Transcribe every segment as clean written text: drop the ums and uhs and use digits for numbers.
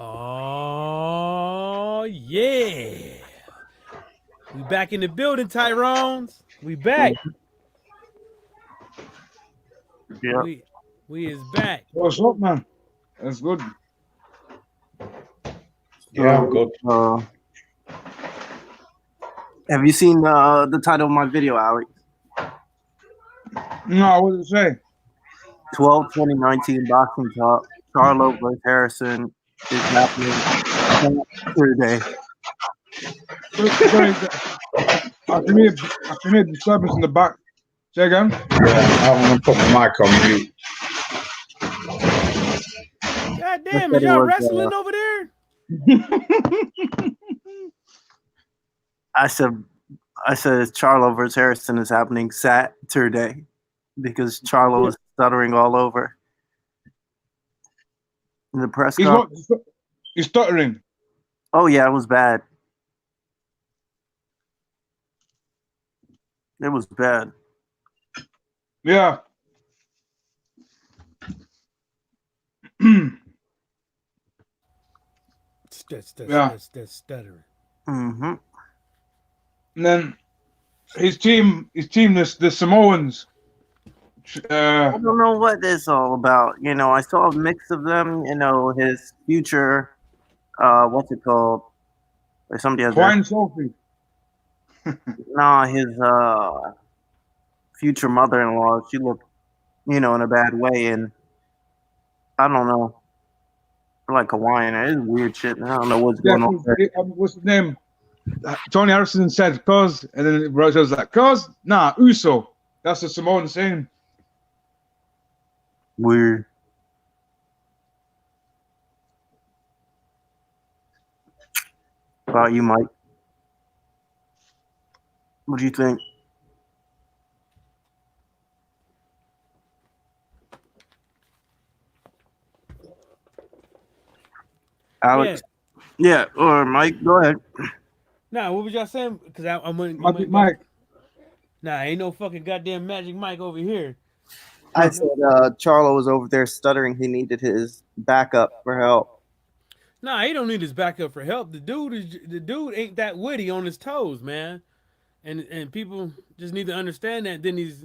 Oh yeah. We back in the building, Tyrones. We back. Yeah. We is back. What's up, man? That's good. Yeah, I'm So, good. have you seen the title of my video, Alex? No, what did it say? 2019 boxing talk. Charlo versus Harrison is happening Saturday. Sorry, I can hear disturbance in the back. Say again? Yeah, I'm gonna put my mic on mute. God I damn, is said it y'all was. wrestling over there? I said Charlo versus Harrison is happening Saturday because Charlo is stuttering all over in the press He's what? conference. He's stuttering. Oh yeah, it was bad. It was bad. Yeah. Yeah. That's stuttering. Mm-hmm. And then his team, the Samoans. I don't know what this is all about. You know, I saw a mix of them. You know, his future, what's it called? Or somebody has that. Hawaiian Sophie. Nah, his future mother-in-law. She looked, you know, in a bad way, and I don't know. I like Hawaiian. It's weird shit. I don't know what's Yeah, going on there. what's his name? Tony Harrison said cuz, and then Rose was like, cuz? Nah, Uso. That's the Samoan saying. Weird. About you, Mike? What do you think? Alex? Yeah, or Mike, go ahead. Nah, what was y'all saying? Because I'm Magic Mike. Nah, ain't no fucking goddamn Magic Mike over here. I said Charlo was over there stuttering. He needed his backup for help. Nah, he don't need his backup for help. The dude ain't that witty on his toes, man. And people just need to understand that. Then he's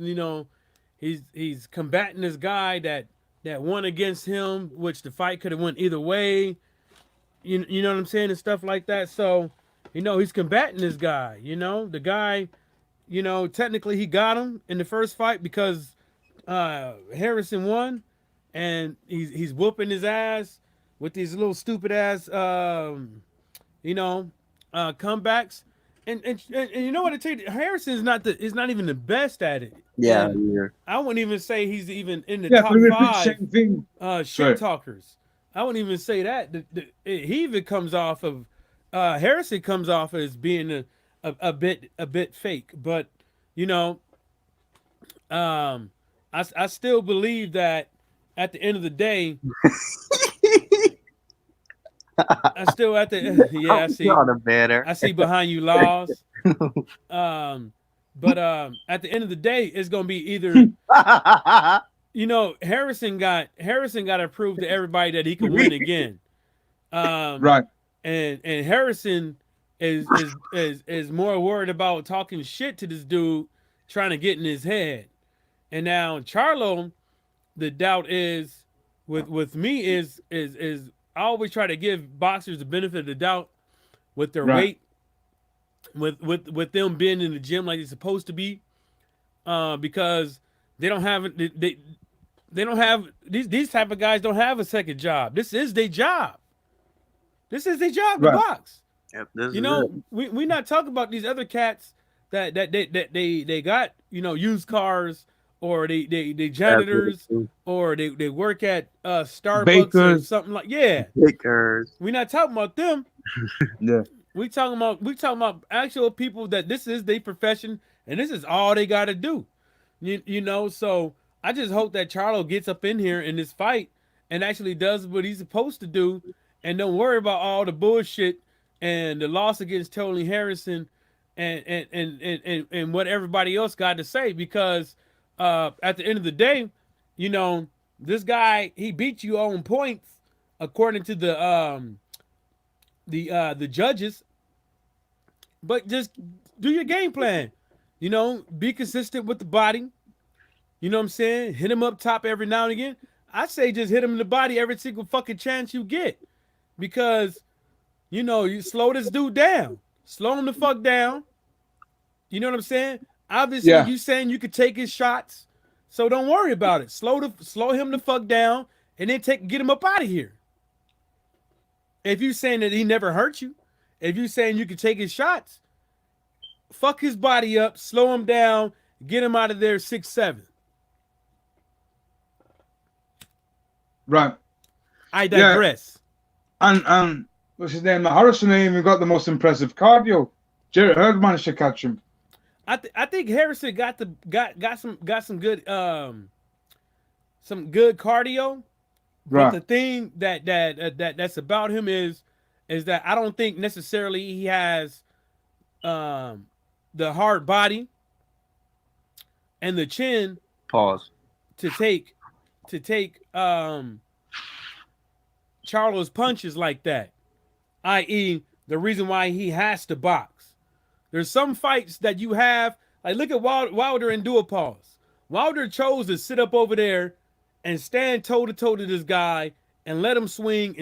combating this guy that won against him, which the fight could have went either way. You know what I'm saying, and stuff like that. So, he's combating this guy. The guy, technically he got him in the first fight because Harrison won, and he's whooping his ass with these little stupid ass comebacks. And you know what I tell you, Harrison is not even the best at it. Yeah, And yeah. I wouldn't even say he's even in the Yeah, top but we repeat the five same thing. shit talkers. I wouldn't even say that. He even comes off of Harrison comes off as being a bit fake, but you know, I still believe that at the end of the day, I still at the yeah I see You're the better. I see behind you laws. But at the end of the day, it's gonna be either Harrison got to prove to everybody that he can win again. Right. And Harrison is more worried about talking shit to this dude, trying to get in his head. And now Charlo, the doubt is with me is I always try to give boxers the benefit of the doubt with their weight, with them being in the gym like they're supposed to be, because they don't have they don't have these type of guys don't have a second job. This is their job. This is their job to box. Yep, we not talking about these other cats that they got used cars, or they janitors, or they work at Starbucks Bakers. or something like Bakers. We not talking about them. Yeah. We talking about actual people that this is their profession and this is all they got to do. So I just hope that Charlo gets up in here in this fight and actually does what he's supposed to do, and don't worry about all the bullshit and the loss against Tony Harrison and what everybody else got to say, because at the end of the day, this guy, he beat you on points according to the the judges, but just do your game plan. You know, be consistent with the body. You know what I'm saying? Hit him up top every now and again. I say just hit him in the body every single fucking chance you get, because you know you slow this dude down, slow him the fuck down. You know what I'm saying? Obviously, Yeah. you saying you could take his shots, so don't worry about it. Slow him the fuck down, and then get him up out of here. If you saying that he never hurt you, if you saying you could take his shots, fuck his body up, slow him down, get him out of there 6-7. Right. I digress. Yeah. And what's his name? Harrison ain't even got the most impressive cardio. Jarrett Hurd managed to catch him. I think Harrison got some good cardio. Right. But the thing that's about him is that I don't think necessarily he has the hard body and the chin Pause. to take Charlo's punches like that. I.e., the reason why he has to box. There's some fights that you have, like look at Wilder and Duopause. Wilder chose to sit up over there and stand toe to toe to this guy and let him swing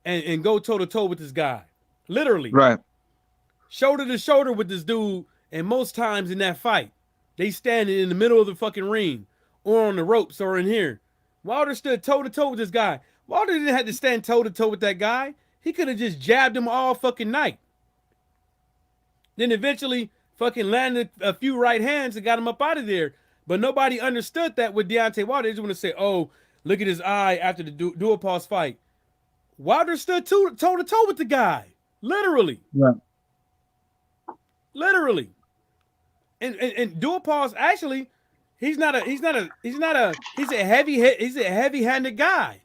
and go toe to toe with this guy. Literally. Right. Shoulder to shoulder with this dude, and most times in that fight, they standing in the middle of the fucking ring or on the ropes or in here. Wilder stood toe to toe with this guy. Wilder didn't have to stand toe to toe with that guy. He could have just jabbed him all fucking night. Then eventually fucking landed a few right hands and got him up out of there. But nobody understood that with Deontay Wilder. They just want to say, oh, look at his eye after the Duopause fight. Wilder stood toe to toe with the guy. Literally. Right. Literally. And Duopause actually, he's a heavy-handed guy.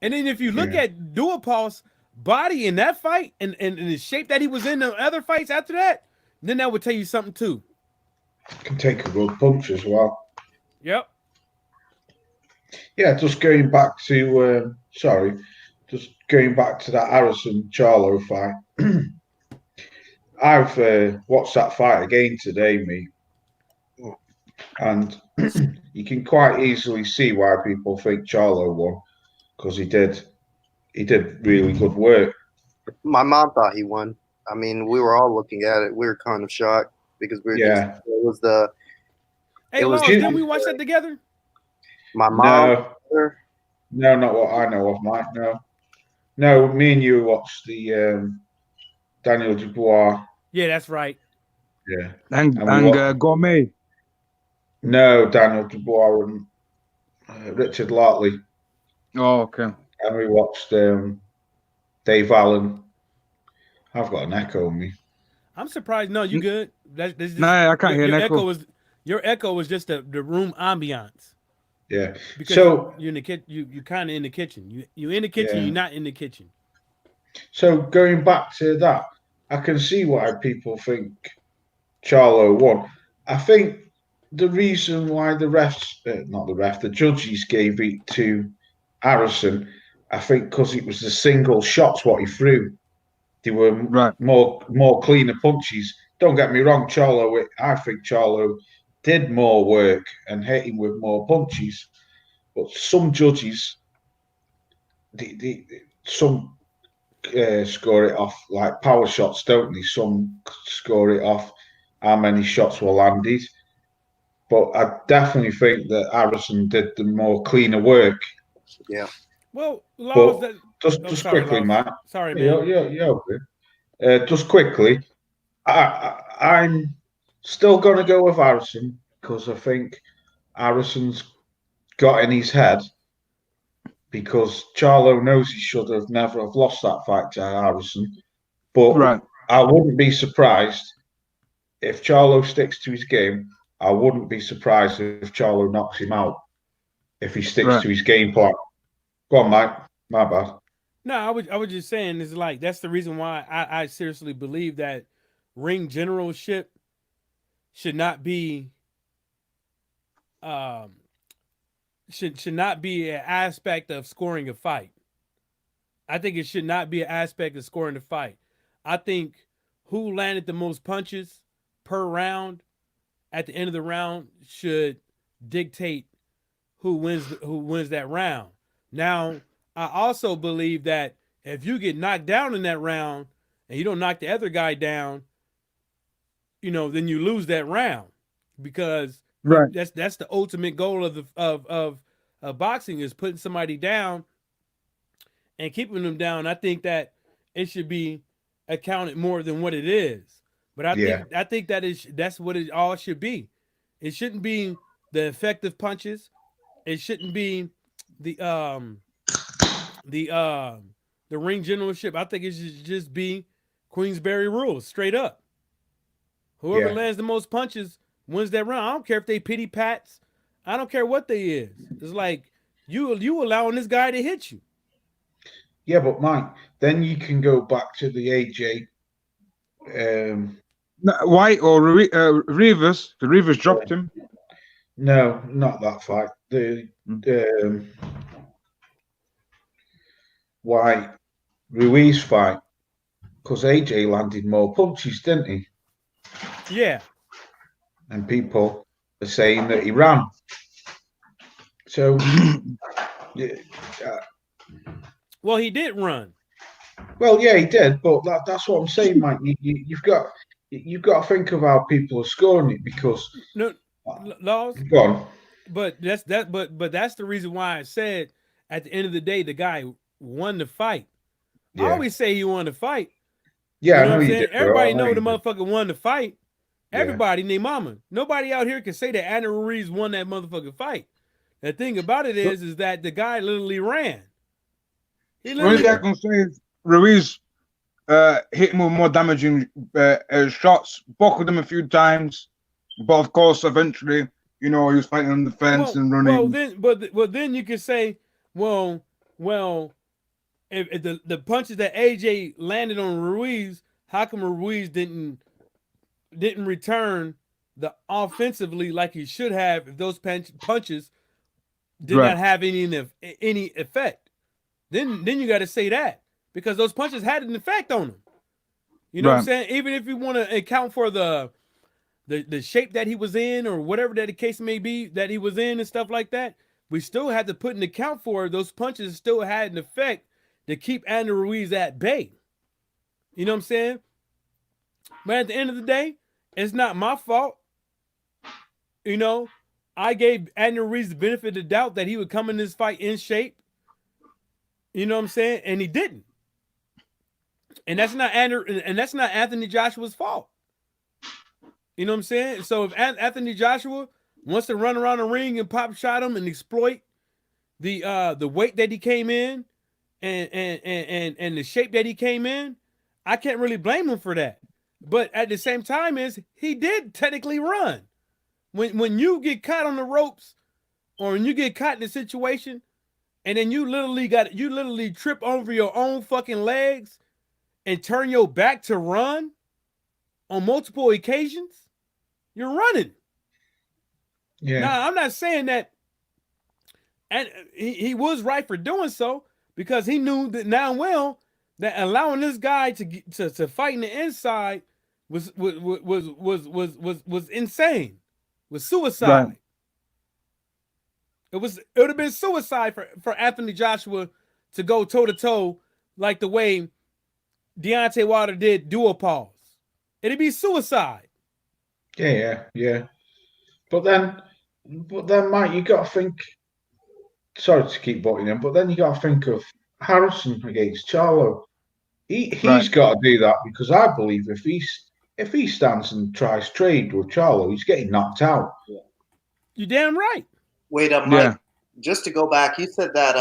And then if you look at Duopause body in that fight and the shape that he was in the other fights after that, then that would tell you something too. Can take a good punch as well. Yep. Yeah, just going back to that Harrison Charlo fight. I've watched that fight again today, mate, and you can quite easily see why people think Charlo won, because he did really good work. My mom thought he won. I mean, we were all looking at it. We were kind of shocked because it was the. Hey, Lawrence, didn't we watch that together? My mom. No, not what I know of, Mike. No, me and you watched the Daniel Dubois. Yeah, that's right. Yeah, and Gourmet. No, Daniel Dubois and Richard Lartley. Oh, okay. And we watched Dave Allen. I've got an echo on me. I'm surprised. No, you good? Nah, I can't hear an echo. Your echo was just the room ambiance. Yeah. Because so you're in the kitchen. You kind of in the kitchen. You in the kitchen. Yeah. You're not in the kitchen. So going back to that, I can see why people think Charlo won. I think the reason why the judges gave it to Harrison, I think because it was the single shots what he threw. They were more cleaner punches. Don't get me wrong, I think Charlo did more work and hit him with more punches. But some judges, some score it off like power shots, don't they? Some score it off how many shots were landed. But I definitely think that Harrison did the more cleaner work. Yeah. Well, just quickly, Matt. Sorry, man. Yeah. Just quickly, I'm still going to go with Harrison because I think Harrison's got in his head, because Charlo knows he should have never have lost that fight to Harrison. But I wouldn't be surprised if Charlo sticks to his game. I wouldn't be surprised if Charlo knocks him out if he sticks to his game plan. Go on, Mike. My bad. No, I was just saying, it's like that's the reason why I seriously believe that ring generalship should not be should not be an aspect of scoring a fight. I think it should not be an aspect of scoring the fight. I think who landed the most punches per round at the end of the round should dictate who wins that round. Now, I also believe that if you get knocked down in that round and you don't knock the other guy down, then you lose that round, because that's the ultimate goal of boxing, is putting somebody down and keeping them down. I think that it should be accounted more than what it is. But I think that's what it all should be. It shouldn't be the effective punches. It shouldn't be the ring generalship. I think it should just be Queensberry rules, straight up. Whoever lands the most punches wins that round. I don't care if they pity pats. I don't care what they is. It's like you allowing this guy to hit you. Yeah, but Mike, then you can go back to the AJ. White or Rivas. The Rivas dropped him. No, not that fight. The White Ruiz fight, because AJ landed more punches, didn't he? Yeah. And people are saying that he ran. So, well, he did run. Well, yeah, he did, but that's what I'm saying, Mike. You've got to think of how people are scoring it, because Laws. Go on. But that's the reason why I said at the end of the day the guy won the fight. Yeah. I always say he won the fight. Yeah, you know I know what I'm you saying? did. Everybody know the motherfucker won the fight. Everybody named mama. Nobody out here can say that Anna Ruiz won that motherfucking fight. The thing about it is that the guy literally ran. The only thing I can say is Ruiz hit him with more damaging shots, buckled him a few times, but of course, eventually, he was fighting on the fence and running. Then you can say, if the punches that AJ landed on Ruiz, how come Ruiz didn't return the offensively like he should have if those punches did not have any effect? Then you got to say that, because those punches had an effect on him. You know what I'm saying? Even if you want to account for the shape that he was in, or whatever that the case may be that he was in and stuff like that, we still had to put in account for those punches still had an effect to keep Anna Ruiz at bay. You know what I'm saying? But at the end of the day, it's not my fault. I gave Anna Ruiz the benefit of the doubt that he would come in this fight in shape. You know what I'm saying? And he didn't. And that's not Anthony Joshua's fault. You know what I'm saying? So if Anthony Joshua wants to run around the ring and pop shot him and exploit the weight that he came in and the shape that he came in, I can't really blame him for that. But at the same time, he did technically run. When you get caught on the ropes, or when you get caught in a situation, and then you literally trip over your own fucking legs and turn your back to run on multiple occasions, you're running. Yeah. Now, I'm not saying that, and he was right for doing so, because he knew that that allowing this guy to fight in the inside was insane, was suicide. Right. It would have been suicide for Anthony Joshua to go toe to toe like the way Deontay Wilder did dual pause. It'd be suicide. Yeah. But then, Mike, you got to think. Sorry to keep butting him, but then you got to think of Harrison against Charlo. He's got to do that, because I believe if he stands and tries trade with Charlo, he's getting knocked out. Yeah. You're damn right. Wait, Mike, just to go back, you said that.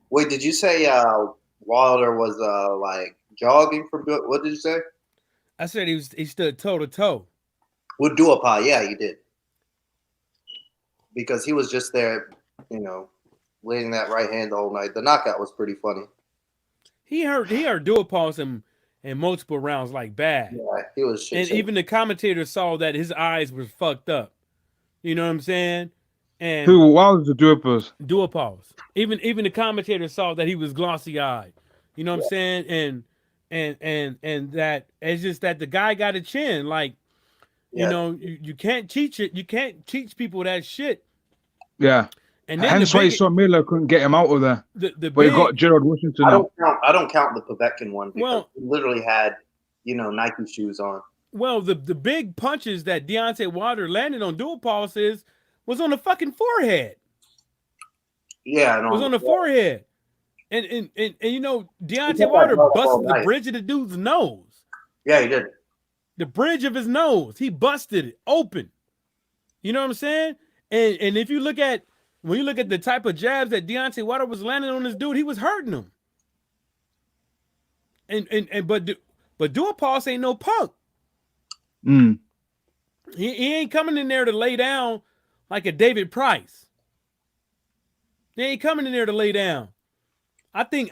Wait, did you say Wilder was like jogging from? What did you say? I said he stood toe to toe. With Duopa, yeah, you did. Because he was just there, laying that right hand the whole night. The knockout was pretty funny. He heard Duopa's in multiple rounds like bad. Yeah, he was shit. And even the commentator saw that his eyes were fucked up. You know what I'm saying? And who was the Duopas? Duopa's. Even the commentator saw that he was glossy eyed. You know what I'm saying? And that it's just that the guy got a chin. Like, you know, you can't teach it. You can't teach people that shit. Yeah. And then hence why you saw Miller couldn't get him out of there. But he got Gerald Washington out. I don't count the Povetkin one because he literally had, Nike shoes on. Well, the big punches that Deontay Wilder landed on Dual Pulse was on the fucking forehead. Yeah, it was on the forehead. And Deontay Wilder busted the bridge of the dude's nose. Yeah, he did. The bridge of his nose. He busted it open. You know what I'm saying? And if you look at the type of jabs that Deontay Wilder was landing on this dude, he was hurting him. But Dual Pulse ain't no punk. He ain't coming in there to lay down like a David Price. They ain't coming in there to lay down. I think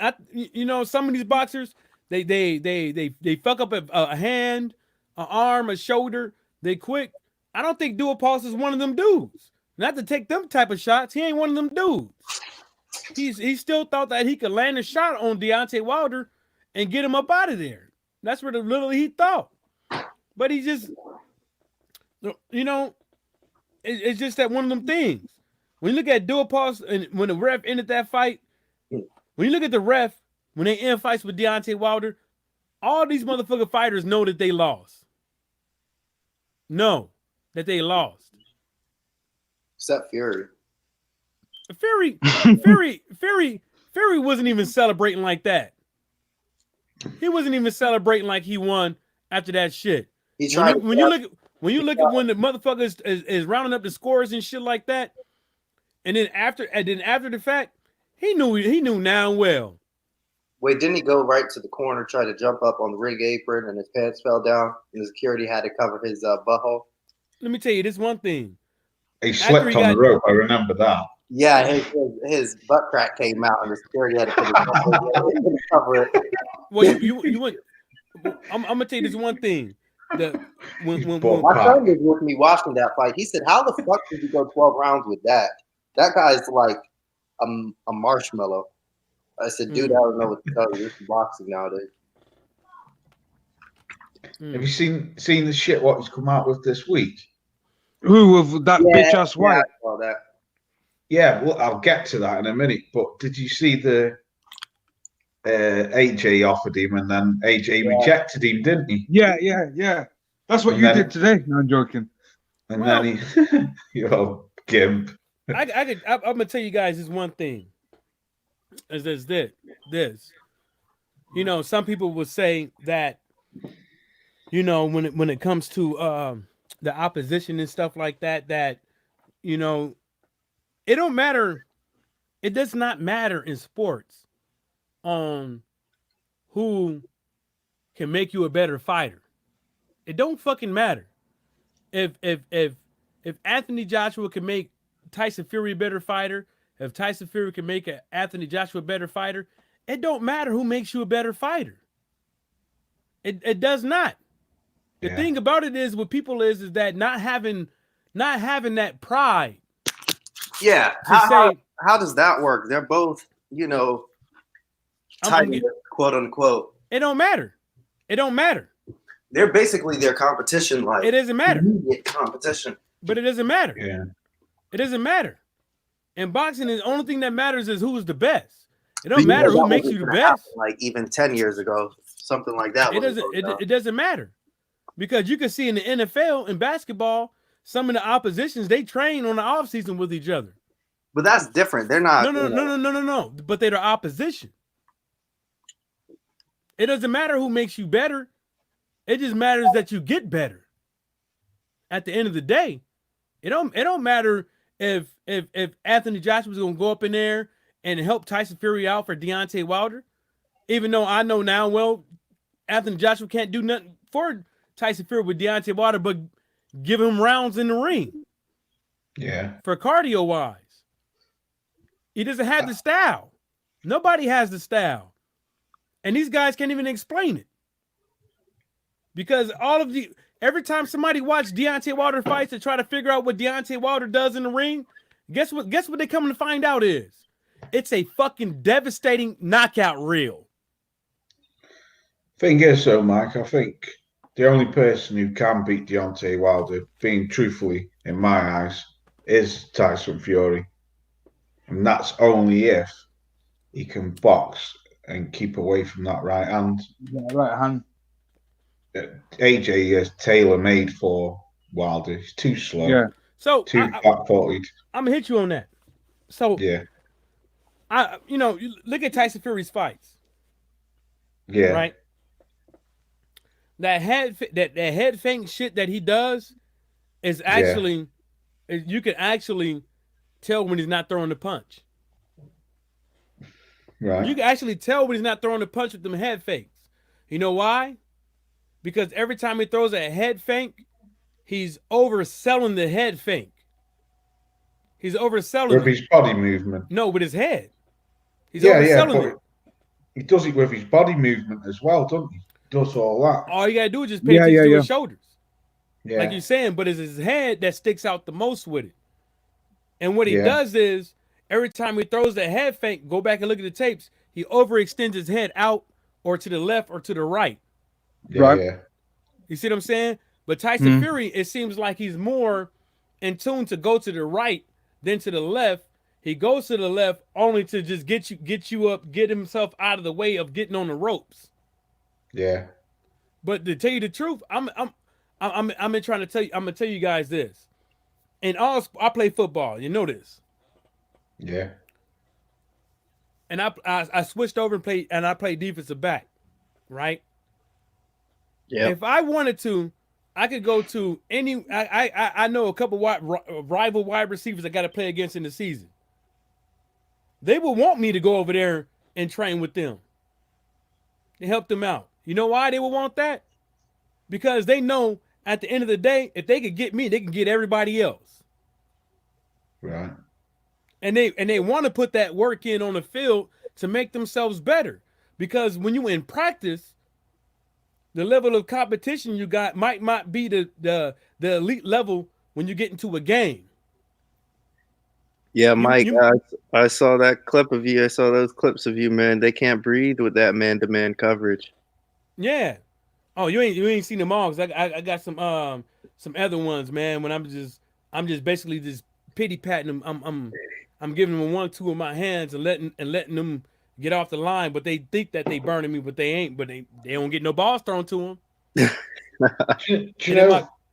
some of these boxers they fuck up a hand, an arm, a shoulder. They quick. I don't think Dual Pulse is one of them dudes. Not to take them type of shots. He ain't one of them dudes. He still thought that he could land a shot on Deontay Wilder and get him up out of there. That's what literally he thought. But he just, it's just that one of them things. When you look at Dual Pulse and when the ref ended that fight, when you look at the ref, when they end fights with Deontay Wilder, all these motherfucking fighters know that they lost. Know that they lost. Except Fury. Fury wasn't even celebrating like that. He wasn't even celebrating like he won after that shit. When you look at when the motherfuckers is rounding up the scores and shit like that, and then after the fact, he knew now well. Wait, didn't he go right to the corner, try to jump up on the ring apron, and his pants fell down, and the security had to cover his butthole? Let me tell you this one thing. He slipped on the rope. I remember that. Yeah, his butt crack came out, and the security had to cover it. Well, you went. I'm gonna tell you this one thing. When my friend was with me watching that fight, he said, "How the fuck did you go 12 rounds with that? That guy's like a marshmallow." I said, "Dude, I don't know what to tell you. This is boxing nowadays." Have you seen the shit what he's come out with this week? Who with that bitch ass White? Yeah, well, I'll get to that in a minute. But did you see the AJ offered him and then AJ rejected him, didn't he? Yeah. That's what you did today. No, I'm joking. And then he, gimp. I'm gonna tell you guys this one thing. Is this? Some people would say that, when it comes to the opposition and stuff like that, it don't matter. It does not matter in sports on who can make you a better fighter. It don't fucking matter. If Anthony Joshua can make Tyson Fury a better fighter, if Tyson Fury can make Anthony Joshua a better fighter, it don't matter who makes you a better fighter. It does not. The thing about it is with people is that not having that pride. Yeah. How does that work? They're both, tight, quote unquote. It don't matter. It don't matter. They're basically their competition. Like it doesn't matter. Competition. But it doesn't matter. Yeah. It doesn't matter. In boxing, the only thing that matters is who's the best. It don't matter who makes you the best. Like even 10 years ago, something like that. It doesn't matter. Because you can see in the NFL, in basketball, some of the oppositions, they train on the offseason with each other. But that's different. They're not. No. But they're the opposition. It doesn't matter who makes you better. It just matters that you get better. At the end of the day, it don't matter if Anthony Joshua was going to go up in there and help Tyson Fury out for Deontay Wilder. Even though I know now, well, Anthony Joshua can't do nothing for Tyson Fury with Deontay Wilder, but give him rounds in the ring. Yeah. For cardio wise. He doesn't have the style. Nobody has the style. And these guys can't even explain it. Because every time somebody watches Deontay Wilder fights to try to figure out what Deontay Wilder does in the ring, guess what they come to find out is? It's a fucking devastating knockout reel. Thing is, though, Mike, I think the only person who can beat Deontay Wilder, being truthfully in my eyes, is Tyson Fury, and that's only if he can box and keep away from that right hand. Yeah, right hand. AJ is tailor-made for Wilder. He's too slow. Yeah. So too flat-footed. I'm gonna hit you on that. So Yeah. You look at Tyson Fury's fights. Yeah. Right. That head feint shit that he does is actually, you can actually tell when he's not throwing the punch. Right. You can actually tell when he's not throwing the punch with them head fakes. You know why? Because every time he throws a head feint, he's overselling the head feint. He's overselling with his body movement. No, with his head. He's overselling it. He does it with his body movement as well, doesn't he? Does all that. All you gotta do is just pay attention to his shoulders. Yeah. Like you're saying, but it's his head that sticks out the most with it. And what he does is, every time he throws the head feint, go back and look at the tapes, he overextends his head out or to the left or to the right. Yeah. You see what I'm saying? But Tyson Fury, it seems like he's more in tune to go to the right than to the left. He goes to the left only to just get you up, get himself out of the way of getting on the ropes. Yeah. But to tell you the truth, I'm trying to tell you. I'm gonna tell you guys this. I play football. You know this. Yeah. And I switched over and I played defensive back, right? Yeah. If I wanted to, I could go to any. I know a couple rival wide receivers I got to play against in the season. They would want me to go over there and train with them. To help them out. You know why they would want that? Because they know at the end of the day, if they could get me, they can get everybody else. Right. And they want to put that work in on the field to make themselves better. Because when you in practice, the level of competition you got might not be the elite level when you get into a game. Yeah, Mike, I saw that clip of you. I saw those clips of you, man. They can't breathe with that man-to-man coverage. Yeah. Oh, you ain't seen them all. Cause I got some other ones, man. When I'm just basically just pity patting them. I'm giving them 1 or 2 of my hands and letting them get off the line. But they think that they burning me, but they ain't. But they don't get no balls thrown to them.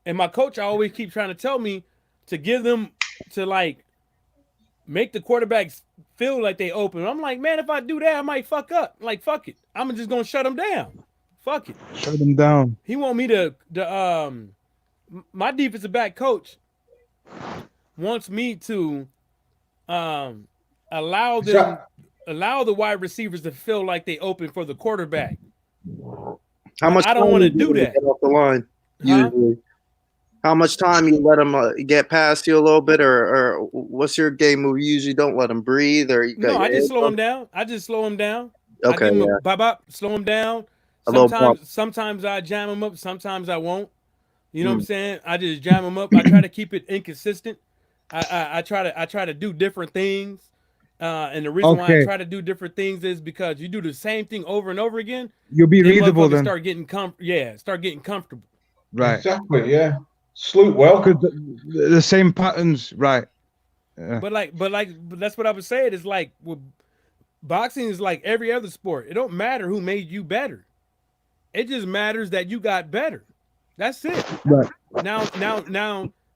And my coach always keep trying to tell me to give them to like make the quarterbacks feel like they open. I'm like, man, if I do that, I might fuck up. Like, fuck it. I'm just gonna shut them down. Fuck it. Shut them down. He want me to my defensive back coach wants me to allow the wide receivers to feel like they open for the quarterback. How much? I don't want to do that. Get off the line. Usually. How much time you let them get past you a little bit, or what's your game move? You usually don't let them breathe, or you got I just slow them down. Okay, slow them down. Sometimes I jam them up. Sometimes I won't. You know what I'm saying? I just jam them up. I try to keep it inconsistent. I try to do different things. And the reason why I try to do different things is because you do the same thing over and over again. You'll be readable then. Start getting comfortable. Right. Exactly. Yeah. Sleep well. Because the same patterns, right? Yeah. But that's what I was saying. It's like boxing is like every other sport. It don't matter who made you better. It just matters that you got better. That's it. Right.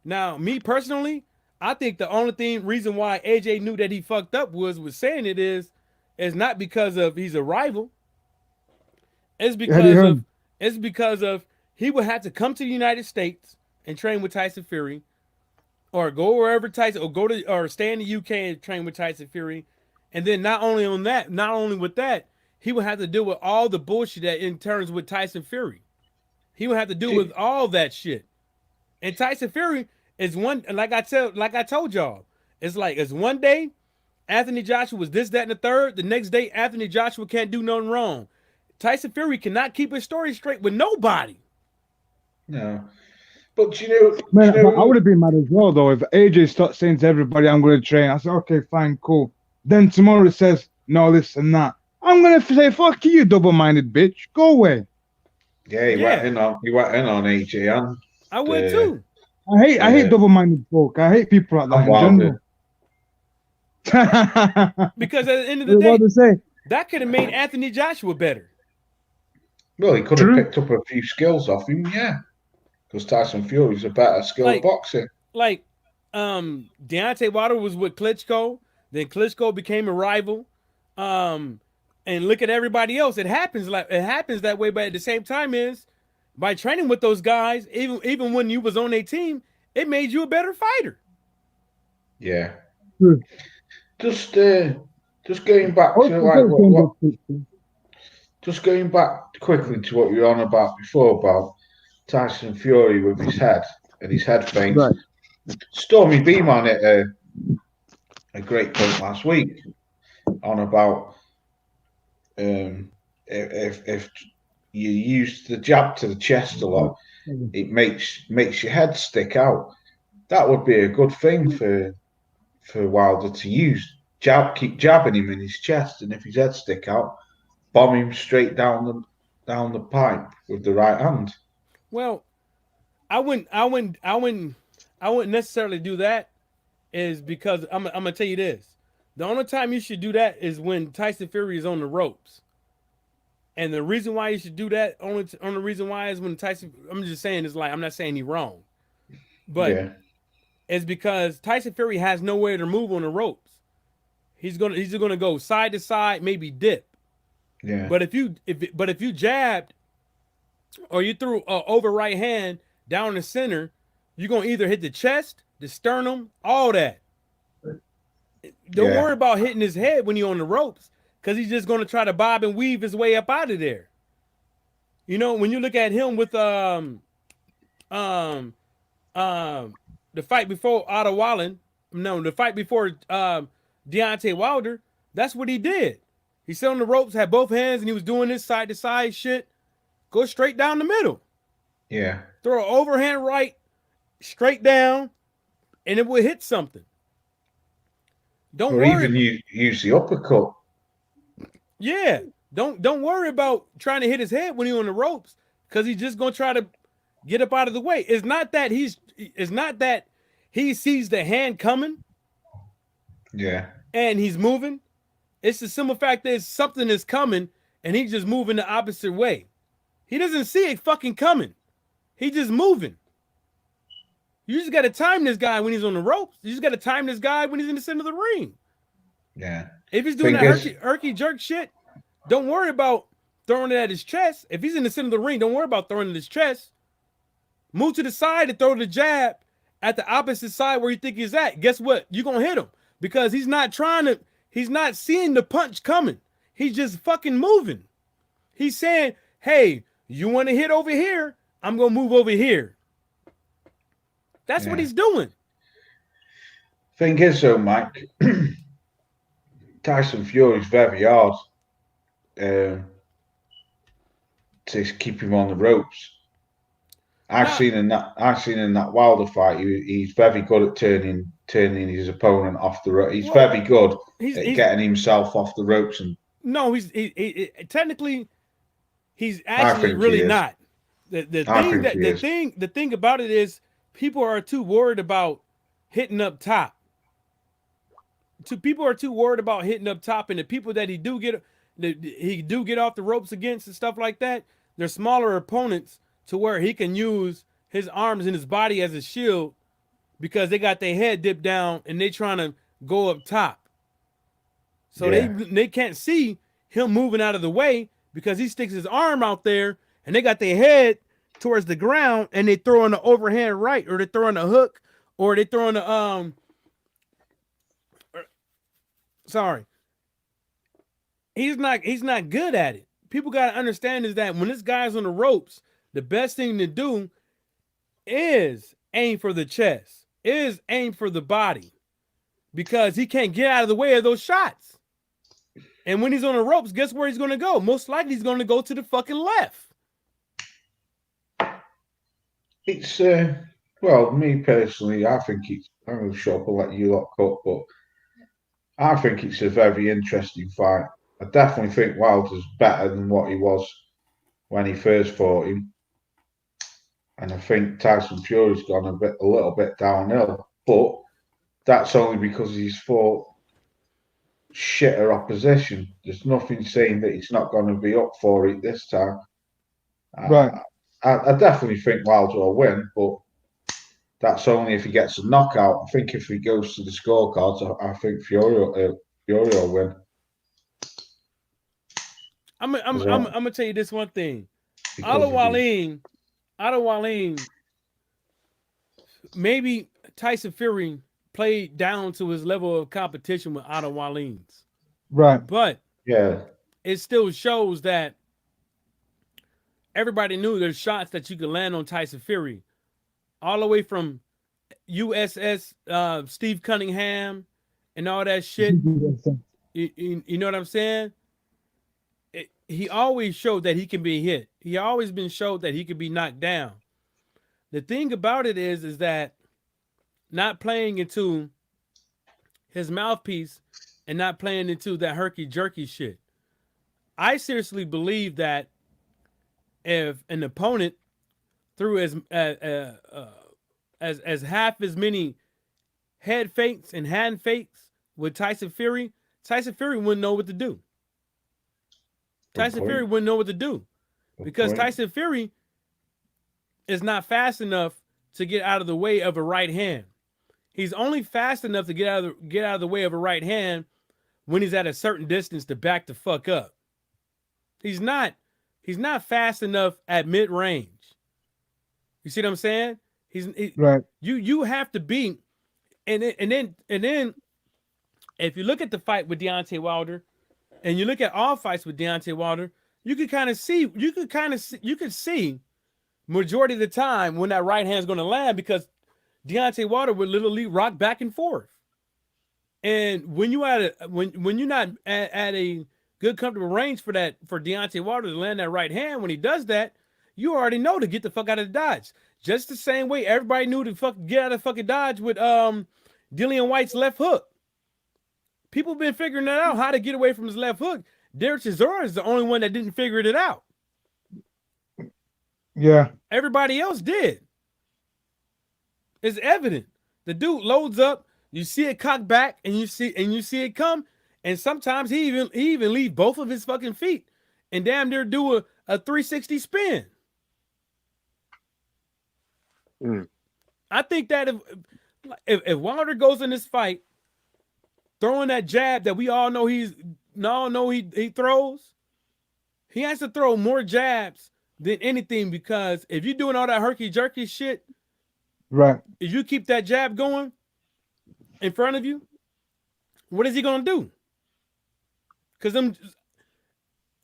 Now, me personally, I think the only reason why AJ knew that he fucked up was saying it is not because of he's a rival. It's because of he would have to come to the United States and train with Tyson Fury, or go wherever Tyson, or stay in the UK and train with Tyson Fury, and then not only with that, he would have to deal with all the bullshit that in turns with Tyson Fury. He would have to deal with all that shit. And Tyson Fury is one, like I told y'all, it's one day Anthony Joshua was this, that, and the third. The next day Anthony Joshua can't do nothing wrong. Tyson Fury cannot keep his story straight with nobody. No. But man, I would have been mad as well though if AJ starts saying to everybody, "I'm going to train." I said, "Okay, fine, cool." Then tomorrow it says, "No, this and that." I'm going to say, "Fuck you, double-minded bitch. Go away." Yeah, he went in on AJ and I would too. I hate double-minded folk. I hate people like that in general. Because at the end of the day, that could have made Anthony Joshua better. Well, he could have picked up a few skills off him, yeah. Because Tyson Fury's a better skilled boxer. Like, Deontay Wilder was with Klitschko. Then Klitschko became a rival. And look at everybody else. It happens that way, but at the same time is by training with those guys, even when you was on a team, it made you a better fighter. Yeah. Just going back to just going back quickly to what you were on about before about Tyson Fury with his head and his head feints. Right. Stormy Beeman hit a great point last week on about if you use the jab to the chest a lot, it makes your head stick out. That would be a good thing for Wilder to use. Keep jabbing him in his chest, and if his head stick out, bomb him straight down the pipe with the right hand. Well, I wouldn't necessarily do that, is because I'm gonna tell you this. The only time you should do that is when Tyson Fury is on the ropes. And the reason why you should do that, only reason why is when Tyson, I'm just saying, is like, I'm not saying he's wrong. But it's because Tyson Fury has nowhere to move on the ropes. He's gonna go side to side, maybe dip. Yeah. But if you jabbed or you threw an over right hand down the center, you're gonna either hit the chest, the sternum, all that. Don't worry about hitting his head when you're on the ropes, because he's just gonna try to bob and weave his way up out of there. You know, when you look at him with the fight before the fight before Deontay Wilder, that's what he did. He sat on the ropes, had both hands, and he was doing this side to side shit. Go straight down the middle. Yeah. Throw an overhand right straight down, and it will hit something. Don't worry. Or even use the uppercut. Yeah. Don't worry about trying to hit his head when he's on the ropes, because he's just gonna try to get up out of the way. It's not that he sees the hand coming. Yeah. And he's moving. It's the simple fact that something is coming and he's just moving the opposite way. He doesn't see it fucking coming. He's just moving. You just got to time this guy when he's on the ropes. You just got to time this guy when he's in the center of the ring. Yeah. If he's doing that herky jerk shit, don't worry about throwing it at his chest. If he's in the center of the ring, don't worry about throwing it at his chest. Move to the side and throw the jab at the opposite side where you think he's at. Guess what? You're going to hit him, because he's not seeing the punch coming. He's just fucking moving. He's saying, hey, you want to hit over here? I'm going to move over here. That's what he's doing. Thing is, though, Mike, Tyson Fury's very hard to keep him on the ropes. I've seen in that Wilder fight, he's very good at turning his opponent off the rope. He's very good at getting himself off the ropes. No, he's technically he's actually really not. The thing about it is, people are too worried about hitting up top. People are too worried about hitting up top, and the people that he do get off the ropes against and stuff like that, they're smaller opponents, to where he can use his arms and his body as a shield, because they got their head dipped down and they trying to go up top. So they can't see him moving out of the way, because he sticks his arm out there and they got their head towards the ground, and they throw in the overhand right, or they throw in a hook, or they throw in the he's not good at it. People got to understand is that when this guy's on the ropes, the best thing to do is aim for the chest, is aim for the body, because he can't get out of the way of those shots. And when he's on the ropes, guess where he's going to go? Most likely he's going to go to the fucking left. It's, well, me personally, I think I'm going to shut up and let you lot cut, but I think it's a very interesting fight. I definitely think Wilder's better than what he was when he first fought him. And I think Tyson Fury's gone a little bit downhill. But that's only because he's fought shitter opposition. There's nothing saying that he's not going to be up for it this time. Right. I definitely think Wilder will win, but that's only if he gets a knockout. I think if he goes to the scorecards, I think Fury will win. I'm gonna tell you this one thing. Waleem, maybe Tyson Fury played down to his level of competition with Waleem's. Right. But yeah, it still shows that everybody knew there's shots that you could land on Tyson Fury. All the way from USS Steve Cunningham and all that shit. You know what I'm saying? He always showed that he can be hit. He always been showed that he could be knocked down. The thing about it is that not playing into his mouthpiece and not playing into that herky-jerky shit. I seriously believe that if an opponent threw as half as many head fakes and hand fakes with Tyson Fury wouldn't know what to do. Fury wouldn't know what to do because Tyson Fury is not fast enough to get out of the way of a right hand. He's only fast enough to get out of the way of a right hand when he's at a certain distance to back the fuck up. He's not fast enough at mid range. You see what I'm saying? Right. You have to be, and then if you look at the fight with Deontay Wilder, and you look at all fights with Deontay Wilder, you could see majority of the time when that right hand is going to land because Deontay Wilder would literally rock back and forth. And when you're not at a good comfortable range for Deontay Wilder to land that right hand, when he does that, you already know to get the fuck out of the dodge. Just the same way everybody knew to get out of fucking dodge with Dillian White's left hook. People been figuring it out how to get away from his left hook. Derek Chisora is the only one that didn't figure it out. Yeah. Everybody else did. It's evident. The dude loads up, you see it cock back, and you see it come, and sometimes he even leave both of his fucking feet and damn near do a 360 spin. I think that if Wilder goes in this fight throwing that jab that we all know he throws, he has to throw more jabs than anything because if you're doing all that herky-jerky shit, right? If you keep that jab going in front of you, what is he gonna do? Because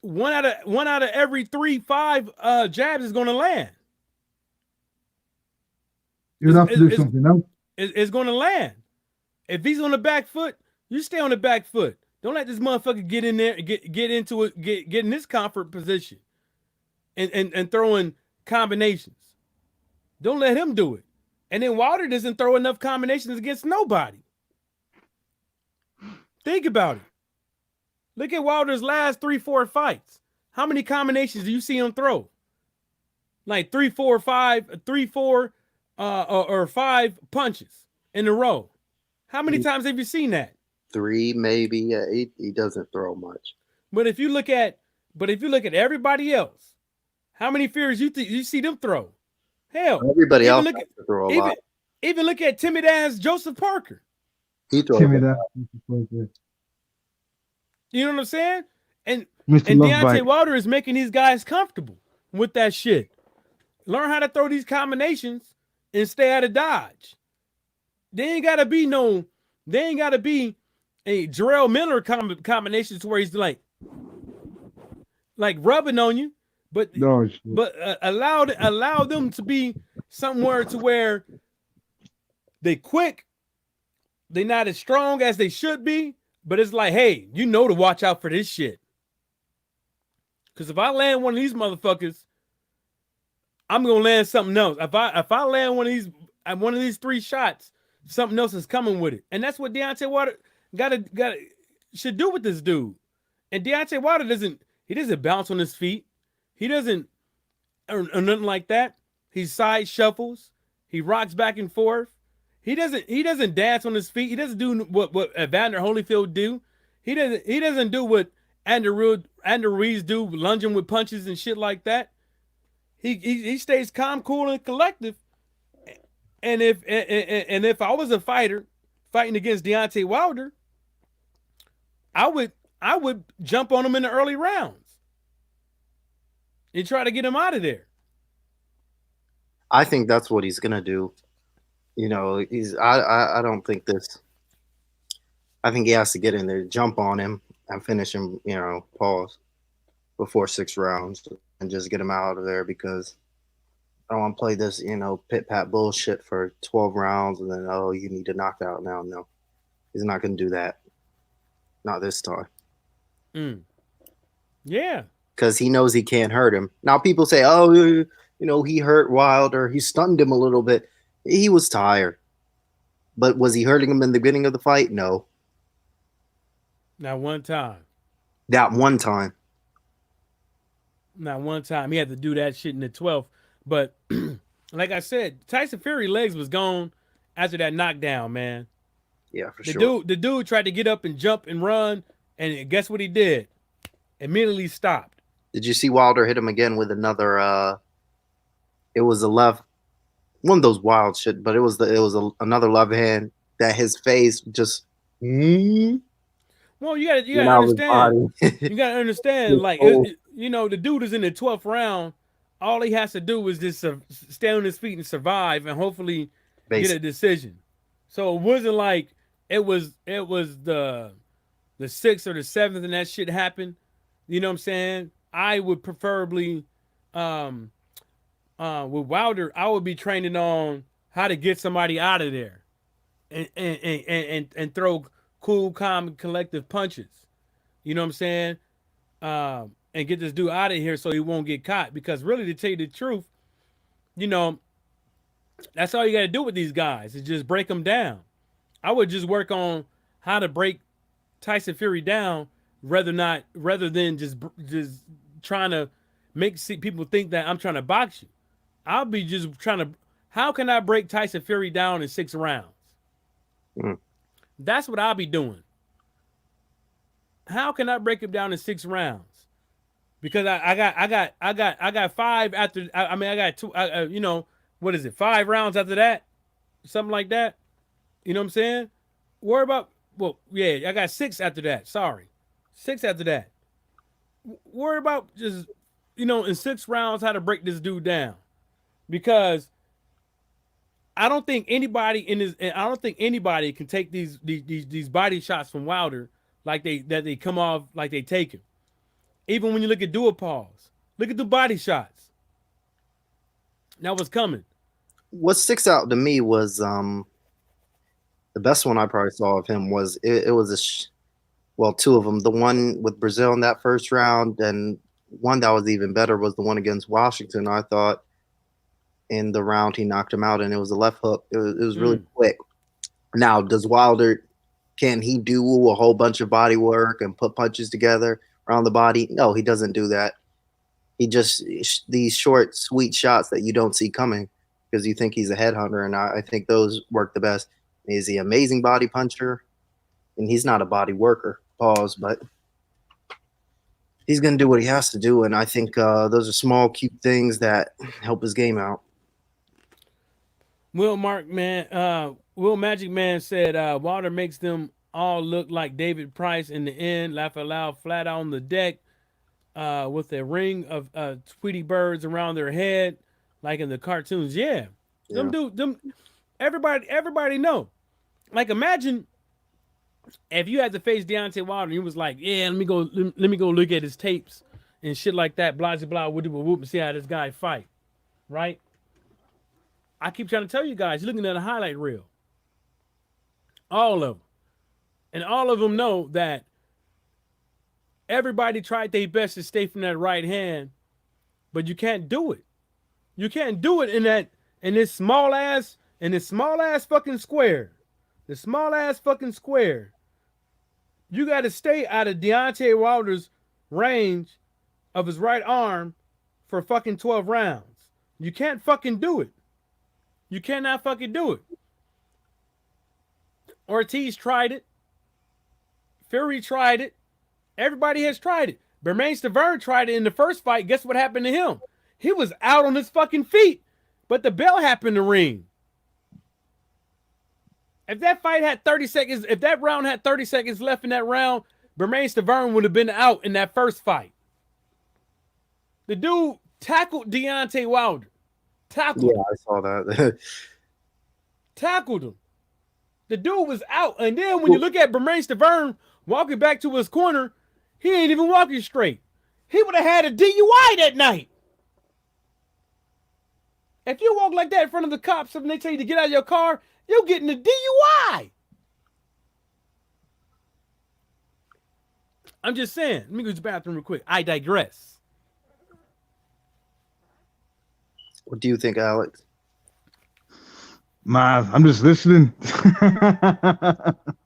one out of every 3-5 jabs is gonna land. You have to do something, no? It's gonna land. If he's on the back foot, you stay on the back foot. Don't let this motherfucker get in there, get into it, get in this comfort position and throwing combinations. Don't let him do it. And then Wilder doesn't throw enough combinations against nobody. Think about it. Look at Wilder's last 3-4 fights. How many combinations do you see him throw? Like 3, 4, 5, 3, 4, or 5 punches in a row. How many times have you seen that? 3, maybe. Yeah, he doesn't throw much. But if you look at everybody else, how many Furies you see them throw? Hell, everybody else has to throw a lot. Even look at timid ass Joseph Parker. He throws timid ass. You know what I'm saying? And Deontay Wilder is making these guys comfortable with that shit. Learn how to throw these combinations and stay out of dodge. They ain't gotta be a Jarrell Miller combination to where he's like rubbing on you, but allow them to be somewhere to where they quick, they're not as strong as they should be, but it's like, hey, you know to watch out for this shit. Because if I land one of these motherfuckers, I'm gonna land something else. If I land one of these 3 shots, something else is coming with it, and that's what Deontay Wilder should do with this dude. And Deontay Wilder doesn't bounce on his feet. He doesn't or nothing like that. He side shuffles. He rocks back and forth. He doesn't dance on his feet. He doesn't do what Evander Holyfield do. He doesn't do what Andrew Ruiz do, lunging with punches and shit like that. He stays calm, cool, and collective. And if I was a fighter fighting against Deontay Wilder, I would jump on him in the early rounds and try to get him out of there. I think that's what he's gonna do. You know, I don't think this. I think he has to get in there, jump on him, and finish him. You know, pause before 6 rounds and just get him out of there, because I don't want to play this, you know, pit pat bullshit for 12 rounds and then, oh, you need a knockout now. No, he's not going to do that. Not this time. Yeah. Because he knows he can't hurt him. Now people say, oh, you know, he hurt Wilder. He stunned him a little bit. He was tired. But was he hurting him in the beginning of the fight? No. Not one time. That one time. Not one time. He had to do that shit in the 12th. But like I said, Tyson Fury legs was gone after that knockdown, man. Yeah, for sure. The dude tried to get up and jump and run, and guess what he did? Immediately stopped. Did you see Wilder hit him again with another? It was a left, one of those wild shit, but it was another left hand that his face just. Well, you gotta understand. You gotta understand, like you know, the dude is in the 12th round. All he has to do is just stay on his feet and survive, and hopefully get a decision. So it wasn't like it was the 6th or the 7th, and that shit happened. You know what I'm saying? I would preferably, with Wilder, I would be training on how to get somebody out of there, and throw cool, calm, and collective punches. You know what I'm saying? And get this dude out of here so he won't get caught. Because really, to tell you the truth, you know, that's all you got to do with these guys is just break them down. I would just work on how to break Tyson Fury down rather than just trying to make people think that I'm trying to box you. I'll be just trying to, how can I break Tyson Fury down in 6 rounds? That's what I'll be doing. How can I break him down in 6 rounds? Because I got 5 after. I got 2. You know, what is it? 5 rounds after that, something like that. You know what I'm saying? Worry about. Well, yeah, I got 6 after that. Sorry, 6 after that. Worry about just, you know, in 6 rounds how to break this dude down, because I don't think anybody can take these body shots from Wilder like they come off like they take him. Even when you look at dual pause, look at the body shots. Now what's coming? What sticks out to me was the best one I probably saw of him was it was well, 2 of them. The one with Brazil in that first round, and one that was even better was the one against Washington. I thought in the round he knocked him out, and it was a left hook. It was really quick. Now, does Wilder, can he do a whole bunch of body work and put punches together around the body? No, he doesn't do that. He just, these short, sweet shots that you don't see coming because you think he's a headhunter, and I think those work the best. He's an amazing body puncher, and he's not a body worker, pause, but he's going to do what he has to do, and I think those are small, cute things that help his game out. Will Magic Man said Wilder makes them all look like David Price in the end. Laugh aloud, flat on the deck with a ring of Tweety birds around their head, like in the cartoons. Yeah. Them everybody know. Like, imagine if you had to face Deontay Wilder and he was like, yeah, let me go look at his tapes and shit like that, blah blah blah, whoop, and see how this guy fight, right? I keep trying to tell you guys, you're looking at a highlight reel. All of them. And all of them know that everybody tried their best to stay from that right hand, but you can't do it. You can't do it in this small ass fucking square. The small ass fucking square. You got to stay out of Deontay Wilder's range of his right arm for fucking 12 rounds. You can't fucking do it. You cannot fucking do it. Ortiz tried it. Fury tried it. Everybody has tried it. Bermain Stavern tried it in the first fight. Guess what happened to him? He was out on his fucking feet, but the bell happened to ring. If that fight had 30 seconds, if that round had 30 seconds left in that round, Bermain Stavern would have been out in that first fight. The dude tackled Deontay Wilder. Tackled him. I saw that. Tackled him. The dude was out. And then when you look at Bermain Stavern walking back to his corner, he ain't even walking straight. He would have had a DUI that night. If you walk like that in front of the cops and they tell you to get out of your car, you're getting a DUI. I'm just saying. Let me go to the bathroom real quick. I digress. What do you think, Alex? Man, I'm just listening.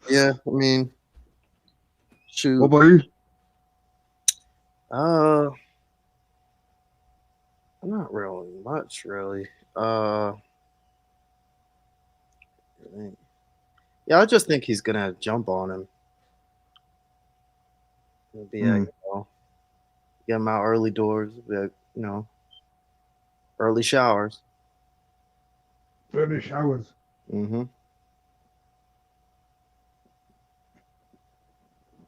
Yeah, I mean, shoot. What about you? Not really much, really. Yeah, I just think he's gonna jump on him. It'll be you know, get him out early doors, be you know, early showers. Early showers. Mm-hmm.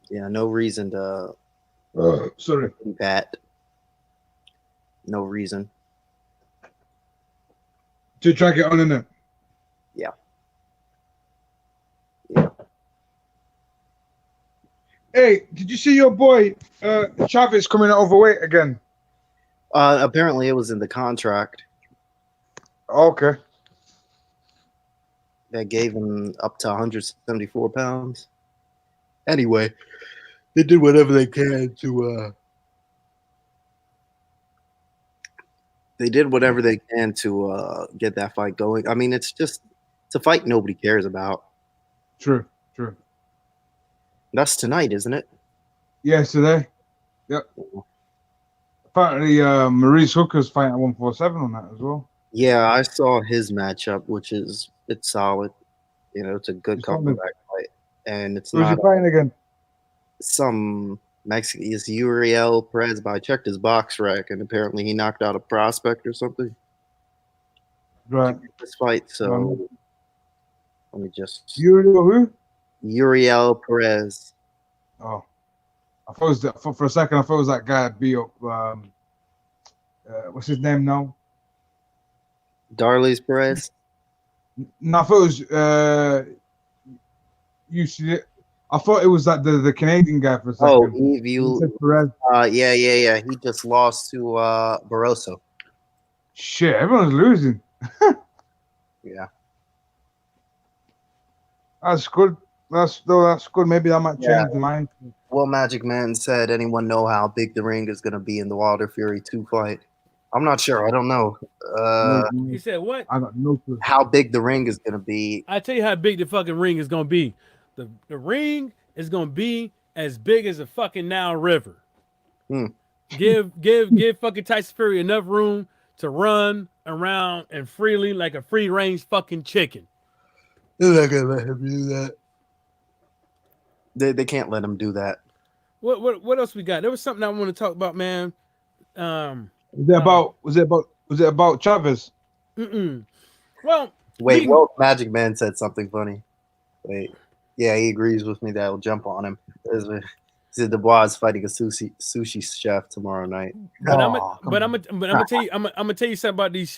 Yeah, no reason to Sorry. bat. No reason. To try to get on in it. Yeah. Hey, did you see your boy Chavez coming out overweight again? Apparently it was in the contract Okay. that gave him up to 174 pounds. Anyway, they did whatever they can to get that fight going. I mean, it's a fight nobody cares about. True. That's tonight, isn't it? Yes, today. Yep. Apparently, Maurice Hooker's fighting at 147 on that as well. Yeah, I saw his matchup, it's solid. You know, it's a good comeback fight, and it's Who's not he fighting again? some Mexican. It's Uriel Perez, but I checked his box rec, and apparently he knocked out a prospect or something. Right. This fight, so let me just. Uriel who? Uriel Perez. Oh, I thought it was for a second. I thought it was that guy beat up. What's his name now? Darlis Perez. No, I thought it was I thought it was that the Canadian guy for a second. Oh, you said Perez. yeah. He just lost to Barroso. Shit, everyone's losing. Yeah. That's good. That's good. Maybe I might change the mind. Well, Magic Man said, anyone know how big the ring is going to be in the Wilder Fury 2 fight? I'm not sure. I don't know. He said what? I got no clue. How big the ring is going to be. I tell you how big the fucking ring is gonna be. The ring is gonna be as big as a fucking Nile River. Give fucking Tyson Fury enough room to run around and freely like a free range fucking chicken. They're not gonna let him do that. They can't let him do that. What else we got? There was something I want to talk about, man. Was it about Chavez? Well, wait. Magic Man said something funny. Wait. Yeah, he agrees with me that I'll jump on him. He said Dubois is fighting a sushi chef tomorrow night. But I'm gonna tell you, I'm gonna tell you something about these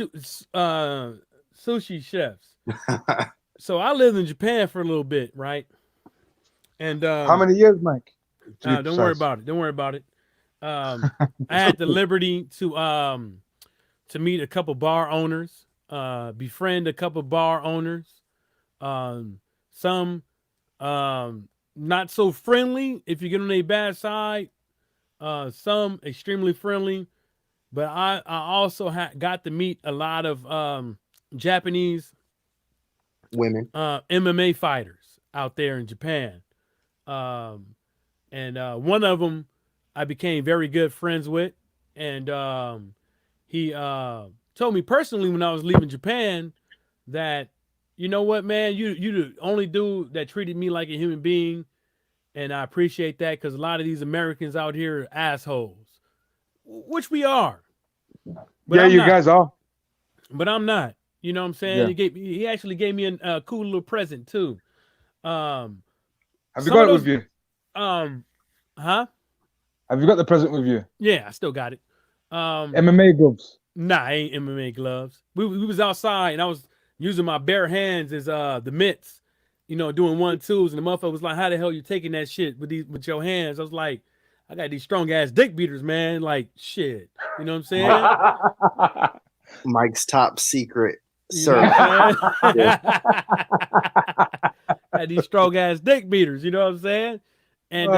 sushi chefs. So I lived in Japan for a little bit, right? And how many years, Mike? Don't worry about it. Don't worry about it. I had the liberty to meet a couple bar owners, befriend a couple bar owners. Some not so friendly if you get on their bad side. Some extremely friendly, but I also got to meet a lot of Japanese women, MMA fighters out there in Japan. And one of them I became very good friends with, and he told me personally when I was leaving Japan that, you know what, man, you the only dude that treated me like a human being, and I appreciate that because a lot of these Americans out here are assholes, which we are. But yeah, I'm you not. guys are. But I'm not. You know what I'm saying? Yeah. He actually gave me a cool little present too. Have you Some got of it those, with you? huh? Have you got the present with you? Yeah, I still got it. MMA gloves. Nah, I ain't MMA gloves. We was outside and I was using my bare hands as the mitts, you know, doing 1-2s, and the motherfucker was like, "How the hell you taking that shit with your hands?" I was like, "I got these strong ass dick beaters, man. Like shit." You know what I'm saying? Mike's top secret You know what search. I'm saying? Had these strong ass dick beaters, you know what I'm saying? And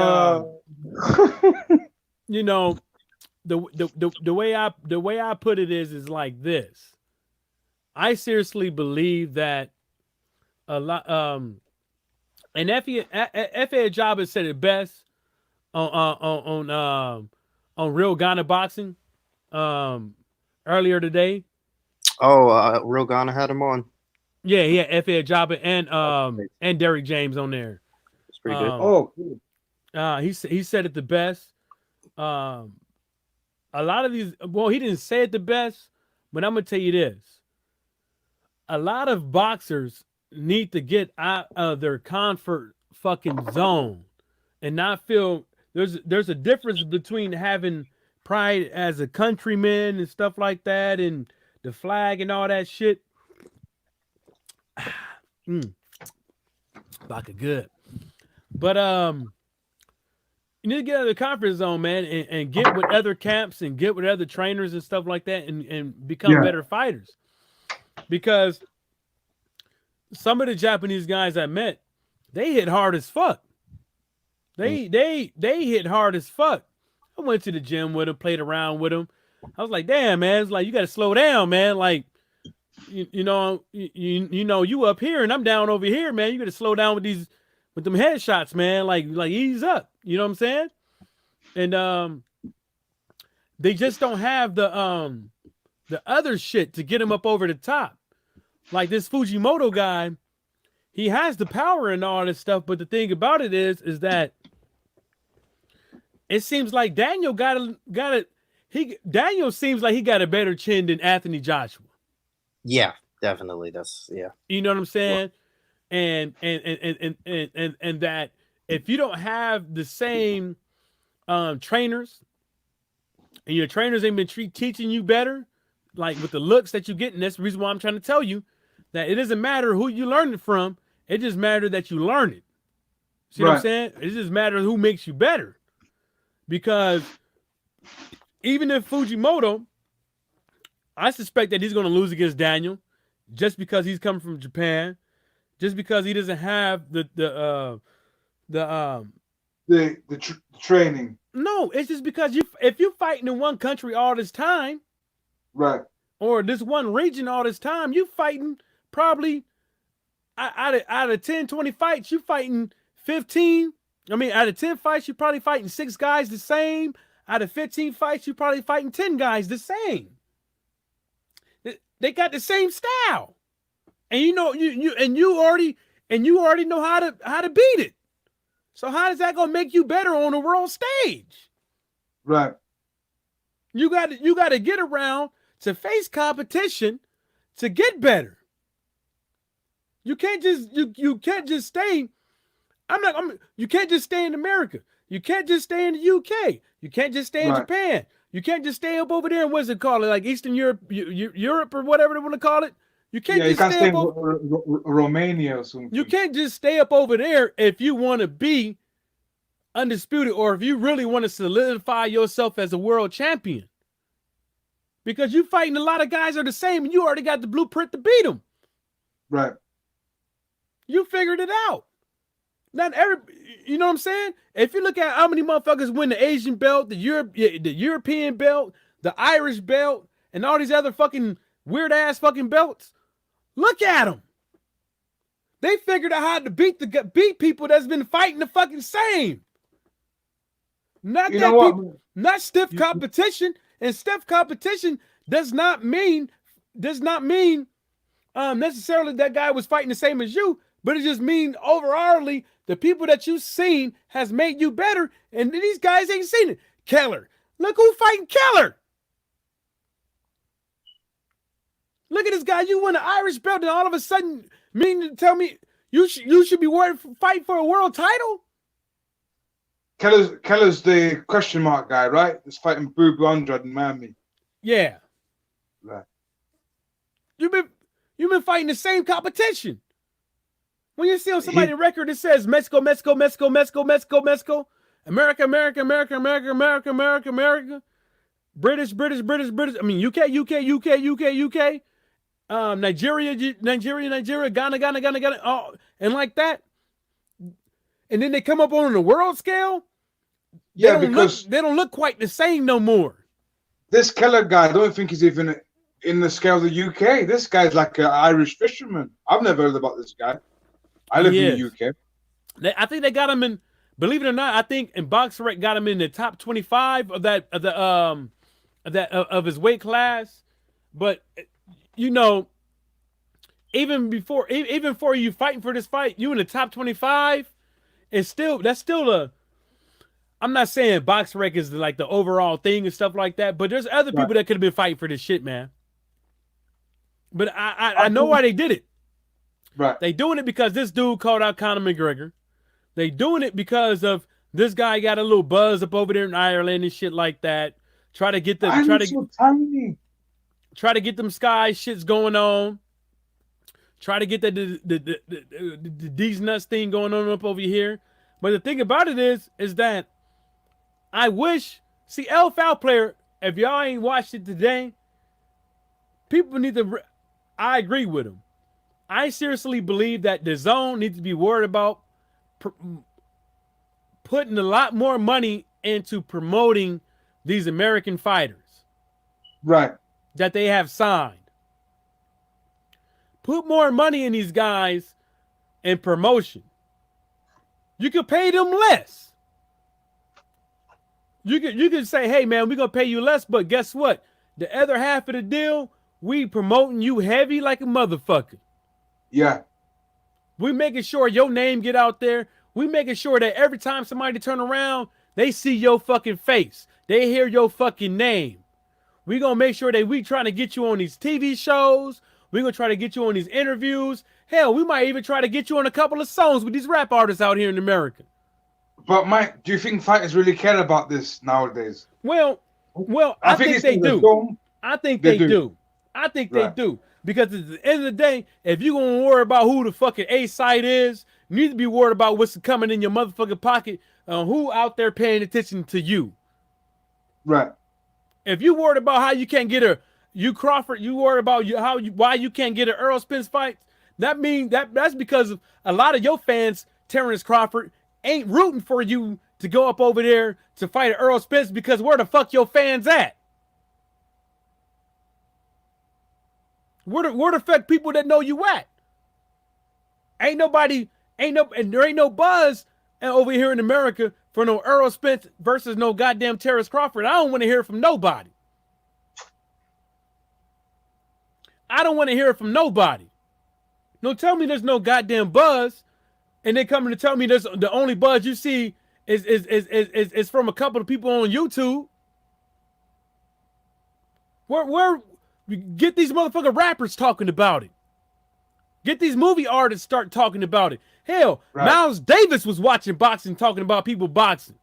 you know, the way I put it is like this. I seriously believe that a lot and F.A. Job has said it best on Real Ghana Boxing earlier today. Oh, Real Ghana had him on. Yeah, he had F.A. Job and Derrick James on there. It's pretty good. Oh, cool. He said it the best. A lot of these, well, he didn't say it the best, but I'm gonna tell you this: a lot of boxers need to get out of their comfort fucking zone and not feel there's a difference between having pride as a countryman and stuff like that and the flag and all that shit. Vodka good. But you need to get out of the comfort zone, man, and get with other camps and get with other trainers and stuff like that and become better fighters. Because some of the Japanese guys I met, they hit hard as fuck. They hit hard as fuck. I went to the gym with them, played around with them. I was like, damn, man, it's like you got to slow down, man. Like, you know, you up here and I'm down over here, man. You got to slow down with them headshots, man. Like ease up. You know what I'm saying? And they just don't have the other shit to get him up over the top. Like this Fujimoto guy, he has the power and all this stuff, but the thing about it is that it seems like Daniel Daniel seems like he got a better chin than Anthony Joshua. Yeah, definitely. You know what I'm saying? And that if you don't have the same trainers and your trainers ain't been teaching you better, like with the looks that you get, and that's the reason why I'm trying to tell you that it doesn't matter who you learn it from. It just matters that you learn it. See what I'm saying? It just matters who makes you better. Because even if Fujimoto, I suspect that he's going to lose against Daniel just because he's coming from Japan, just because he doesn't have the training. No, it's just because if you're fighting in one country all this time, right, or this one region all this time, you fighting probably out of 10, 20 fights, you fighting 15. I mean, out of 10 fights, you're probably fighting 6 guys the same. Out of 15 fights, you're probably fighting 10 guys the same. They got the same style. And you know, you already know how to beat it. So how is that gonna make you better on the world stage? Right. You got to get around to face competition to get better. You can't just stay. You can't just stay in America. You can't just stay in the UK. You can't just stay in Japan. You can't just stay up over there in what's it called, like Eastern Europe, Europe or whatever they want to call it. You can't stay up Romania or something. You can't just stay up over there if you want to be undisputed or if you really want to solidify yourself as a world champion. Because you fighting a lot of guys are the same and you already got the blueprint to beat them. Right. You figured it out. Not you know what I'm saying? If you look at how many motherfuckers win the Asian belt, the European belt, the Irish belt, and all these other fucking weird ass fucking belts, look at them. They figured out how to beat people that's been fighting the fucking same. Not stiff competition. And stiff competition does not mean necessarily that guy was fighting the same as you, but it just means overallly the people that you've seen has made you better, and these guys ain't seen it. Keller, look who fighting Keller. Look at this guy. You won an Irish belt, and all of a sudden, mean to tell me you should be worried fight for a world title? Keller's the question mark guy, right? He's fighting Boo Andrade in Miami. Yeah. Right. You've been fighting the same competition. When you see on somebody's record that says Mexico, Mexico, Mexico, Mexico, Mexico, Mexico, America, America, America, America, America, America, America, British, British, British, British. I mean UK, UK, UK, UK, UK. Nigeria, Ghana, oh, and like that. And then they come up on the world scale. Yeah, because they don't look quite the same no more. This Keller guy, I don't think he's even in the scale of the UK. This guy's like an Irish fisherman. I've never heard about this guy. I live in the UK. I think they got him in. Believe it or not, I think in BoxRec got him in the top 25 of his weight class. But you know, even before you fighting for this fight, you in the top 25. That's still a. I'm not saying BoxRec is like the overall thing and stuff like that, but there's other people that could have been fighting for this shit, man. But I know why they did it. Right. They doing it because this dude called out Conor McGregor. They doing it because of this guy got a little buzz up over there in Ireland and shit like that. Try to get them try to get them sky shits going on. Try to get these nuts thing going on up over here. But the thing about it is that I wish, see, L Foul Player, if y'all ain't watched it today, people need to, I agree with him. I seriously believe that the zone needs to be worried about putting a lot more money into promoting these American fighters. Right. That they have signed. Put more money in these guys in promotion. You could pay them less. You could say, hey man, we're gonna pay you less, but guess what? The other half of the deal, we promoting you heavy like a motherfucker. Yeah. We making sure your name get out there. We making sure that every time somebody turn around, they see your fucking face. They hear your fucking name. We gonna make sure that we trying to get you on these TV shows. We gonna try to get you on these interviews. Hell, we might even try to get you on a couple of songs with these rap artists out here in America. But Mike, do you think fighters really care about this nowadays? Well, I think they do. I think they do. I think they do. Because at the end of the day, if you're going to worry about who the fucking A-site is, you need to be worried about what's coming in your motherfucking pocket, who out there paying attention to you. Right. If you worried about how you can't get Crawford, you worried about why you can't get an Earl Spence fight, that means that's because of a lot of your fans, Terrence Crawford, ain't rooting for you to go up over there to fight Earl Spence because where the fuck your fans at? Where the fuck people that know you at? And there ain't no buzz over here in America for no Earl Spence versus no goddamn Terrence Crawford. I don't want to hear from nobody. I don't want to hear from nobody. No, tell me there's no goddamn buzz. And they coming to tell me there's the only buzz you see is from a couple of people on YouTube. Where get these motherfucking rappers talking about it. Get these movie artists start talking about it. Hell, Miles Davis was watching boxing, talking about people boxing.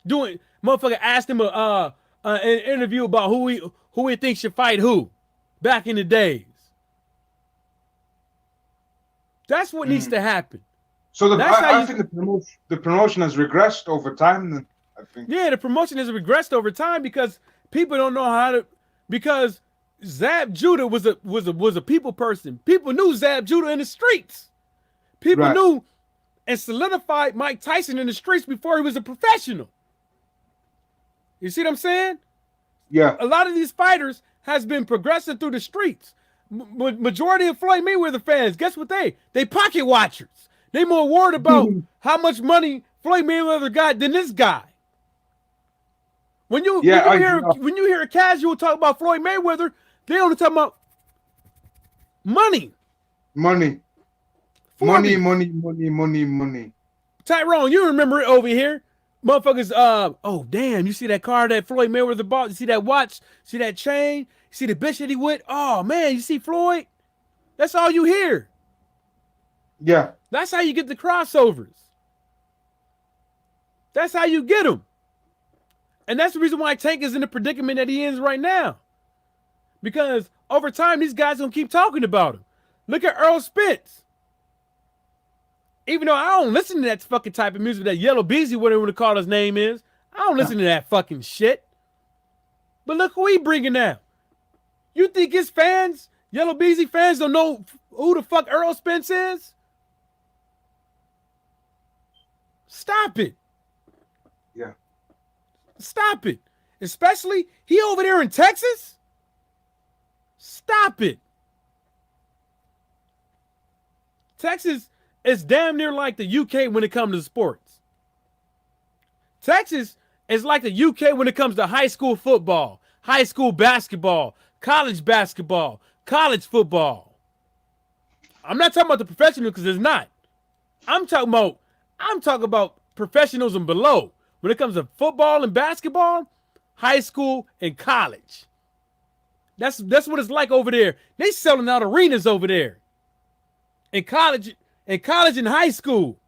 Motherfucker asked him an interview about who he thinks should fight who back in the days. That's what needs to happen. So I think the promotion has regressed over time. Then I think. Yeah, the promotion has regressed over time because people don't know how to. Because Zab Judah was a people person. People knew Zab Judah in the streets. People knew and solidified Mike Tyson in the streets before he was a professional. You see what I'm saying? Yeah. A lot of these fighters has been progressing through the streets. Majority of Floyd Mayweather fans, guess what they pocket watchers. They more worried about how much money Floyd Mayweather got than this guy. When you hear a casual talk about Floyd Mayweather, they only talk about money. Money. Tyrone, you remember it over here. Motherfuckers, oh damn, you see that car that Floyd Mayweather bought? You see that watch? See that chain? You see the bitch that he with? Oh man, you see Floyd? That's all you hear. Yeah. That's how you get the crossovers. That's how you get them. And that's the reason why Tank is in the predicament that he is right now. Because over time, these guys gonna keep talking about him. Look at Earl Spence. Even though I don't listen to that fucking type of music, that Yellow Beezy, whatever you want to call his name is, I don't listen to that fucking shit. But look who he bringing now. You think his fans, Yellow Beezy fans, don't know who the fuck Earl Spence is? Stop it. Yeah. Stop it. Especially, he over there in Texas? Stop it. Texas is damn near like the UK when it comes to sports. Texas is like the UK when it comes to high school football, high school basketball, college football. I'm not talking about the professional because it's not. I'm talking about professionals and below. When it comes to football and basketball, high school and college. That's what it's like over there. They selling out arenas over there. In college and high school.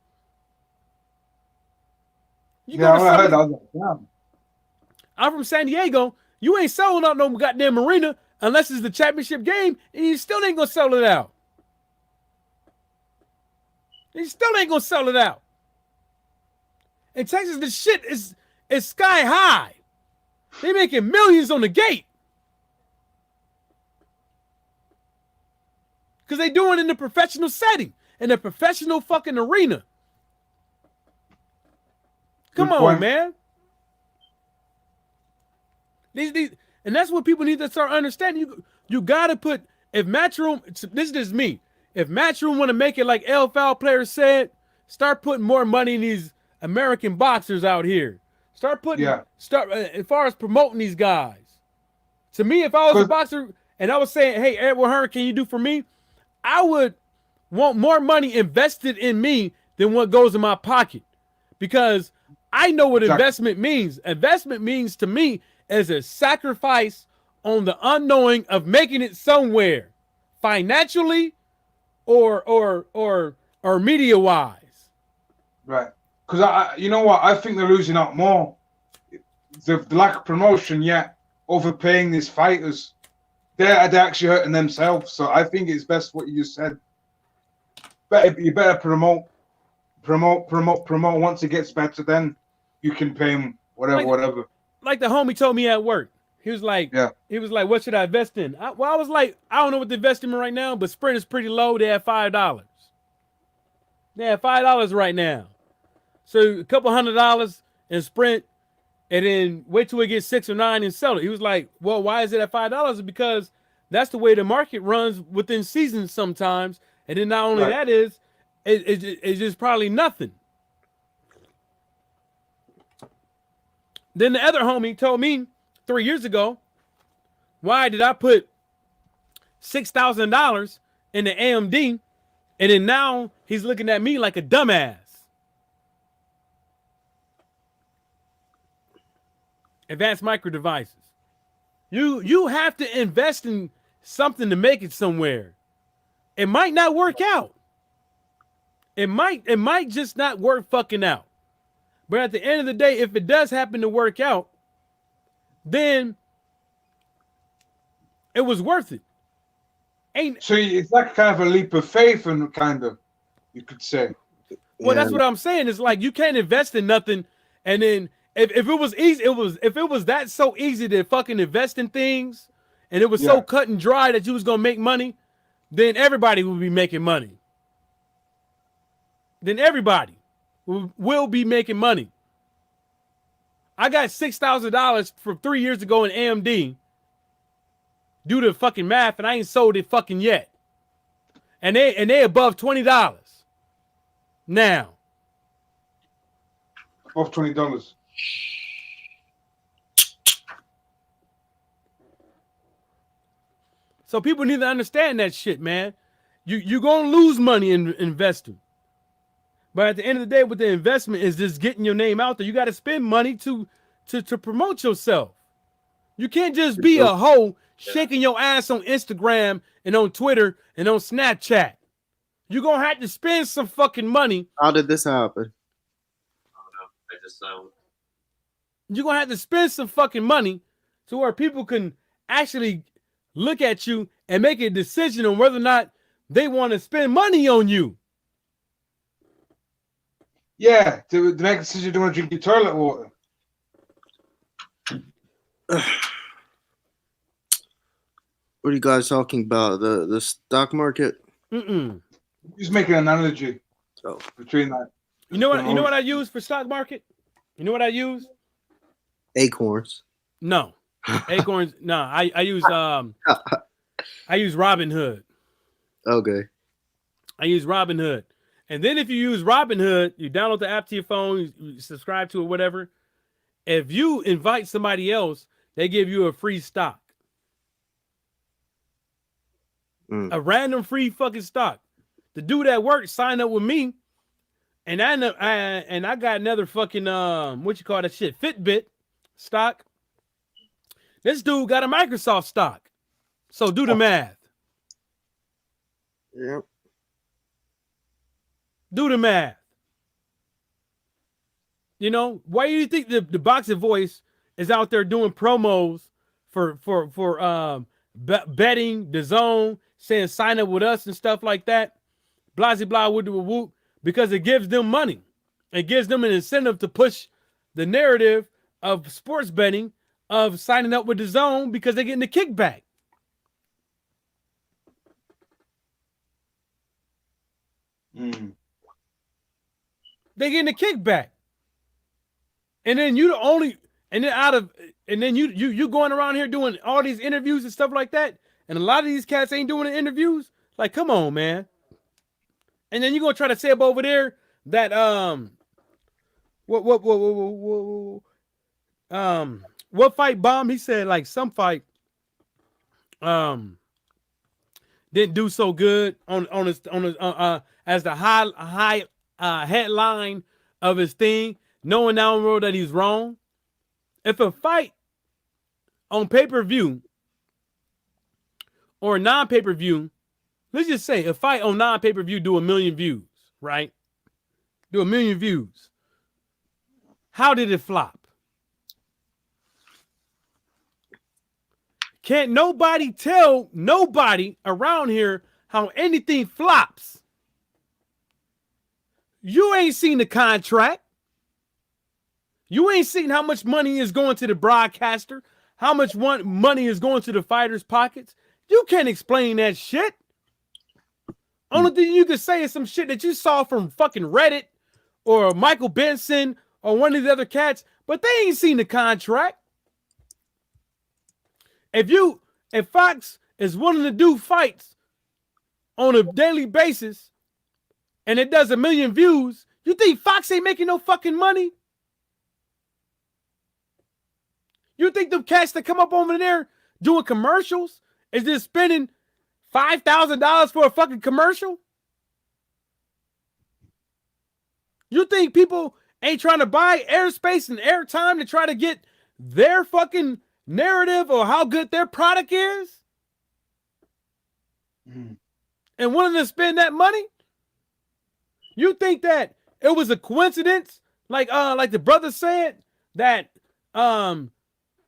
I'm from San Diego. You ain't selling out no goddamn arena unless it's the championship game, and you still ain't gonna sell it out. You still ain't gonna sell it out. In Texas, the shit is sky high. They making millions on the gate. Because they doing it in a professional setting, in a professional fucking arena. Come on, man. These, and that's what people need to start understanding. You gotta put, if Matchroom, this is just me. If Matchroom want to make it like L Foul Player said, start putting more money in these American boxers out here. Start putting, as far as promoting these guys. To me, if I was a boxer and I was saying, hey, Edward Hearn, can you do for me? I would want more money invested in me than what goes in my pocket, because I know what investment means. Investment means to me is a sacrifice on the unknowing of making it somewhere, financially or media wise. Right. Because you know what? I think they're losing out more. The lack of promotion, overpaying these fighters. They're actually hurting themselves. So I think it's best what you just said. You better promote. Once it gets better, then you can pay them whatever. Like the homie told me at work. He was like, what should I invest in? I was like, I don't know what to invest in right now, but Sprint is pretty low. They have $5. They have $5 right now. So a couple $100 in Sprint, and then wait till it gets 6 or 9 and sell it. He was like, well, why is it at $5? Because that's the way the market runs within seasons sometimes. And then not only that is, it's just probably nothing. Then the other homie told me 3 years ago, why did I put $6,000 in the AMD? And then now he's looking at me like a dumbass. Advanced micro devices. You have to invest in something to make it somewhere. It might not work out. It might just not work fucking out. But at the end of the day, if it does happen to work out, then it was worth it. So it's like kind of a leap of faith, and kind of, you could say. Well, that's what I'm saying. It's like you can't invest in nothing, and then if it was easy, if it was that so easy to fucking invest in things, and it was so cut and dry that you was gonna make money, then everybody would be making money. Then everybody will be making money. I got $6,000 from 3 years ago in AMD due to fucking math, and I ain't sold it fucking yet. And they above $20 now. Above $20. So people need to understand that shit, man. You're gonna lose money in investing. But at the end of the day, with the investment is just getting your name out there. You got to spend money to promote yourself. You can't just be a hoe shaking your ass on Instagram and on Twitter and on Snapchat. You're going to have to spend some fucking money. How did this happen? I just You're going to have to spend some fucking money to where people can actually look at you and make a decision on whether or not they want to spend money on you. Yeah, to make a decision to want to drink your toilet water. What are you guys talking about? The stock market? Just make an analogy between that. You know what I use for stock market? You know what I use? Acorns. No. Acorns. No, I use Robinhood. Okay. I use Robinhood. And then if you use Robinhood, you download the app to your phone, you subscribe to it, whatever. If you invite somebody else, they give you a free stock. A random free fucking stock. To do that work, sign up with me. And I got another fucking what you call that shit? Fitbit stock. This dude got a Microsoft stock. So do the math. Yep. Do the math. You know, why do you think the Boxing Voice is out there doing promos for betting, the zone, saying sign up with us and stuff like that? Blah, blah, whoop, whoop, because it gives them money. It gives them an incentive to push the narrative of sports betting, of signing up with the zone because they're getting the kickback. They getting a kickback, and then you going around here doing all these interviews and stuff like that, and a lot of these cats ain't doing the interviews. Like, come on, man. And then you gonna try to say up over there that what fight bomb? He said like some fight didn't do so good on his as the high headline of his thing, knowing down the road that he's wrong. If a fight on pay-per-view or non-pay-per-view, let's just say a fight on non-pay-per-view do 1 million views, right? Do 1 million views. How did it flop? Can't nobody tell nobody around here how anything flops. You ain't seen the contract. You ain't seen how much money is going to the broadcaster, how much money is going to the fighters' pockets. You can't explain that shit. Only thing you can say is some shit that you saw from fucking Reddit or Michael Benson or one of the other cats, but they ain't seen the contract. If Fox is willing to do fights on a daily basis and it does 1 million views, you think Fox ain't making no fucking money? You think the cats that come up over there doing commercials is just spending $5,000 for a fucking commercial? You think people ain't trying to buy airspace and airtime to try to get their fucking narrative or how good their product is? And willing to spend that money? You think that it was a coincidence, like the brother said, that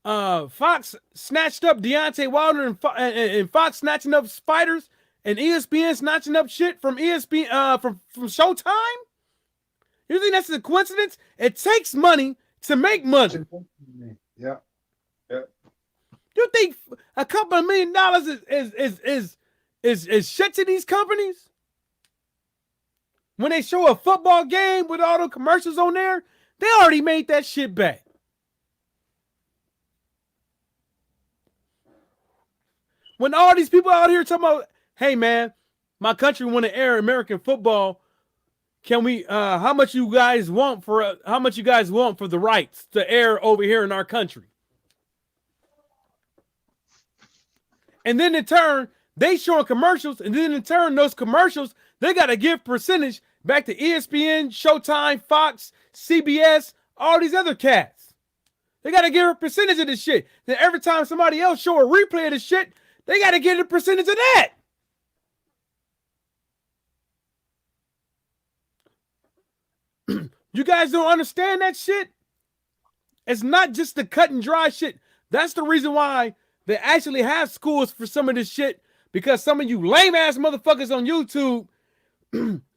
Fox snatched up Deontay Wilder and Fox snatching up fighters and ESPN snatching up shit from ESPN from Showtime? You think that's a coincidence? It takes money to make money. Yeah. You think a couple of $1 million is shit to these companies? When they show a football game with all the commercials on there, they already made that shit back. When all these people out here talking about, hey man, my country want to air American football. Can we? How much you guys want for the rights to air over here in our country? And then in turn, they showing commercials, and then in turn, those commercials, they got to give percentage back to ESPN, Showtime, Fox, CBS, all these other cats. They got to give a percentage of this shit. Then every time somebody else show a replay of this shit, they got to get a percentage of that. You guys don't understand that shit? It's not just the cut and dry shit. That's the reason why they actually have schools for some of this shit, because some of you lame ass motherfuckers on YouTube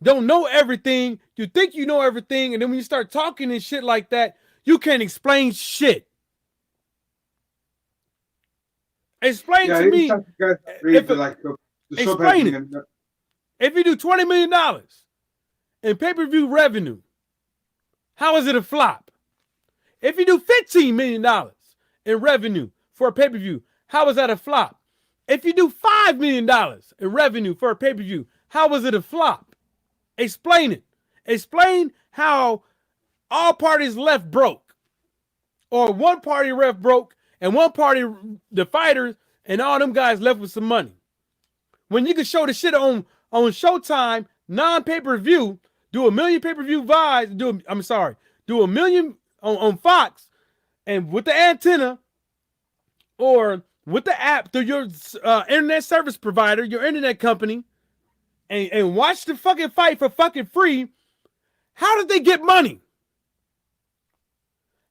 don't know everything. You think you know everything, and then when you start talking and shit like that, you can't explain shit. Explain to me. Explain it. If you do $20 million in pay-per-view revenue, how is it a flop? If you do $15 million in revenue for a pay-per-view, how is that a flop? If you do $5 million in revenue for a pay-per-view, how was it a flop? Explain it. Explain how all parties left broke, or one party left broke and one party, the fighters and all them guys, left with some money. When you can show the shit on Showtime, non-pay-per-view, do 1 million pay-per-view buys, do a million on Fox, and with the antenna or with the app through your internet service provider, your internet company, and watch the fucking fight for fucking free. How did they get money?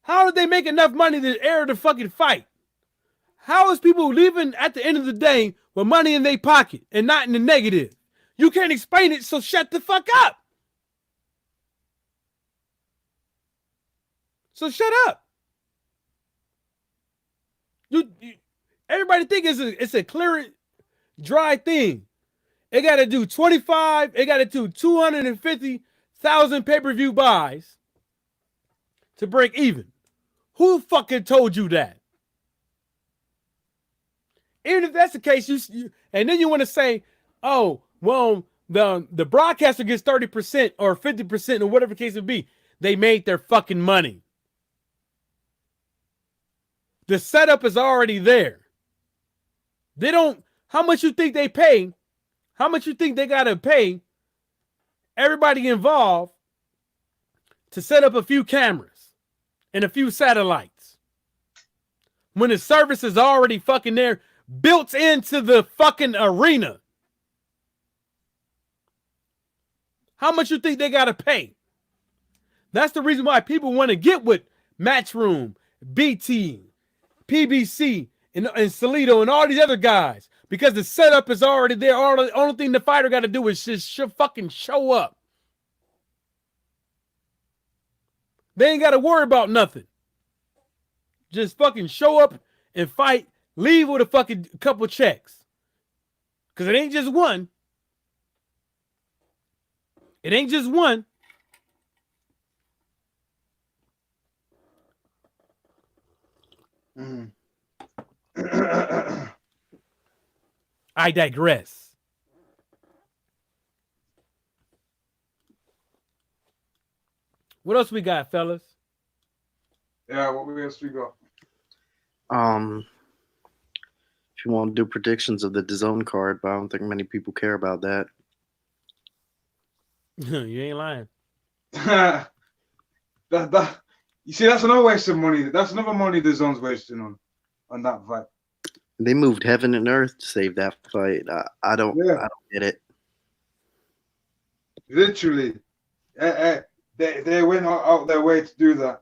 How did they make enough money to air the fucking fight? How is people leaving at the end of the day with money in their pocket and not in the negative? You can't explain it, so shut the fuck up. So shut up. Everybody think it's a clear, dry thing. It got to do 25. It got to do 250,000 pay-per-view buys to break even. Who fucking told you that? Even if that's the case, you and then you want to say, oh, well, the broadcaster gets 30% or 50% or whatever the case would be. They made their fucking money. The setup is already there. They don't, how much you think they pay? How much you think they got to pay everybody involved to set up a few cameras and a few satellites when the service is already fucking there, built into the fucking arena? How much you think they got to pay? That's the reason why people want to get with Matchroom, BT, PBC, and Salido, and all these other guys, because the setup is already there. The only thing the fighter got to do is just fucking show up. They ain't got to worry about nothing. Just fucking show up and fight, leave with a fucking couple checks. Because it ain't just one. It ain't just one. I digress. What else we got, fellas? Yeah, what else we got? If you want to do predictions of the DAZN card, but I don't think many people care about that. You ain't lying. You see, that's another waste of money. That's another money DAZN's wasting on that fight. They moved heaven and earth to save that fight. I don't get it. Literally, they went out their way to do that.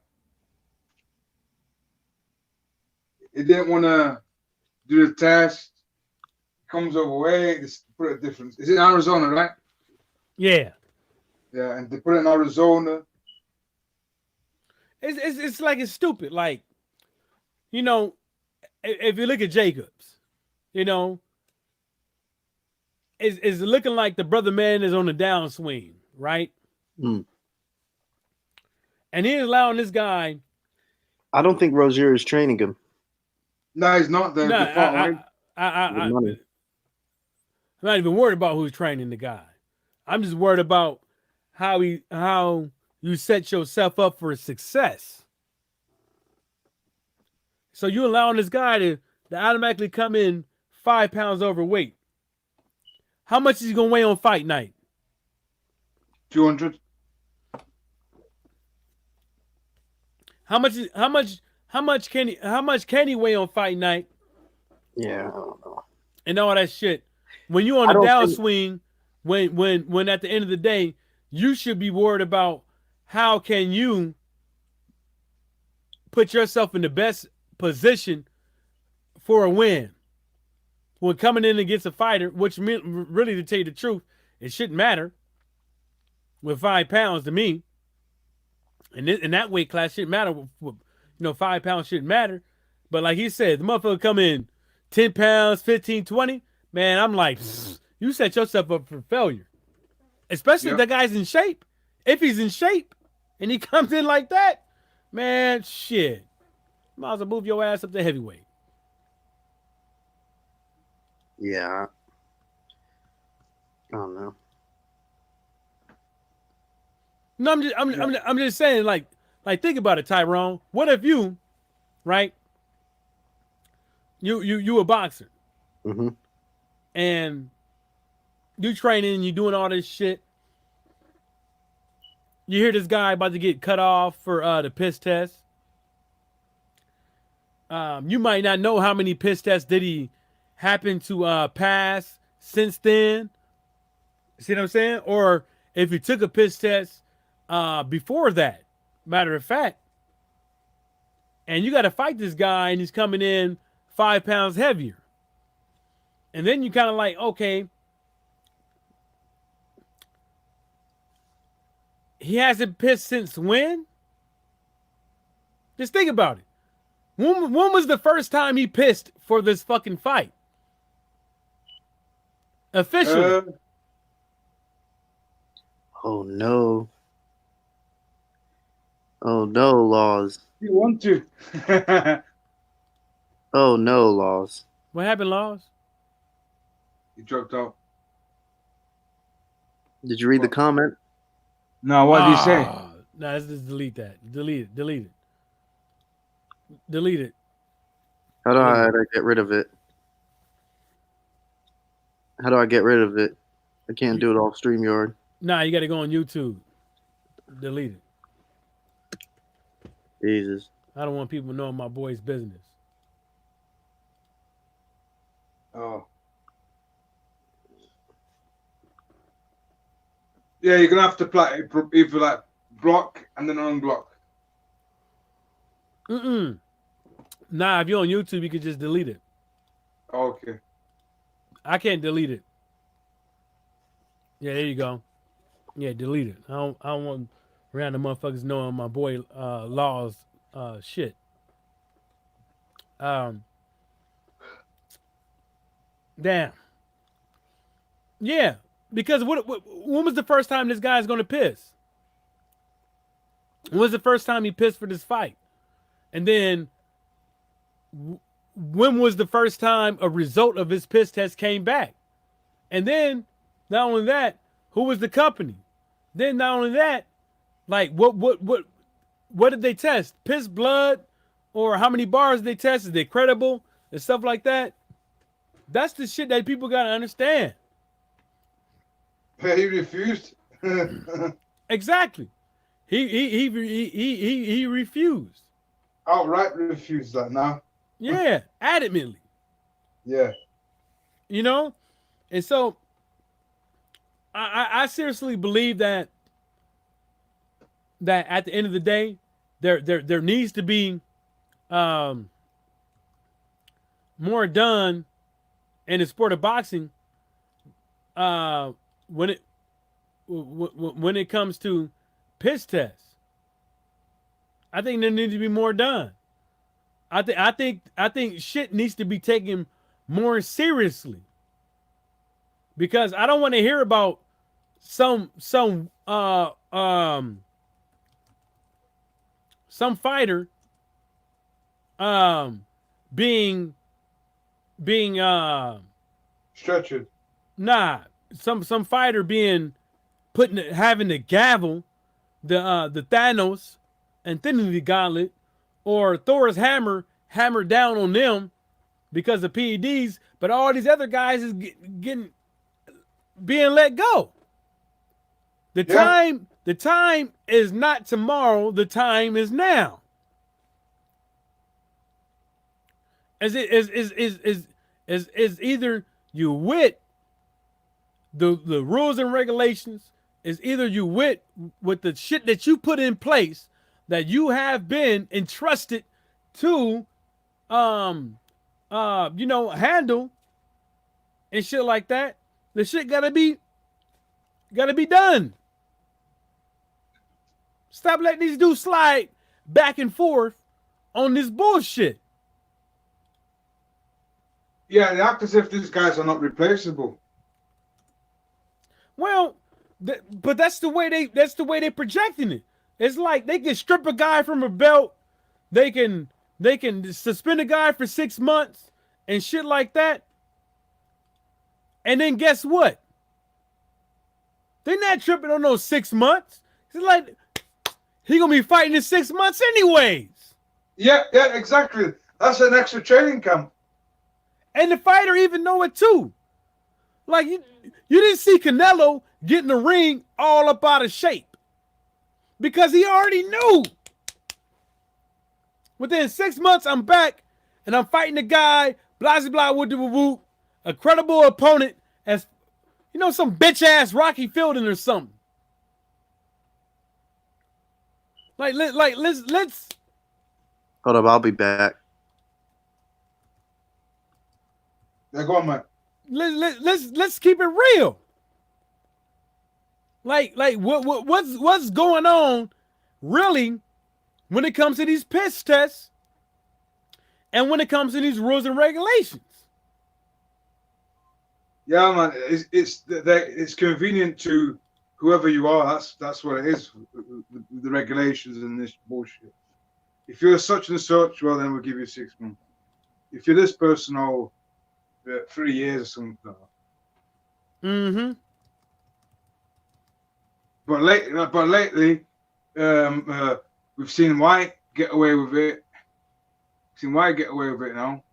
They didn't want to do the test. Comes overweight. They put it different. It's in Arizona, right? Yeah. Yeah, and they put it in Arizona. It's like it's stupid. Like, you know, if you look at Jacobs, you know, it's looking like the brother man is on the downswing, right? Mm. And he's allowing this guy. I don't think Rozier is training him. No, he's not. I'm not even worried about who's training the guy. I'm just worried about how you set yourself up for success. So you allowing this guy to automatically come in 5 pounds overweight. How much is he gonna weigh on fight night? 200. How much can he weigh on fight night? Yeah, I don't know. And all that shit. When you on I the don't think- downswing, when at the end of the day, you should be worried about how can you put yourself in the best position for a win. When coming in against a fighter, which really, to tell you the truth, it shouldn't matter with 5 pounds to me. And in that weight class shouldn't matter. 5 pounds shouldn't matter. But like he said, the motherfucker come in 10 pounds, 15, 20. Man, I'm like, you set yourself up for failure. Especially if the guy's in shape. If he's in shape and he comes in like that, man, shit. Might as well move your ass up to heavyweight. Yeah. I don't know. No, I'm just saying, like think about it, Tyrone. What if you, right? You a boxer, Mm-hmm. and you training, and you doing all this shit. You hear this guy about to get cut off for the piss test. You might not know how many piss tests did he happen to pass since then. See what I'm saying? Or if he took a piss test before that, matter of fact, and you got to fight this guy, and he's coming in 5 pounds heavier, and then you kind of like, okay, he hasn't pissed since when? Just think about it. When was the first time he pissed for this fucking fight? Officially. Oh no. Oh no, Laws. You want to? Oh no, Laws. What happened, Laws? He dropped out. Did you read the comment? No, what did he say? No, let's just delete that. Delete it. Delete it. How do I get rid of it? How do I get rid of it? I can't do it off StreamYard. Nah, you got to go on YouTube. Delete it. Jesus. I don't want people knowing my boy's business. Oh. Yeah, you're gonna have to either like block and then unblock. Nah, if you're on YouTube, you can just delete it. Okay. I can't delete it. Yeah, there you go. Yeah, delete it. I don't want random motherfuckers knowing my boy Law's shit. Damn. Yeah, because when was the first time this guy's gonna piss? When was the first time he pissed for this fight? And then when was the first time a result of his piss test came back? And then not only that, who was the company? Then not only that, like what did they test? Piss, blood, or how many bars they test? Is they credible and stuff like that? That's the shit that people gotta understand. He refused. Exactly. He refused. Outright refused that now. Yeah, adamantly. Yeah. You know? And so I seriously believe that at the end of the day, there needs to be more done in the sport of boxing when it comes to piss tests. I think there needs to be more done. I think shit needs to be taken more seriously. Because I don't want to hear about some fighter being Stretchered. Nah, some fighter being having the gavel, the Thanos Infinity Gauntlet, or Thor's hammer hammered down on them because of PEDs but all these other guys is being let go. The time is not tomorrow. The time is now. Is either you with the rules and regulations, is either you with the shit that you put in place that you have been entrusted to handle and shit like that. The shit gotta be done. Stop letting these dudes slide back and forth on this bullshit. Yeah, they act as if these guys are not replaceable. Well, but that's the way they're projecting it. It's like they can strip a guy from a belt, they can suspend a guy for 6 months and shit like that. And then guess what? They're not tripping on those 6 months. It's like he gonna be fighting in 6 months anyways. Yeah, exactly. That's an extra training camp. And the fighter even know it too. Like you didn't see Canelo get in the ring all up out of shape because he already knew. Within 6 months, I'm back and I'm fighting a guy, blah blah blah, woo, a credible opponent, as some bitch ass Rocky Fielding or something. Let's. Hold up, I'll be back. Yeah, go on, man. Let's keep it real. What's going on, really, when it comes to these piss tests, and when it comes to these rules and regulations. Yeah, man, it's convenient to whoever you are. That's what it is. The regulations and this bullshit. If you're such and such, well, then we'll give you 6 months. If you're this person, 3 years or something like that. Mm-hmm. But lately, we've seen White get away with it. Now.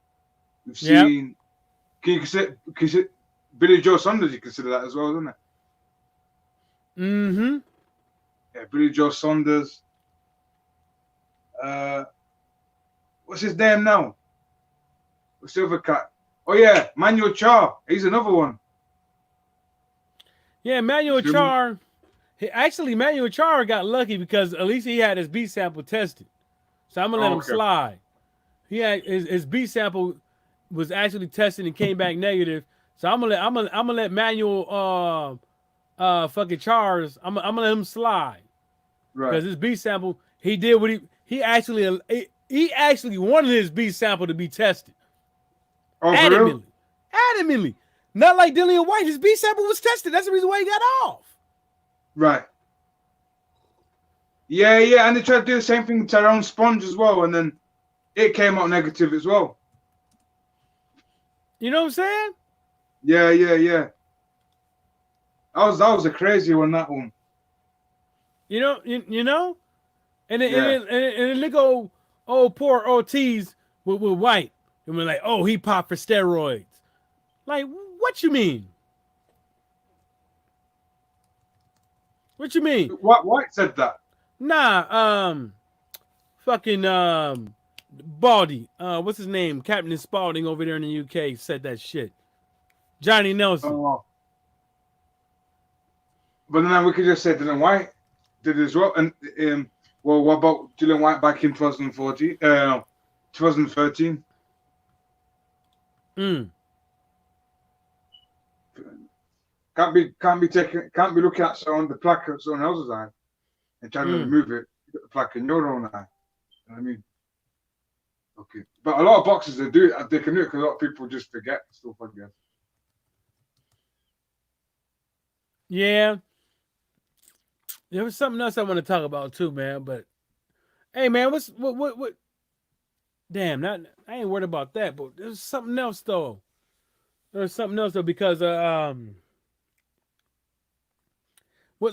We've seen. Can you consider Billy Joe Saunders? You consider that as well, isn't it? Mm-hmm. Yeah, Billy Joe Saunders. What's his name now? The Silver Cat. Oh yeah, Manuel Char. He's another one. Yeah, Manuel Char. Manuel Char got lucky because at least he had his B sample tested. So I'm gonna let him slide. He had his B sample was actually tested and came back negative. So I'm gonna let Manuel fucking Charles. I'm gonna let him slide. Right. Because his B sample, he did what he actually wanted his B sample to be tested. Oh, adamantly. Not like Dillian White. His B sample was tested. That's the reason why he got off. Right. Yeah, and they tried to do the same thing to Tyrone Sponge as well, and then it came out negative as well. You know what I'm saying? Yeah. That was a crazy one, that one. You know? And then they go, oh, poor Ortiz with White. And we're like, oh, he popped for steroids. Like, what you mean? What you mean? White said that. Nah, fucking Baldy. What's his name? Captain Spaulding over there in the UK said that shit. Johnny Nelson. Oh. But then we could just say Dylan White did as well. And well, what about Dylan White back in 2013? Can't be looking at the plaque at someone else's eye and trying to remove it. You got the plaque in your own eye. You know what I mean? Okay. But a lot of boxers they can do it because a lot of people just forget stuff, I guess. Yeah. There was something else I want to talk about too, man. But hey, man, what? Damn, I ain't worried about that. But there's something else though. Because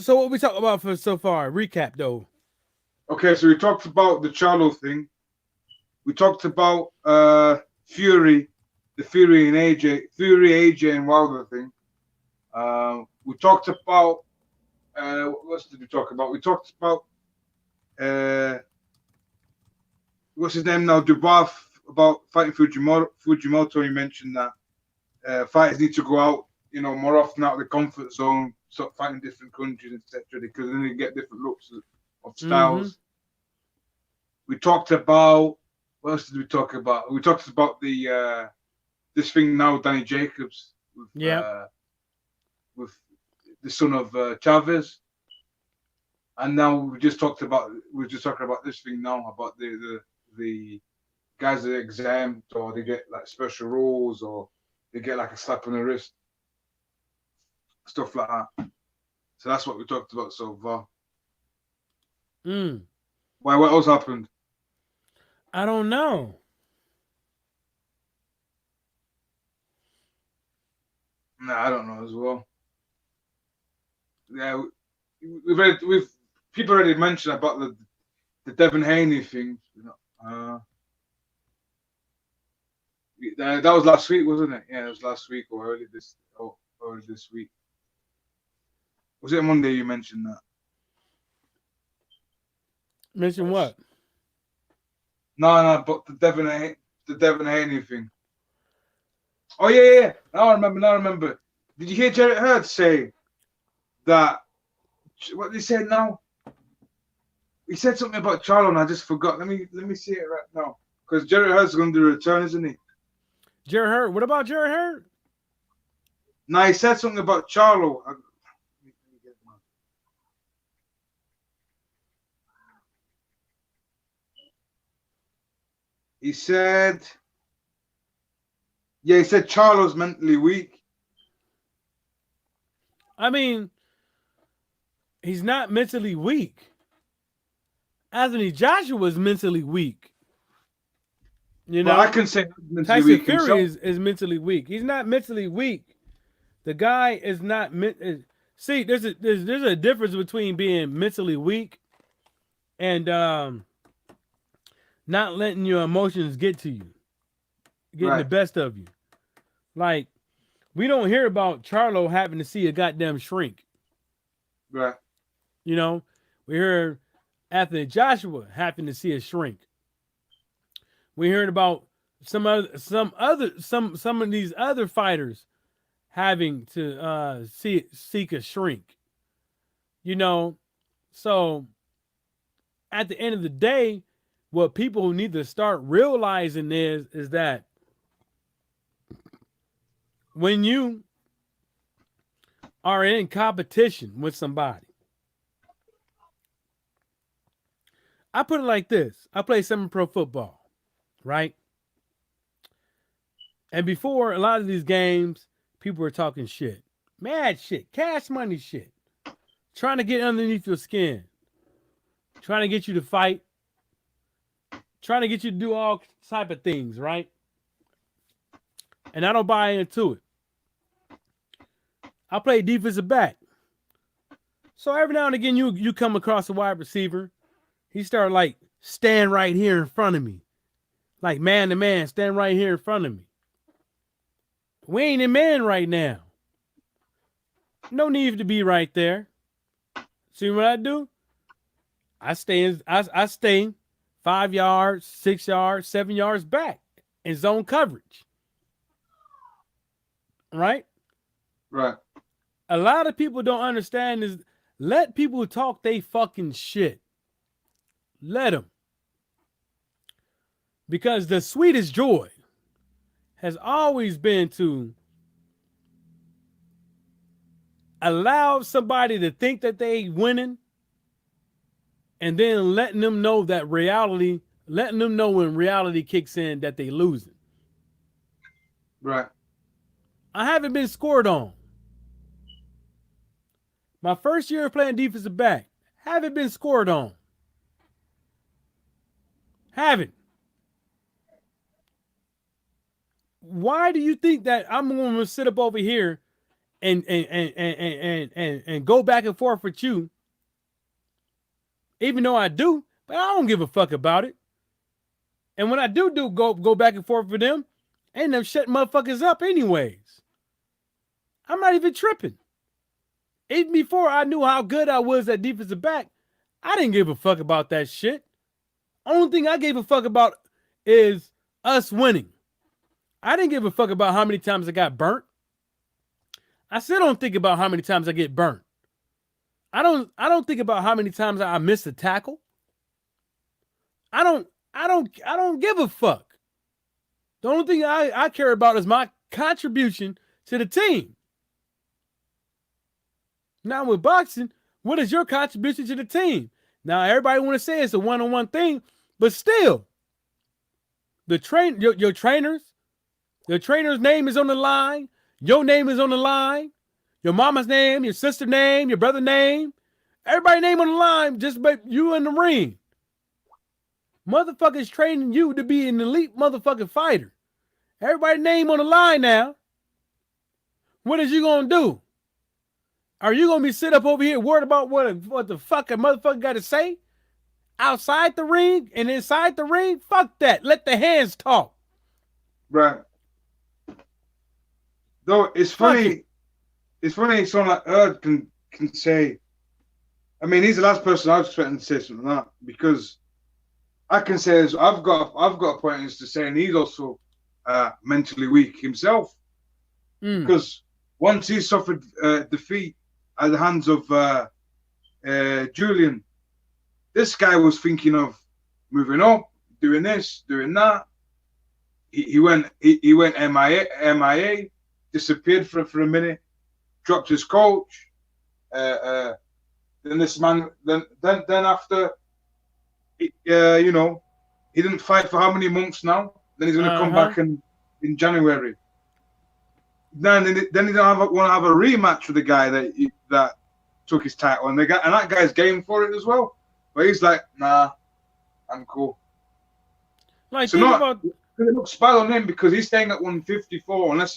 what we talk about for so far? Recap though. Okay, so we talked about the Charlo thing. We talked about Fury the Fury AJ and Wilder thing. We talked about what else did we talk about? We talked about what's his name now? Dubois, about fighting Fujimoto. You mentioned that fighters need to go out, more often out of the comfort zone, stop fighting different countries, etc. Because then they get different looks of styles. We talked about what else did we talk about? We talked about the this thing now, Danny Jacobs with the son of Chavez, and now we're just talking about this thing now about the guys that are exempt, or they get like special rules, or they get like a slap on the wrist, stuff like that. So that's what we talked about so far. Why? What else happened? I don't know. Nah, I don't know as well. Yeah, people already mentioned about the Devin Haney thing. That was last week, wasn't it? Yeah, it was last week or early this week. Was it Monday you mentioned that? Mention what? No, but the Devin Haney thing. Oh yeah. Now I remember. Did you hear Jarrett Hurd say that? What they said now? He said something about Charlo, and I just forgot. Let me see it right now, because Jarrett Hurd's going to do a return, isn't he? Jarrett Hurd. What about Jarrett Hurd? No, he said something about Charlo. He said Charlo's mentally weak. I mean, he's not mentally weak. Anthony Joshua is mentally weak. Well, I can say mentally Tyson weak Fury is mentally weak. He's not mentally weak. The guy is not see, there's a difference between being mentally weak and not letting your emotions get to you, getting the best of you. Like, we don't hear about Charlo having to see a goddamn shrink. Right. We hear Anthony Joshua having to see a shrink. We heard about some of these other fighters having to seek a shrink. So at the end of the day, what people need to start realizing is that when you are in competition with somebody, I put it like this. I play semi-pro football, right? And before a lot of these games, people were talking shit. Mad shit. Cash money shit. Trying to get underneath your skin. Trying to get you to fight. Trying to get you to do all type of things, right? And I don't buy into it. I play defensive back. So every now and again, you come across a wide receiver. He started like, stand right here in front of me. Like man to man, stand right here in front of me. We ain't in man right now. No need to be right there. See what I do? I stay 5 yards, 6 yards, 7 yards back in zone coverage. Right? Right. A lot of people don't understand is let people talk they fucking shit. Let them. Because the sweetest joy has always been to allow somebody to think that they winning and then letting them know when reality kicks in that they losing. Right. I haven't been scored on. My first year of playing defensive back, haven't been scored on. Haven't. Why do you think that I'm going to sit up over here and go back and forth with you? Even though I do, but I don't give a fuck about it. And when I do go back and forth with them, Ain't them shut motherfuckers up anyways. I'm not even tripping. Even before I knew how good I was at defensive back, I didn't give a fuck about that shit. Only thing I gave a fuck about is us winning. I didn't give a fuck about how many times I got burnt. I still don't think about how many times I get burnt. I don't think about how many times I miss a tackle. I don't give a fuck. The only thing I care about is my contribution to the team. Now with boxing, what is your contribution to the team? Now everybody want to say it's a one-on-one thing, but still, your trainers, your trainer's name is on the line. Your name is on the line. Your mama's name, your sister's name, your brother's name. Everybody's name on the line, just but you in the ring. Motherfuckers training you to be an elite motherfucking fighter. Everybody's name on the line now. What is you gonna do? Are you gonna be sit up over here worried about what the fuck a motherfucker got to say? Outside the ring and inside the ring? Fuck that. Let the hands talk. Right. Though it's funny. It's funny someone like Erd can say, I mean, he's the last person I was expecting to say something like that, because I can say as I've got pointers to say, and he's also mentally weak himself. Because once he suffered defeat at the hands of Julian, this guy was thinking of moving up, doing this, doing that. He went MIA, disappeared for a minute, dropped his coach. Then this man, then after, you know, he didn't fight for how many months now? Then he's going to come back in January. Then he don't want to have a rematch with the guy that took his title, and that guy's game for it as well. But he's like, nah, I'm cool. Like, so it looks bad on him because he's staying at 154 unless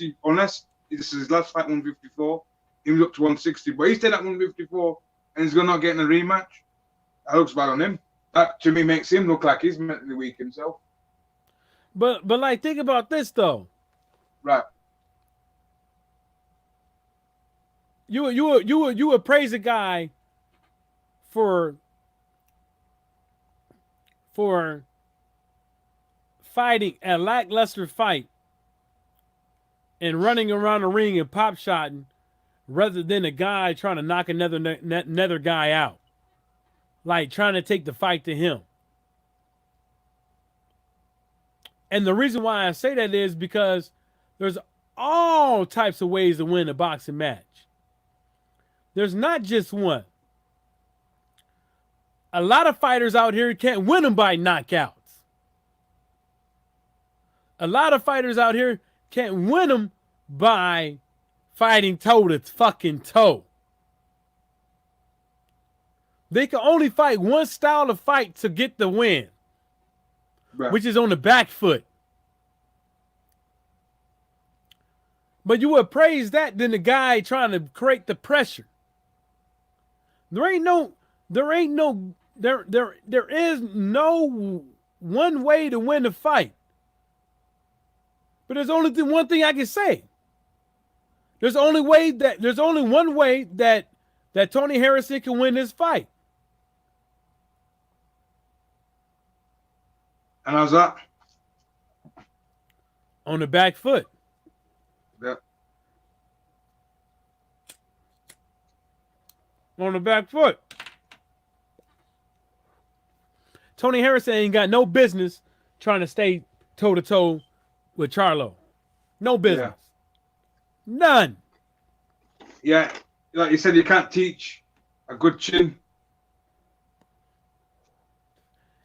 this is his last fight 154. He was up to 160, but he's staying at 154 and he's not getting a rematch. That looks bad on him. That to me makes him look like he's mentally weak himself. But like, think about this though. Right. You would praise a guy for fighting a lackluster fight and running around the ring and pop shotting rather than a guy trying to knock another guy out, like trying to take the fight to him. And the reason why I say that is because there's all types of ways to win a boxing match. There's not just one. A lot of fighters out here can't win them by knockouts. A lot of fighters out here can't win them by fighting toe to fucking toe. They can only fight one style of fight to get the win, right, which is on the back foot. But you would praise that than the guy trying to create the pressure. There is no one way to win the fight. But there's only one thing I can say. There's only one way that Tony Harrison can win this fight. And how's that? On the back foot. Yeah. On the back foot. Tony Harrison ain't got no business trying to stay toe-to-toe with Charlo. No business. Yeah. None. Yeah. Like you said, you can't teach a good chin.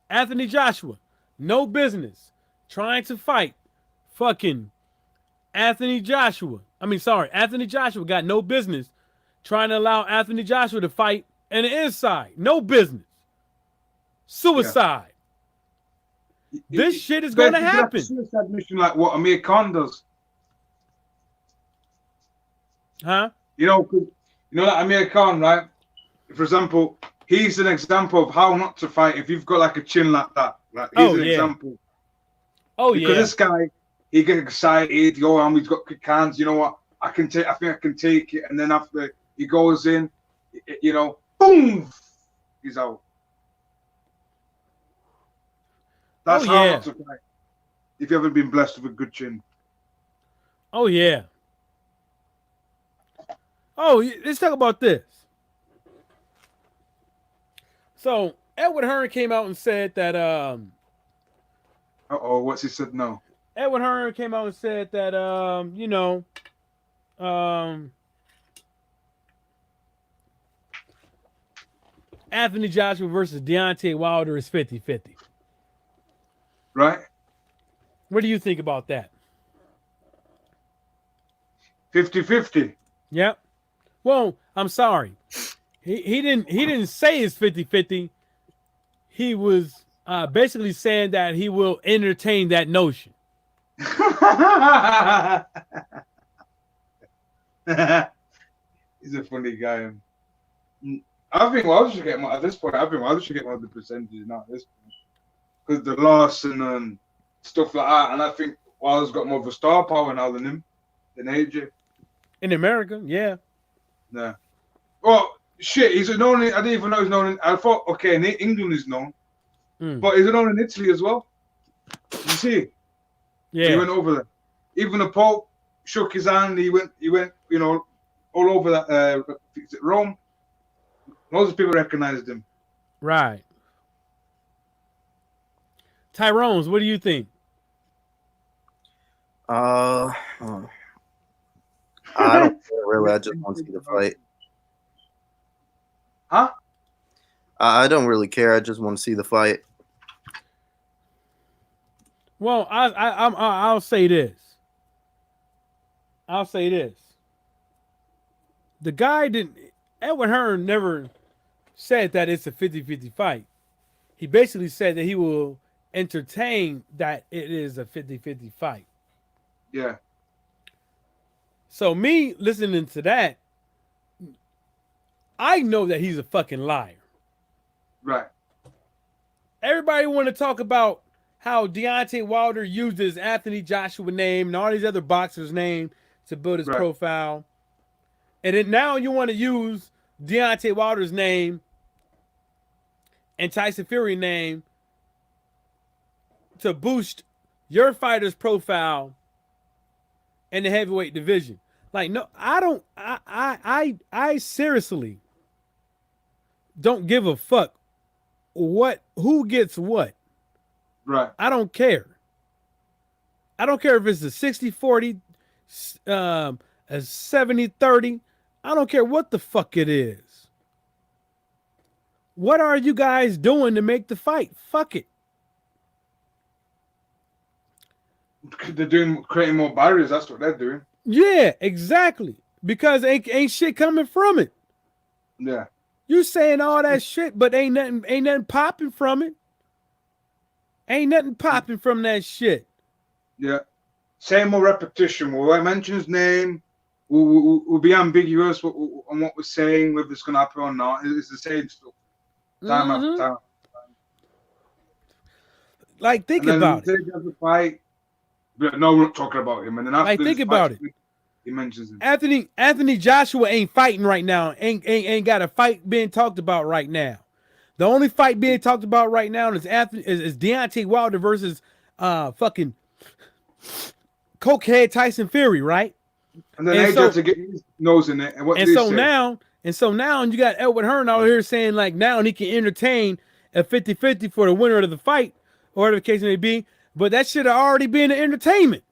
Anthony Joshua, no business trying to fight fucking Anthony Joshua. Anthony Joshua got no business trying to allow Anthony Joshua to fight in the inside. No business. Suicide. Yeah. This shit is going to happen. Suicide mission like what Amir Khan does. Huh? You know, like Amir Khan, right? For example, he's an example of how not to fight if you've got like a chin like that. Like, he's an example. Oh, because this guy, he gets excited. Yo, he's got kick hands. You know what? I think I can take it. And then after he goes in, you know, boom, he's out. That's how not to fight. If you haven't been blessed with a good chin. Oh yeah. Oh, let's talk about this. So Edward Hearn came out and said that what's he said now? Edward Hearn came out and said that you know, Anthony Joshua versus Deontay Wilder is 50-50. Right? What do you think about that? 50-50. Yep. Well, I'm sorry. He didn't say it's 50-50. He was basically saying that he will entertain that notion. He's a funny guy. I think Wilder should get more at this point. I think Wilder should get more of the percentage now at this point. Because the loss and stuff like that. And I think Wilder's got more of a star power now than him, than AJ. In America, yeah. Yeah. Well, shit, he's known in, I didn't even know he's known in, I thought, okay, in England he's known. But he's known in Italy as well. You see? Yeah. He went over there. Even the Pope shook his hand. He went, you know, all over that Rome. Loads of people recognized him. Right. Tyrone's, what do you think? I don't really. I just want to see the fight. Huh? I don't really care. I just want to see the fight. Well, I'll say this. I'll say this. The guy didn't. Edward Hearn never said that it's a 50-50 fight. He basically said that he will entertain that it is a 50-50 fight. Yeah. So me listening to that, I know that he's a fucking liar. Right. Everybody want to talk about how Deontay Wilder used his Anthony Joshua name and all these other boxers' name to build his profile. And then now you want to use Deontay Wilder's name and Tyson Fury's name to boost your fighter's profile in the heavyweight division. Like, no, I don't. I seriously don't give a fuck who gets what. Right. I don't care. I don't care if it's a 60-40, a 70-30. I don't care what the fuck it is. What are you guys doing to make the fight? Fuck it. They're creating more barriers. That's what they're doing. Yeah, exactly. Because ain't shit coming from it. Yeah. You saying all that shit, but ain't nothing popping from it. Ain't nothing popping from that shit. Yeah. Same old repetition. We'll mention his name. We'll be ambiguous on what we're saying, whether it's going to happen or not. It's the same stuff. Time after time. Like, think about it. The fight, but no, we're not talking about him. And then after like, think about it. He mentions him. Anthony Joshua ain't fighting right now. Ain't got a fight being talked about right now. The only fight being talked about right now is Deontay Wilder versus fucking cokehead Tyson Fury, right? And then AJ to get his nose in it. And so now you got Edward Hearn out here saying like now he can entertain a 50-50 for the winner of the fight, or whatever the case may be. But that should have already been an entertainment.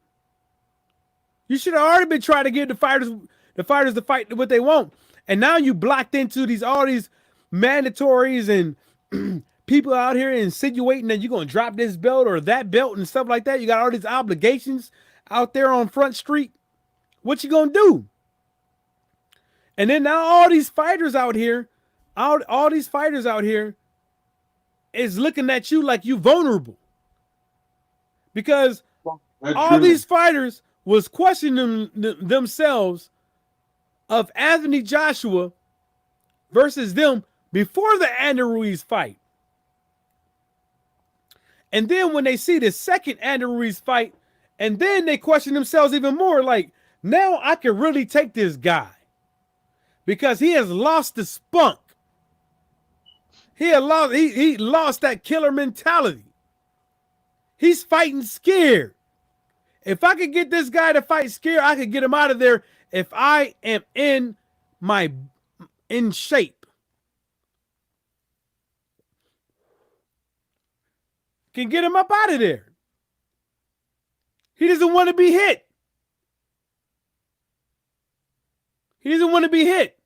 You should have already been trying to give the fighters to fight what they want. And now you blocked into all these mandatories and people out here insinuating that you're going to drop this belt or that belt and stuff like that. You got all these obligations out there on Front Street. What you going to do? And then now all these fighters out here, all these fighters out here is looking at you like you vulnerable. Because all these fighters was questioning themselves of Anthony Joshua versus them before the Andy Ruiz fight. And then when they see the second Andy Ruiz fight And then they question themselves even more. Like, now I can really take this guy because he has lost the spunk. He lost that killer mentality. He's fighting scared. If I could get this guy to fight scared, I could get him out of there if I am in shape. Can get him up out of there. He doesn't want to be hit. He doesn't want to be hit.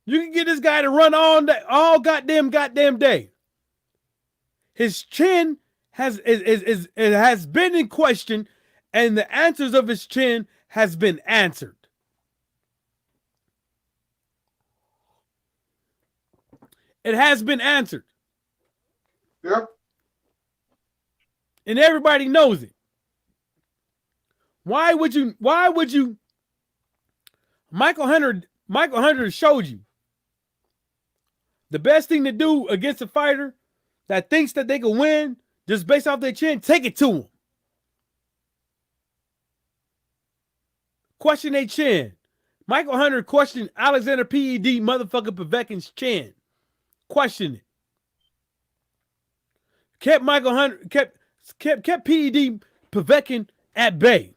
You can get this guy to run all goddamn day. His chin has been in question, and the answers of his chin has been answered. It has been answered. Yep. And everybody knows it. Why would you Michael Hunter showed you the best thing to do against a fighter that thinks that they can win just based off their chin, take it to him. Question their chin. Michael Hunter questioned Alexander P.E.D. motherfucking Povetkin's chin. Question it. Kept Michael Hunter, kept P.E.D. Povetkin at bay.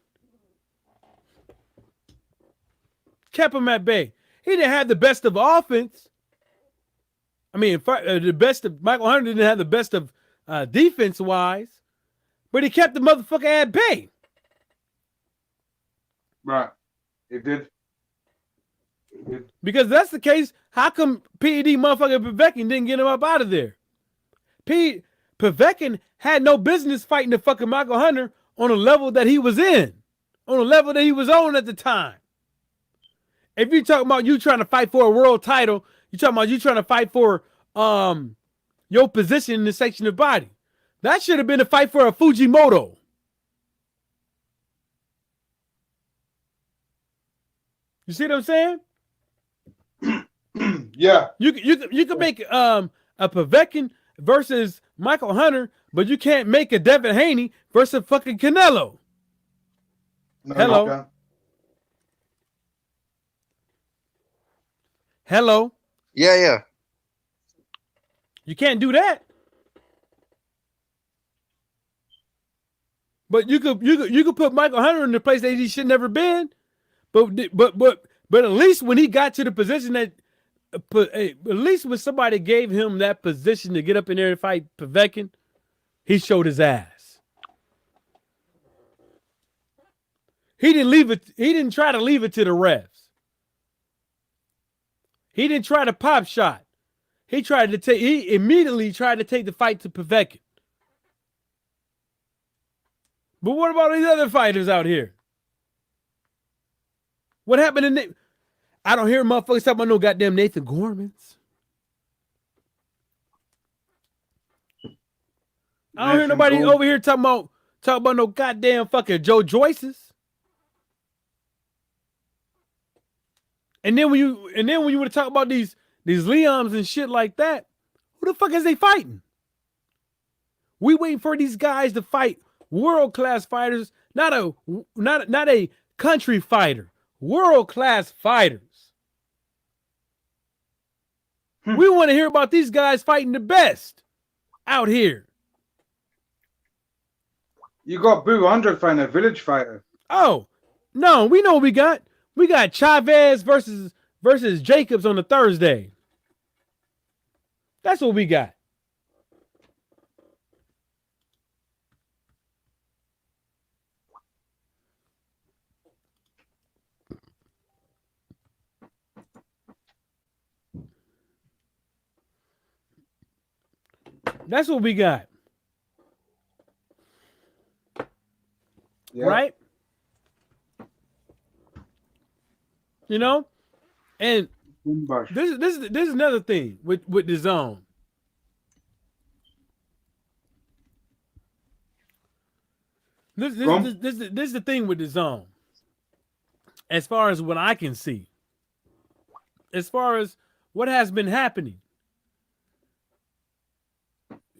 Kept him at bay. He didn't have the best of offense. I mean, the best of Michael Hunter didn't have the best of defense-wise, but he kept the motherfucker at bay. Right. It did. Because if that's the case, how come P.E.D. motherfucker Povetkin didn't get him up out of there? Povetkin had no business fighting the fucking Michael Hunter on a level that he was in, on a level that he was on at the time. If you're talking about you trying to fight for a world title, you're talking about you trying to fight for your position in the section of body. That should have been a fight for a Fujimoto. You see what I'm saying? Yeah. You could make a Povetkin versus Michael Hunter, but you can't make a Devin Haney versus fucking Canelo. No, Hello. Hello. Yeah. You can't do that. But you could put Michael Hunter in the place that he should never been. But at least when he got to the position that, at least when somebody gave him that position to get up in there and fight Povetkin, he showed his ass. He didn't leave it. He didn't try to leave it to the refs. He didn't try to pop shot. He immediately tried to take the fight to Povetkin. But what about these other fighters out here? What happened to I don't hear motherfuckers talking about no goddamn Nathan Gormans. I don't hear nobody over here talking about no goddamn fucking Joe Joyces. And then when you want to talk about these Leons and shit like that, who the fuck is they fighting? We waiting for these guys to fight world-class fighters, not a country fighter, world-class fighters. We want to hear about these guys fighting the best out here. You got Boo 100 fighting a village fighter. Oh, no, we know what we got. We got Chavez versus Jacobs on the Thursday. That's what we got. That's what we got. Yeah. Right? You know? And this is another thing with the zone. This is the thing with the zone. As far as what I can see. As far as what has been happening.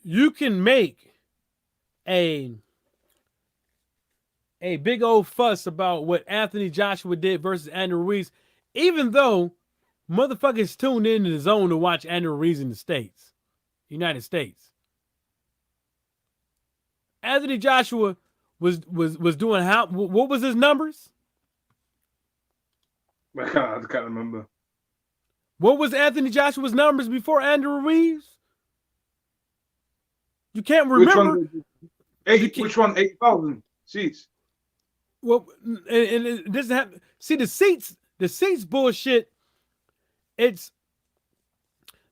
You can make a a big old fuss about what Anthony Joshua did versus Andrew Ruiz, even though motherfuckers tuned into the zone to watch Andrew Ruiz in the United States. Anthony Joshua was doing how? What was his numbers? I can't remember. What was Anthony Joshua's numbers before Andrew Ruiz? You can't remember. Which one? 8,000 seats. Well, and it doesn't have. See the seats bullshit. It's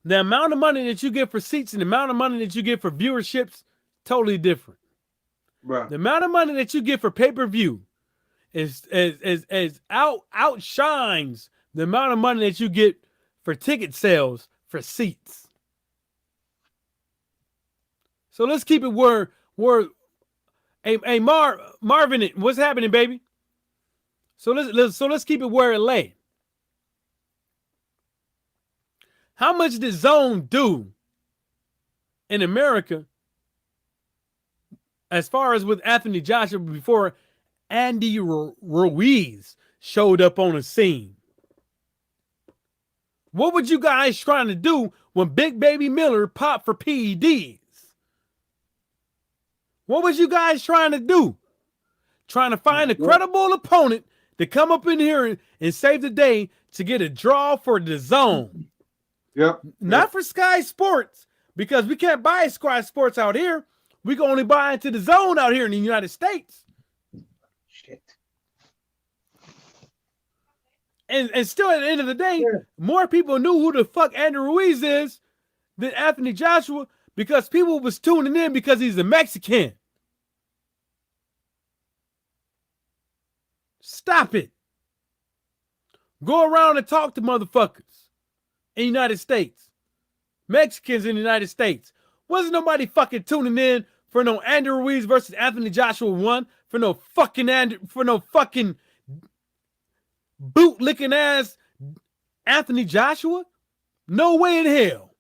the amount of money that you get for seats and the amount of money that you get for viewerships, totally different. Right. The amount of money that you get for pay-per-view outshines the amount of money that you get for ticket sales for seats. So let's keep it where hey Marvin, what's happening, baby? So let's keep it where it lay. How much did Zone do in America as far as with Anthony Joshua before Andy Ruiz showed up on the scene? What were you guys trying to do when Big Baby Miller popped for PEDs? What was you guys trying to do? Trying to find a credible opponent to come up in here and save the day to get a draw for the zone. Yep. Not for Sky Sports, because we can't buy Sky Sports out here. We can only buy into the zone out here in the United States. Shit. And still at the end of the day, more people knew who the fuck Andrew Ruiz is than Anthony Joshua, because people was tuning in because he's a Mexican. Stop it. Go around and talk to motherfuckers in the United States. Mexicans in the United States. Wasn't nobody fucking tuning in for no Andrew Ruiz versus Anthony Joshua 1, for no fucking boot-licking ass Anthony Joshua? No way in hell.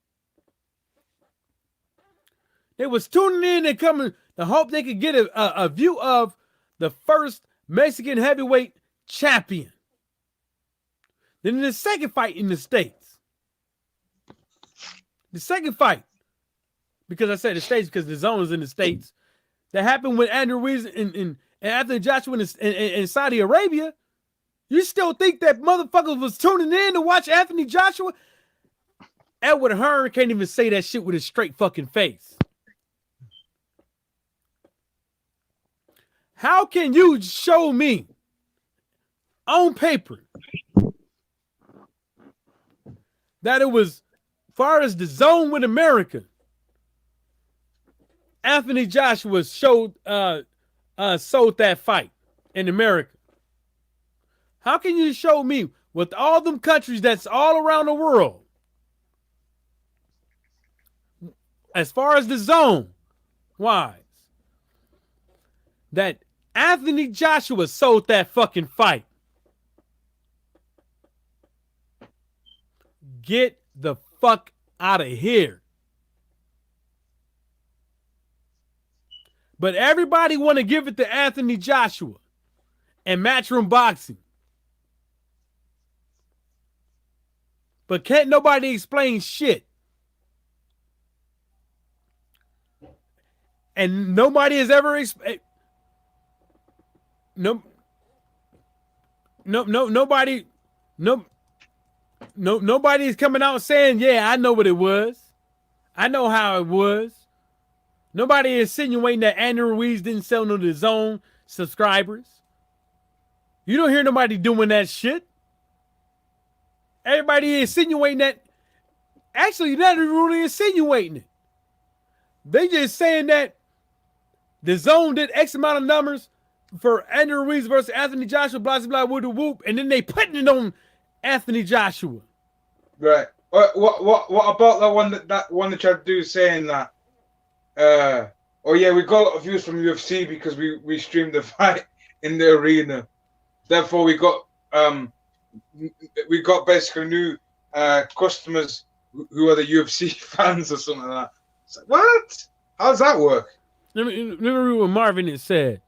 They was tuning in and coming to hope they could get a view of the first Mexican heavyweight champion. Then the second fight in the States. The second fight, because I said the States because the zone is in the States, that happened with Andrew Ruiz and Anthony Joshua in Saudi Arabia. You still think that motherfuckers was tuning in to watch Anthony Joshua? Edward Hearn can't even say that shit with a straight fucking face. How can you show me on paper that it was, far as the zone with America, Anthony Joshua sold that fight in America? How can you show me with all them countries that's all around the world, as far as the zone wise, that Anthony Joshua sold that fucking fight? Get the fuck out of here. But everybody want to give it to Anthony Joshua and Matchroom Boxing. But can't nobody explain shit. And nobody has ever explained. Nobody is coming out saying, yeah, I know what it was. I know how it was. Nobody is insinuating that Andrew Ruiz didn't sell no to zone subscribers. You don't hear nobody doing that shit. Everybody is insinuating that. Actually, not really insinuating it. They just saying that the zone did X amount of numbers for Andrew Ruiz versus Anthony Joshua, blah, blah, blah, whoop, and then they putting it on Anthony Joshua. Right. What about that one that tried to do saying that? Oh yeah, we got a lot of views from UFC because we streamed the fight in the arena. Therefore, we got basically new customers who are the UFC fans or something like that. It's like, what? How does that work? Let me read what Marvin had said.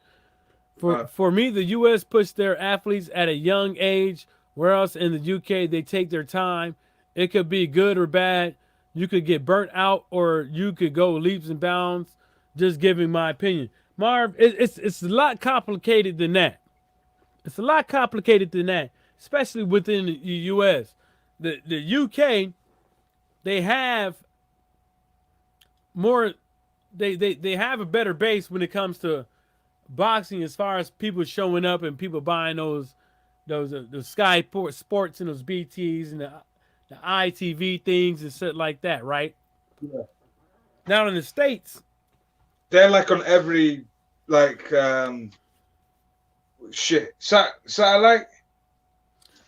For me, the U.S. pushed their athletes at a young age, whereas in the U.K. they take their time. It could be good or bad. You could get burnt out, or you could go leaps and bounds. Just giving my opinion, Marv. It's a lot complicated than that. It's a lot complicated than that, especially within the U.S. The U.K. they have more. They have a better base when it comes to boxing, as far as people showing up and people buying those Sky Sports and those BTs and the ITV things and shit like that, right? Yeah. Now in the States, they're like on every satellite.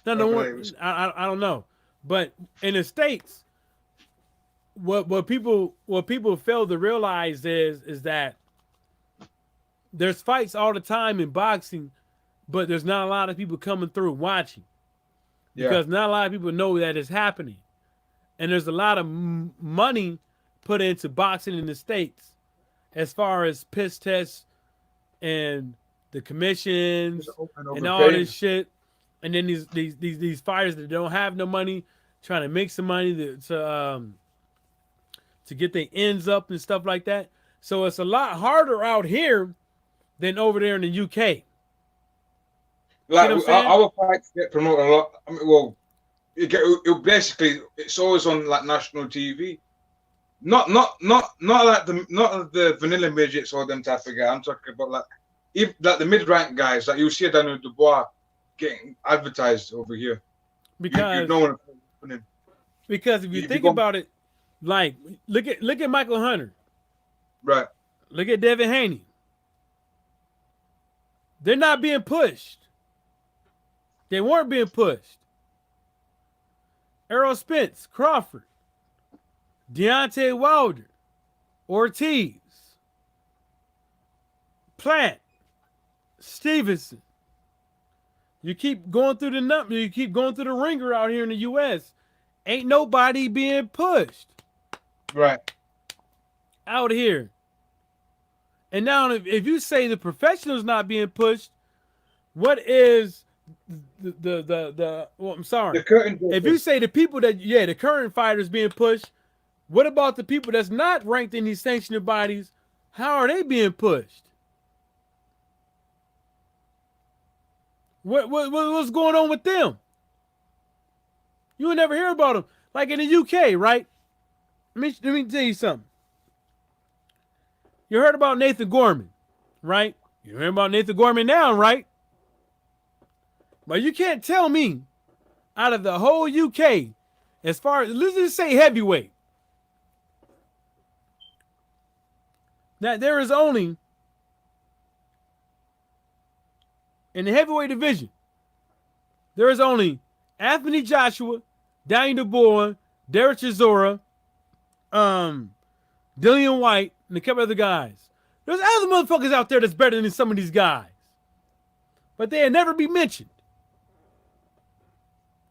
No, I don't know, but in the States, what people fail to realize is that there's fights all the time in boxing, but there's not a lot of people coming through watching because not a lot of people know that it's happening. And there's a lot of money put into boxing in the States as far as piss tests and the commissions and all this shit. And then these fighters that don't have no money trying to make some money to get their ends up and stuff like that. So it's a lot harder out here than over there in the UK. Like our fights get promoted a lot. I mean, well, it's always on like national TV. Not like the vanilla midgets or them type of guy. I'm talking about like the mid-rank guys. Like you see Daniel Dubois getting advertised over here because if you think about it, like look at Michael Hunter, right? Look at Devin Haney. They're not being pushed. They weren't being pushed. Errol Spence, Crawford, Deontay Wilder, Ortiz, Plant, Stevenson. You keep going through the number. You keep going through the ringer out here in the U.S. Ain't nobody being pushed. Right. Out here. And now if you say the professionals not being pushed, what is well, I'm sorry. If you say the people that the current fighters being pushed, what about the people that's not ranked in these sanctioned bodies? How are they being pushed? What's going on with them? You would never hear about them. Like in the UK, right? Let me tell you something. You heard about Nathan Gorman, right? You heard about Nathan Gorman now, right? But you can't tell me out of the whole UK, as far as, let's just say heavyweight, that there is only, in the heavyweight division, there is only Anthony Joshua, Daniel Dubois, Derek Chisora, Dillian White, and a couple other guys. There's other motherfuckers out there that's better than some of these guys. But they'll never be mentioned.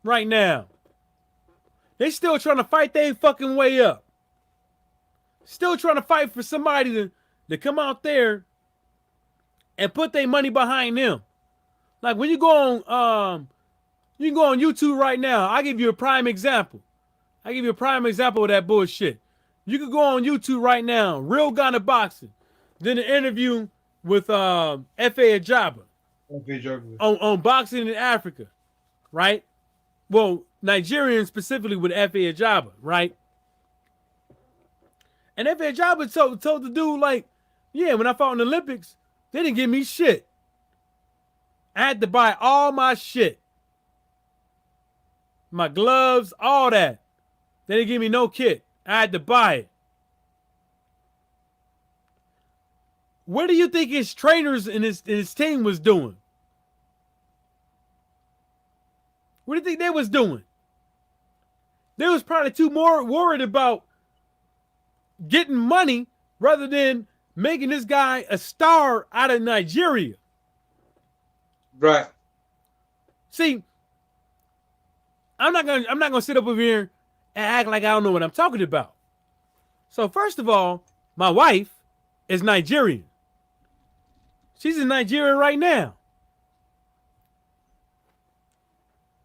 Right now. They still trying to fight their fucking way up. Still trying to fight for somebody to come out there and put their money behind them. Like when you go on YouTube right now. I'll give you a prime example. I'll give you a prime example of that bullshit. You could go on YouTube right now, Real Ghana Boxing. Then an interview with F.A. Ajaba on boxing in Africa, right? Well, Nigerian specifically with F.A. Ajaba, right? And F.A. Ajaba told the dude, like, yeah, when I fought in the Olympics, they didn't give me shit. I had to buy all my shit. My gloves, all that. They didn't give me no kit. I had to buy it. What do you think his trainers and his team was doing? What do you think they was doing? They was probably too more worried about getting money rather than making this guy a star out of Nigeria. Right. See, I'm not gonna sit up over here and act like I don't know what I'm talking about. So first of all, my wife is Nigerian. She's in Nigeria right now.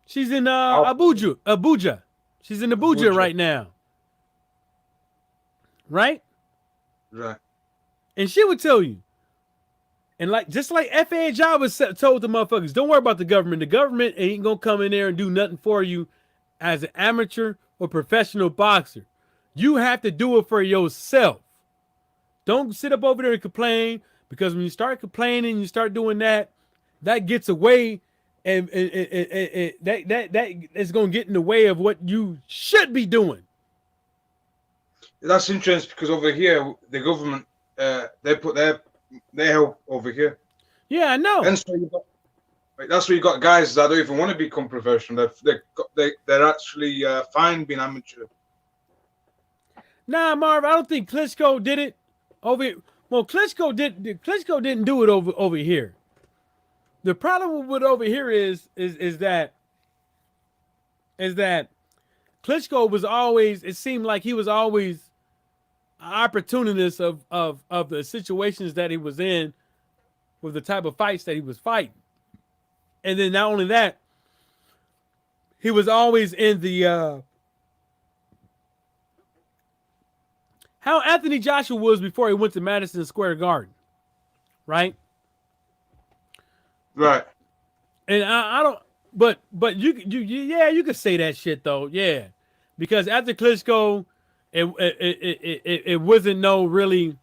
She's in Abuja. She's in Abuja right now. Right? Right. And she would tell you. And like just like FA Job was told the motherfuckers, don't worry about the government. The government ain't gonna come in there and do nothing for you as an amateur or professional boxer. You have to do it for yourself. Don't sit up over there and complain, because when you start complaining, you start doing that, that gets away, and that is gonna get in the way of what you should be doing. That's interesting, because over here the government they put their help over here. Yeah, I know. And so that's where you got guys that don't even want to become professional. They're actually fine being amateur. Nah, Marv, I don't think Klitschko did it over here. Well, Klitschko didn't do it over here. The problem with over here is that Klitschko was always, it seemed like he was always an opportunist of the situations that he was in with the type of fights that he was fighting. And then not only that, he was always in the how Anthony Joshua was before he went to Madison Square Garden, right? Right. And I don't, but you could say that shit though, yeah, because after Klitschko, it wasn't no really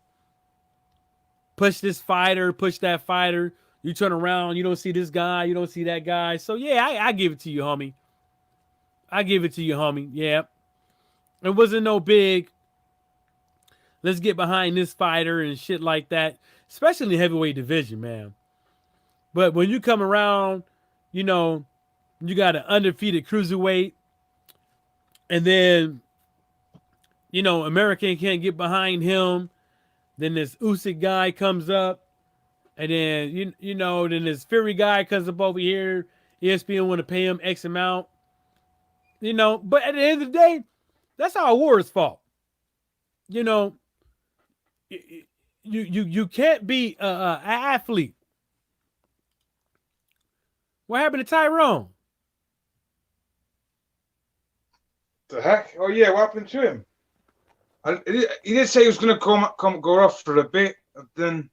push this fighter, push that fighter. You turn around, you don't see this guy, you don't see that guy. So yeah, I give it to you, homie. I give it to you, homie. Yeah, it wasn't no big. Let's get behind this fighter and shit like that, especially in the heavyweight division, man. But when you come around, you know, you got an undefeated cruiserweight, and then, you know, American can't get behind him. Then this Usyk guy comes up, and then you know, then this Fury guy comes up over here. ESPN want to pay him X amount, you know. But at the end of the day, that's our war's fault. You know, you can't be an athlete. What happened to Tyrone? The heck? Oh yeah, what happened to him? He did say he was going to go off for a bit, and then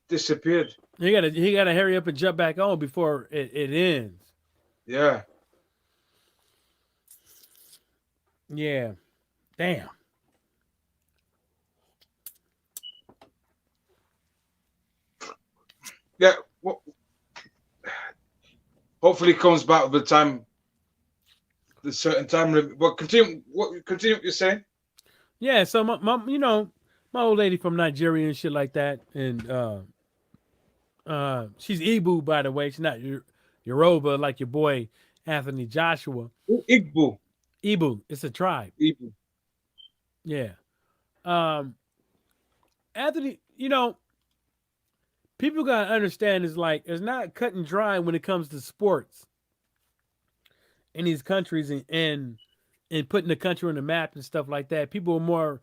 disappeared. He gotta hurry up and jump back on before it ends. Yeah. Yeah. Damn. Yeah. Hopefully, he comes back with the certain time. But continue what you're saying. Yeah. So my you know, my old lady from Nigeria and shit like that, and she's Igbo, by the way. She's not Yoruba like your boy Anthony Joshua. Igbo. It's a tribe. Igbo. Yeah. Anthony, you know, people gotta understand is like it's not cut and dry when it comes to sports in these countries and putting the country on the map and stuff like that. People are more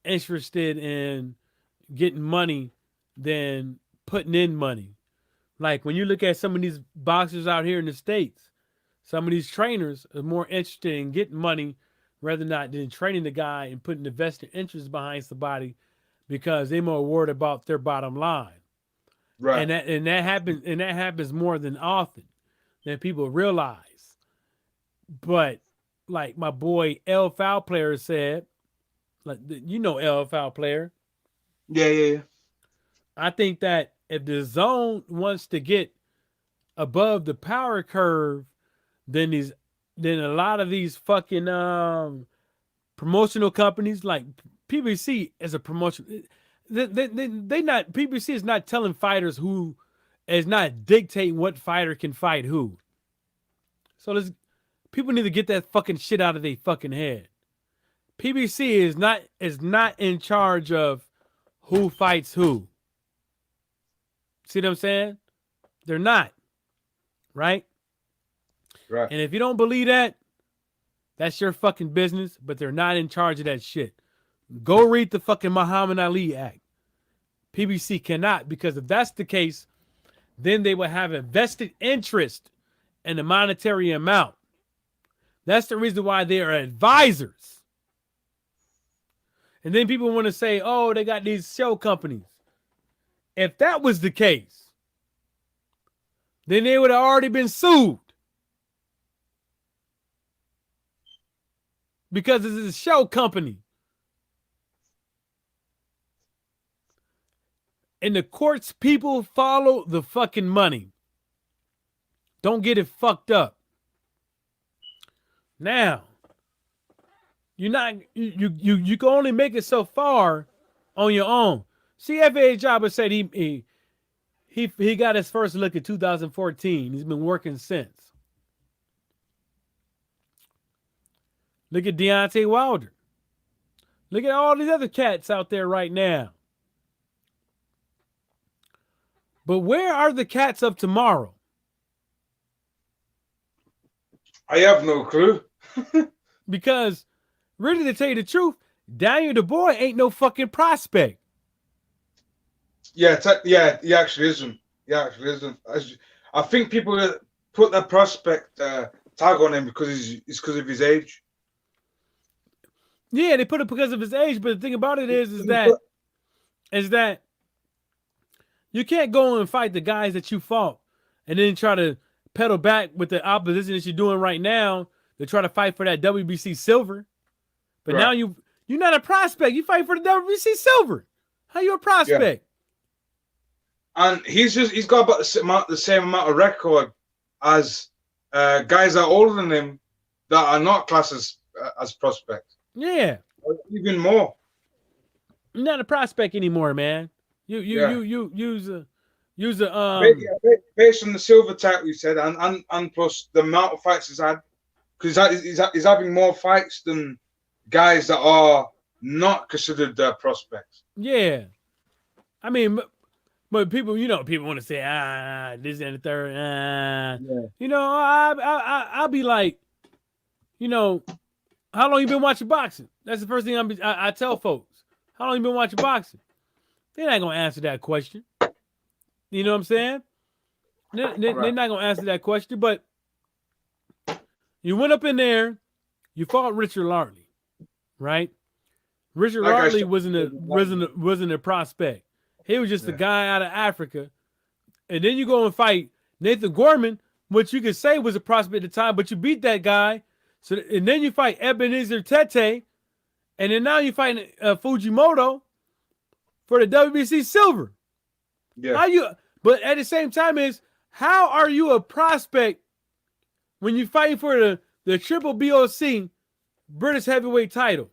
interested in getting money than putting in money. Like when you look at some of these boxers out here in the States, some of these trainers are more interested in getting money rather than training the guy and putting the vested interest behind somebody because they're more worried about their bottom line. Right. And that happens more than often than people realize. But like my boy L Foul Player said, like you know L Foul Player. Yeah. I think that if the zone wants to get above the power curve, then a lot of these fucking promotional companies like PBC is a promotion. They not PBC is not telling fighters who is not dictating what fighter can fight who. So people need to get that fucking shit out of their fucking head. PBC is not in charge of who fights who. See what I'm saying? They're not. Right? Right. And if you don't believe that, that's your fucking business, but they're not in charge of that shit. Go read the fucking Muhammad Ali Act. PBC cannot, because if that's the case, then they would have a vested interest in the monetary amount. That's the reason why they are advisors. And then people want to say, oh, they got these show companies. If that was the case, then they would have already been sued. Because it's a show company. And the courts people follow the fucking money. Don't get it fucked up. Now, you can only make it so far on your own. CFA Jabba said he got his first look at 2014. He's been working since. Look at Deontay Wilder. Look at all these other cats out there right now. But where are the cats of tomorrow? I have no clue. Because, really, to tell you the truth, Daniel Dubois ain't no fucking prospect. Yeah, he actually isn't. He actually isn't. I think people put that prospect tag on him because it's because of his age. Yeah, they put it because of his age, but the thing about it is that you can't go and fight the guys that you fought and then try to pedal back with the opposition that you're doing right now to try to fight for that WBC silver. But now you're not a prospect. You fight for the WBC silver. How you a prospect? Yeah. And he's got about the same amount of record as guys that are older than him that are not classed as prospects. Yeah. Or even more. You're not a prospect anymore, man. You use a based on the silver title you said, and plus the amount of fights he's had, because he's having more fights than guys that are not considered prospects. Yeah, I mean, but people, people want to say this and the third. Yeah. I'll be like, how long you been watching boxing? That's the first thing I tell folks. How long you been watching boxing? They're not gonna answer that question. You know what I'm saying? They're not gonna answer that question. But you went up in there, you fought Richard Lartley, right? Richard Lartley wasn't a prospect. He was just a guy out of Africa. And then you go and fight Nathan Gorman, which you could say was a prospect at the time, but you beat that guy. So and then you fight Ebenezer Tete, and then now you fight Fujimoto for the WBC silver. Yeah. But at the same time how are you a prospect when you're fighting for the triple BOC British heavyweight title?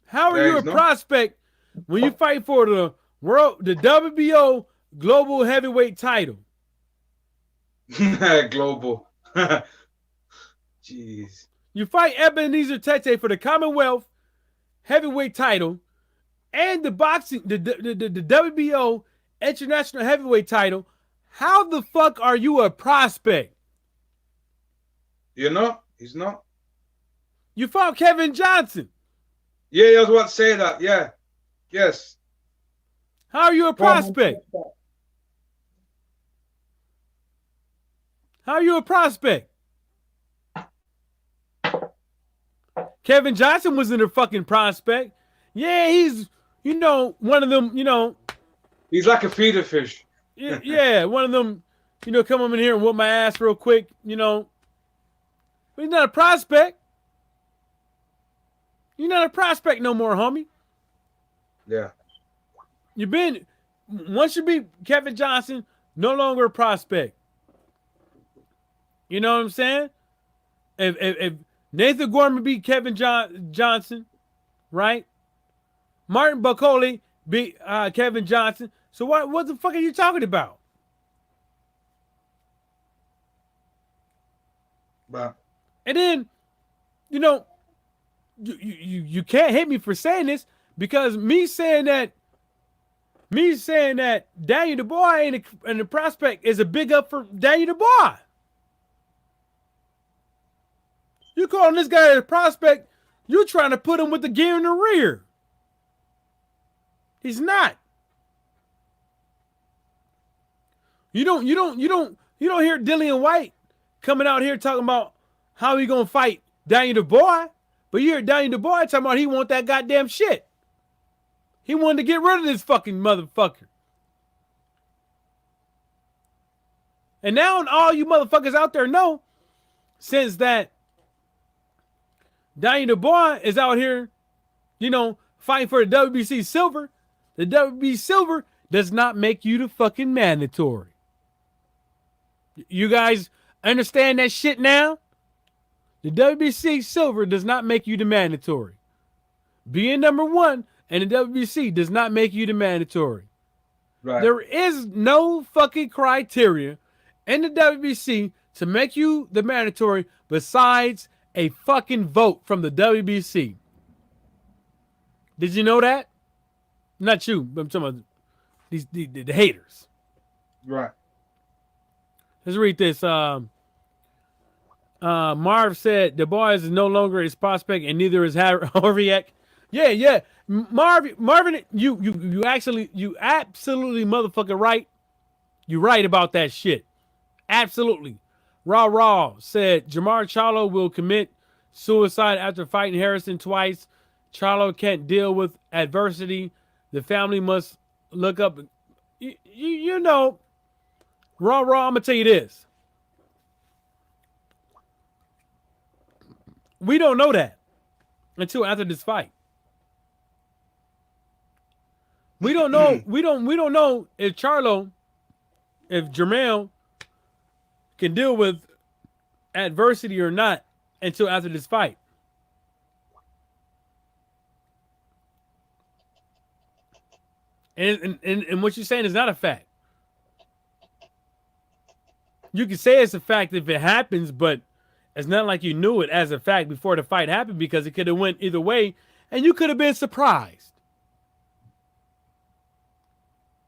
How are you a prospect when you fight for the WBO global heavyweight title? Global. Jeez. You fight Ebenezer Tete for the Commonwealth heavyweight title and the WBO international heavyweight title. How the fuck are you a prospect? You're not. He's not. You fought Kevin Johnson. Yeah, I was about to say that. Yeah. Yes. How are you a prospect? How are you a prospect? Kevin Johnson wasn't a fucking prospect. Yeah, he's, one of them, He's like a feeder fish. Yeah, one of them, come up in here and whoop my ass real quick, But he's not a prospect. You're not a prospect no more, homie. Yeah. Once you beat Kevin Johnson, no longer a prospect. You know what I'm saying? If Nathan Gorman beat Kevin Johnson, right? Martin Bucoli beat Kevin Johnson. So what the fuck are you talking about? Wow. And then, you can't hit me for saying this because me saying that Daniel Dubois ain't a prospect is a big up for Daniel Dubois. You calling this guy a prospect You're trying to put him with the gear in the rear. He's not. You don't hear Dillian White coming out here talking about how he gonna fight Daniel Dubois, but you hear Daniel Dubois talking about he want that goddamn shit. He wanted to get rid of this fucking motherfucker. And now all you motherfuckers out there know, since that Daniel Dubois is out here, fighting for the WBC silver, the WBC silver does not make you the fucking mandatory. You guys understand that shit now? The WBC silver does not make you the mandatory. Being number one in the WBC does not make you the mandatory. Right. There is no fucking criteria in the WBC to make you the mandatory besides a fucking vote from the WBC. Did you know that? Not you, but I'm talking about the haters. Right. Let's read this. Marv said the boy is no longer his prospect, and neither is Horviak. Yeah. Marvin, you absolutely motherfucking right. You right about that shit. Absolutely. Raw said Jamar Charlo will commit suicide after fighting Harrison twice. Charlo can't deal with adversity. The family must look up. You know, Raw, I'm gonna tell you this. We don't know that until after this fight. We don't know. we don't know if Jermell can deal with adversity or not until after this fight. And what you're saying is not a fact. You can say it's a fact if it happens, but it's not like you knew it as a fact before the fight happened, because it could have went either way and you could have been surprised.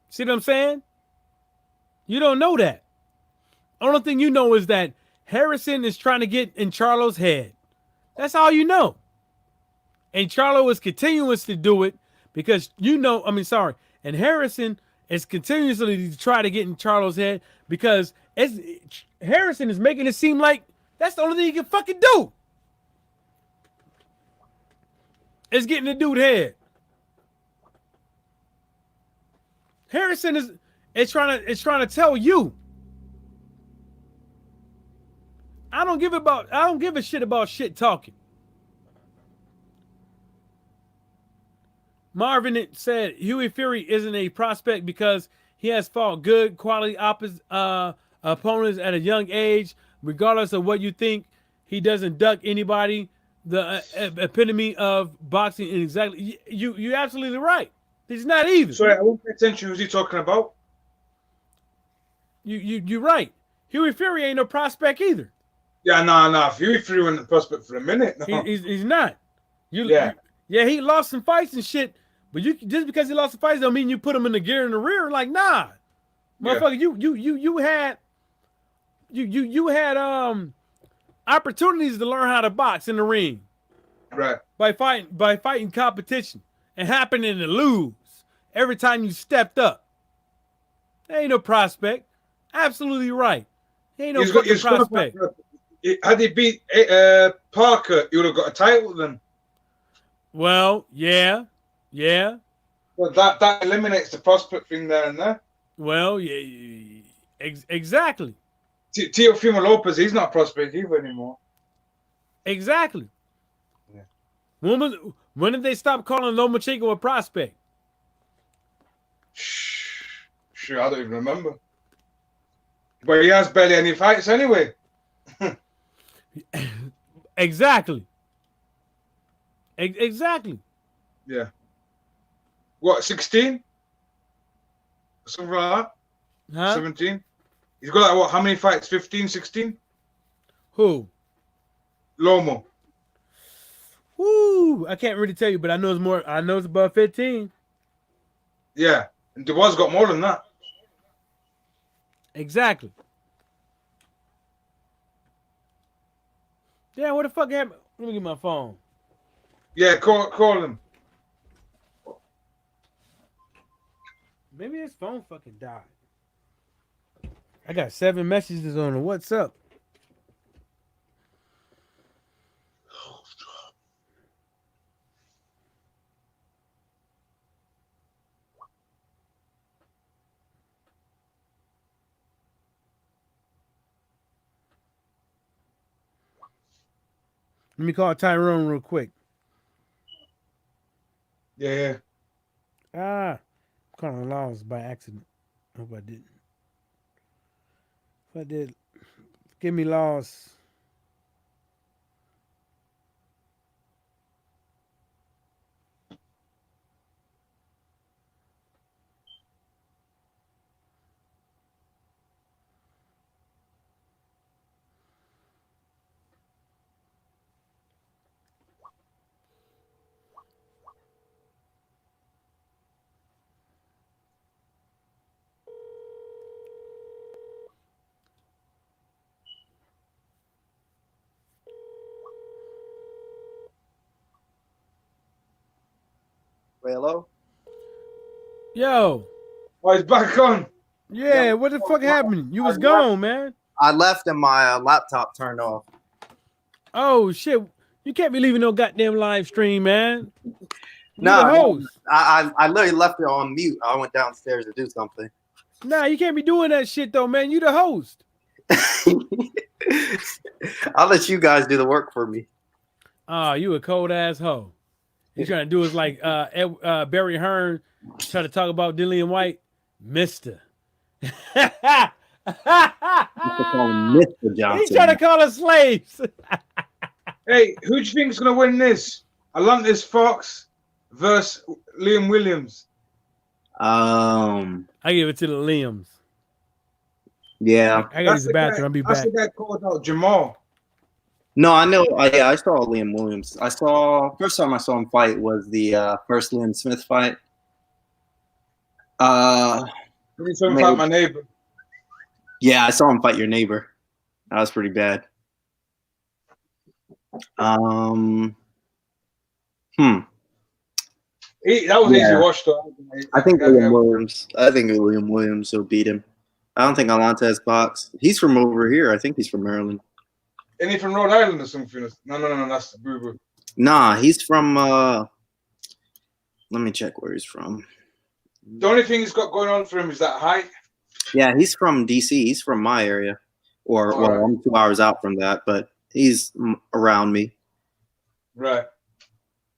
See what I'm saying? You don't know that. Only thing you know is that Harrison is trying to get in Charlo's head. That's all you know. And Charlo is continuous to do it because and Harrison is continuously to try to get in Charlo's head because Harrison is making it seem like that's the only thing he can fucking do. Is getting the dude's head. Harrison is trying to tell you. I don't give a shit about shit talking. Marvin said Huey Fury isn't a prospect because he has fought good quality opponents at a young age. Regardless of what you think, he doesn't duck anybody. The epitome of boxing. And exactly, you're absolutely right. He's not either. Sorry, I won't pay attention. Who's he talking about? You're right. Huey Fury ain't no prospect either. Yeah, no. Huey Fury wasn't a prospect for a minute. No. He's not. Yeah, he lost some fights and shit. But just because he lost some fights don't mean you put him in the gear in the rear. Like, nah, motherfucker, you had opportunities to learn how to box in the ring, right? By fighting competition and happening to lose every time you stepped up. There ain't no prospect. Absolutely right. He ain't no fucking prospect. Had he beat Parker, he would have got a title then. Well, yeah. Well, that eliminates the prospect thing there and there. Well, yeah, exactly. Teofimo Lopez, he's not a prospect either anymore. Exactly. Yeah. When did they stop calling Lomachenko a prospect? Sure, I don't even remember. But he has barely any fights anyway. Exactly. Exactly. Yeah. What, 16? Something like that? Huh? 17? He's got like what, how many fights? 15, 16? Who? Lomo. Woo! I can't really tell you, but I know it's more. I know it's above 15. Yeah. And Dubois got more than that. Exactly. Yeah, what the fuck happened? Let me get my phone. Yeah, call him. Maybe his phone fucking died. I got 7 messages on the WhatsApp. Let me call Tyrone real quick. Yeah. I'm calling Laws by accident. Hope I didn't. If I did, give me Laws. Wait, hello? Yo. Oh, he's back on. Yeah, what the fuck happened? You was gone, man. I left and my laptop turned off. Oh shit! You can't be leaving no goddamn live stream, man. You the No, host. I literally left it on mute. I went downstairs to do something. Nah, you can't be doing that shit though, man. You the host. I'll let you guys do the work for me. Ah, you a cold ass hoe. You trying to do us like Barry Hearn try to talk about Dillian White, Mister. He Mr. Johnson. trying to call us slaves. Hey, who do you think's gonna win this? Atlantis Fox versus Liam Williams. I give it to the Liams. Yeah. I gotta use the bathroom. I'll be That's back. the guy called out Jamal. No, I know. Yeah, I saw Liam Williams. First time I saw him fight was the first Liam Smith fight. He saw him fight my neighbor. Yeah, I saw him fight your neighbor. That was pretty bad. That was easy watch though. I think William Williams will beat him. I don't think Alantez box. He's from over here. I think he's from Maryland. Any from Rhode Island or something? No, that's the boo boo. Nah, he's from let me check where he's from. The only thing he's got going on for him is that height. Yeah, he's from DC. He's from my area. Well, I'm 2 hours out from that, but he's around me. Right.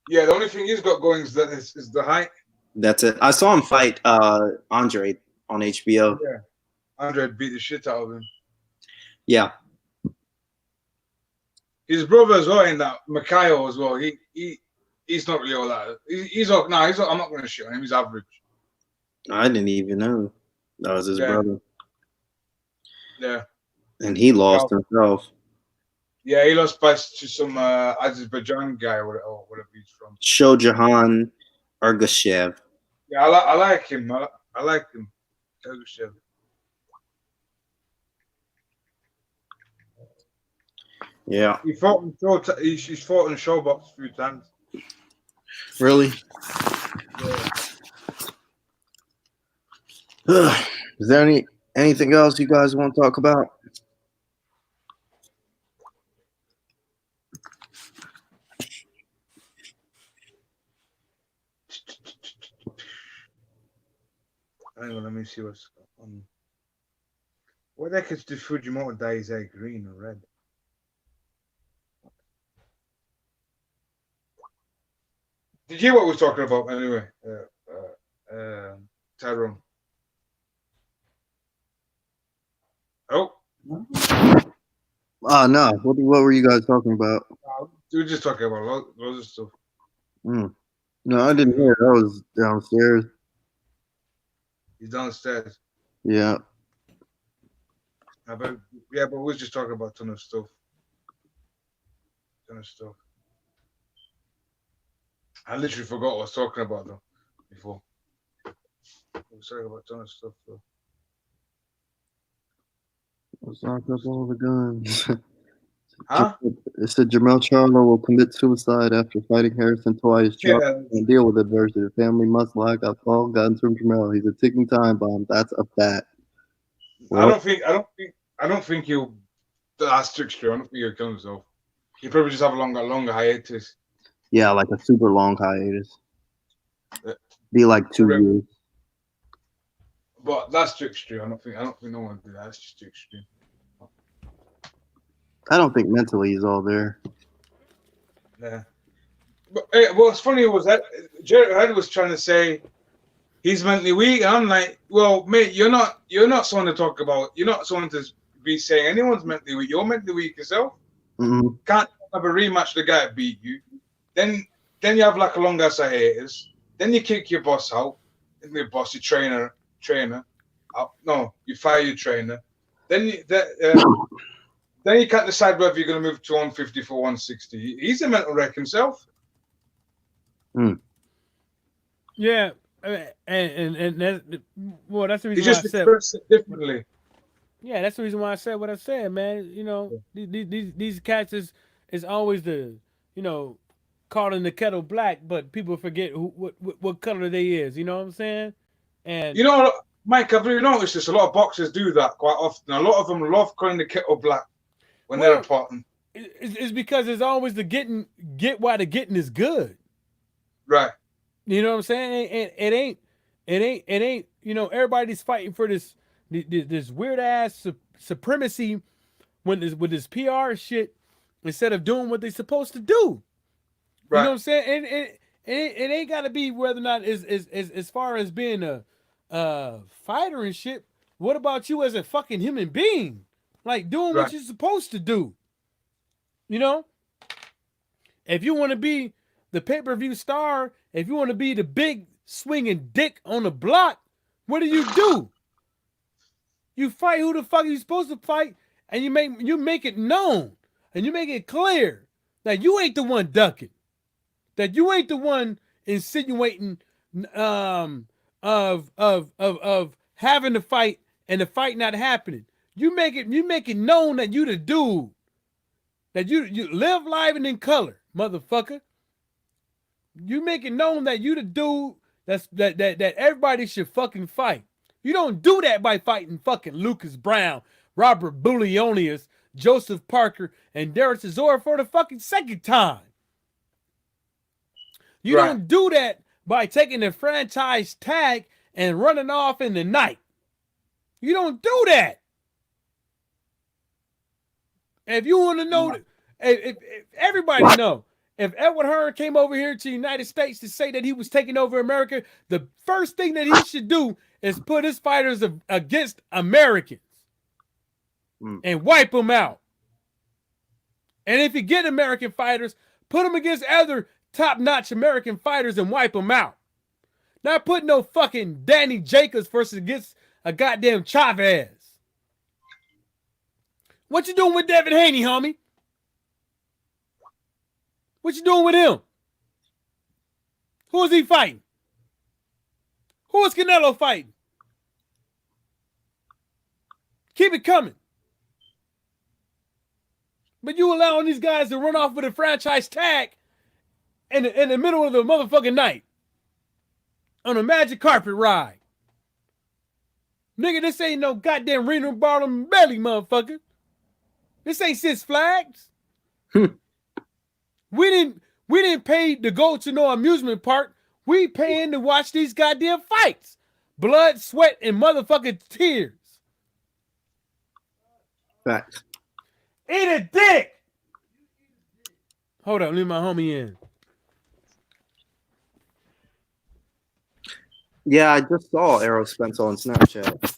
Yeah, the only thing he's got going is the height. That's it. I saw him fight Andre on HBO. Yeah. Andre beat the shit out of him. Yeah. His brother as well in that Mikhail as well. He's not really all that. He's I'm not going to shit on him. He's average. I didn't even know that was his brother. Yeah. And he lost himself. Yeah, he lost by to some Azerbaijan guy or whatever he's from. Shojahan Ergashev. Yeah, I like him. I like him. Ergashev. Yeah. He's fought in Showbox a few times. Really? Yeah. Is there anything else you guys want to talk about? Hang on, let me see what's on. What the heck is the Fujimoto dye? Is that green or red? Did you hear what we're talking about anyway? Tyrone. Oh. No. What were you guys talking about? We were just talking about loads of stuff. No, I didn't hear. I was downstairs. He's downstairs. Yeah. But we were just talking about a ton of stuff. I literally forgot what I was talking about though before. We were talking about a ton of stuff though. Let's lock up all the guns. Huh? It said Jamel Charlo will commit suicide after fighting Harrison twice. Yeah. Charlo can't deal with adversity. The family must lock up all guns from Jamel. He's a ticking time bomb. That's a fact. I Well, don't think he'll. That's true. I don't think he'll kill himself. He'll probably just have a longer hiatus. yeah, like a super long hiatus. Yeah. Be like 2 years. But that's too extreme. I don't think no one would do that. That's just too extreme. I don't think mentally he's all there. Yeah. But what's funny was that Jared Head was trying to say he's mentally weak, and I'm like, well, mate, you're not someone to talk about. You're not someone to be saying anyone's mentally weak. You're mentally weak yourself. Mm-hmm. Can't have a rematch. The guy that beat you. Then you have like a long ass hiatus. Then you kick your boss out. Your boss, your trainer. No, you fire your trainer. Then you can't decide whether you're going to move to 150 for 160. He's a mental wreck himself. Yeah, and that's the reason He why just I said expresses it differently. Yeah, that's the reason why I said what I said, man. You know, these cats is always the calling the kettle black, but people forget what color they is. You know what I'm saying? And You know, Mike, I've really noticed this. A lot of boxers do that quite often. A lot of them love calling the kettle black when they're apart. It's because it's always the get why the getting is good. Right. You know what I'm saying? It ain't. You know, everybody's fighting for this weird ass supremacy with this PR shit instead of doing what they're supposed to do. Right. You know what I'm saying? It ain't got to be whether or not as far as being a fighter and shit. What about you as a fucking human being? Like doing what you're supposed to do. You know? If you want to be the pay-per-view star, if you want to be the big swinging dick on the block, what do? You fight who the fuck you supposed to fight, and you make it known, and you make it clear that you ain't the one ducking, that you ain't the one insinuating of having the fight and the fight not happening. You make it known that you the dude, that you live live and in color, motherfucker. You make it known that you the dude that everybody should fucking fight. You don't do that by fighting fucking Lucas Brown, Robert Bullionius, Joseph Parker, and Derek Chisora for the fucking second time. You don't do that by taking the franchise tag and running off in the night. You don't do that. If you want to know, if everybody know, if Edward Hearn came over here to the United States to say that he was taking over America, the first thing that he should do is put his fighters against Americans and wipe them out. And if you get American fighters, put them against other top-notch American fighters and wipe them out. Not put no fucking Danny Jacobs versus against a goddamn Chavez. What you doing with Devin Haney, homie? What you doing with him? Who is he fighting? Who is Canelo fighting? Keep it coming. But you allowing these guys to run off with a franchise tag in the middle of the motherfucking night on a magic carpet ride. Nigga, this ain't no goddamn Reno Bottom Belly, motherfucker. This ain't Six Flags. We didn't pay to go to no amusement park. We paying to watch these goddamn fights. Blood, sweat, and motherfucking tears. Facts. Eat a dick. Hold on, leave my homie in. Yeah, I just saw Errol Spence on Snapchat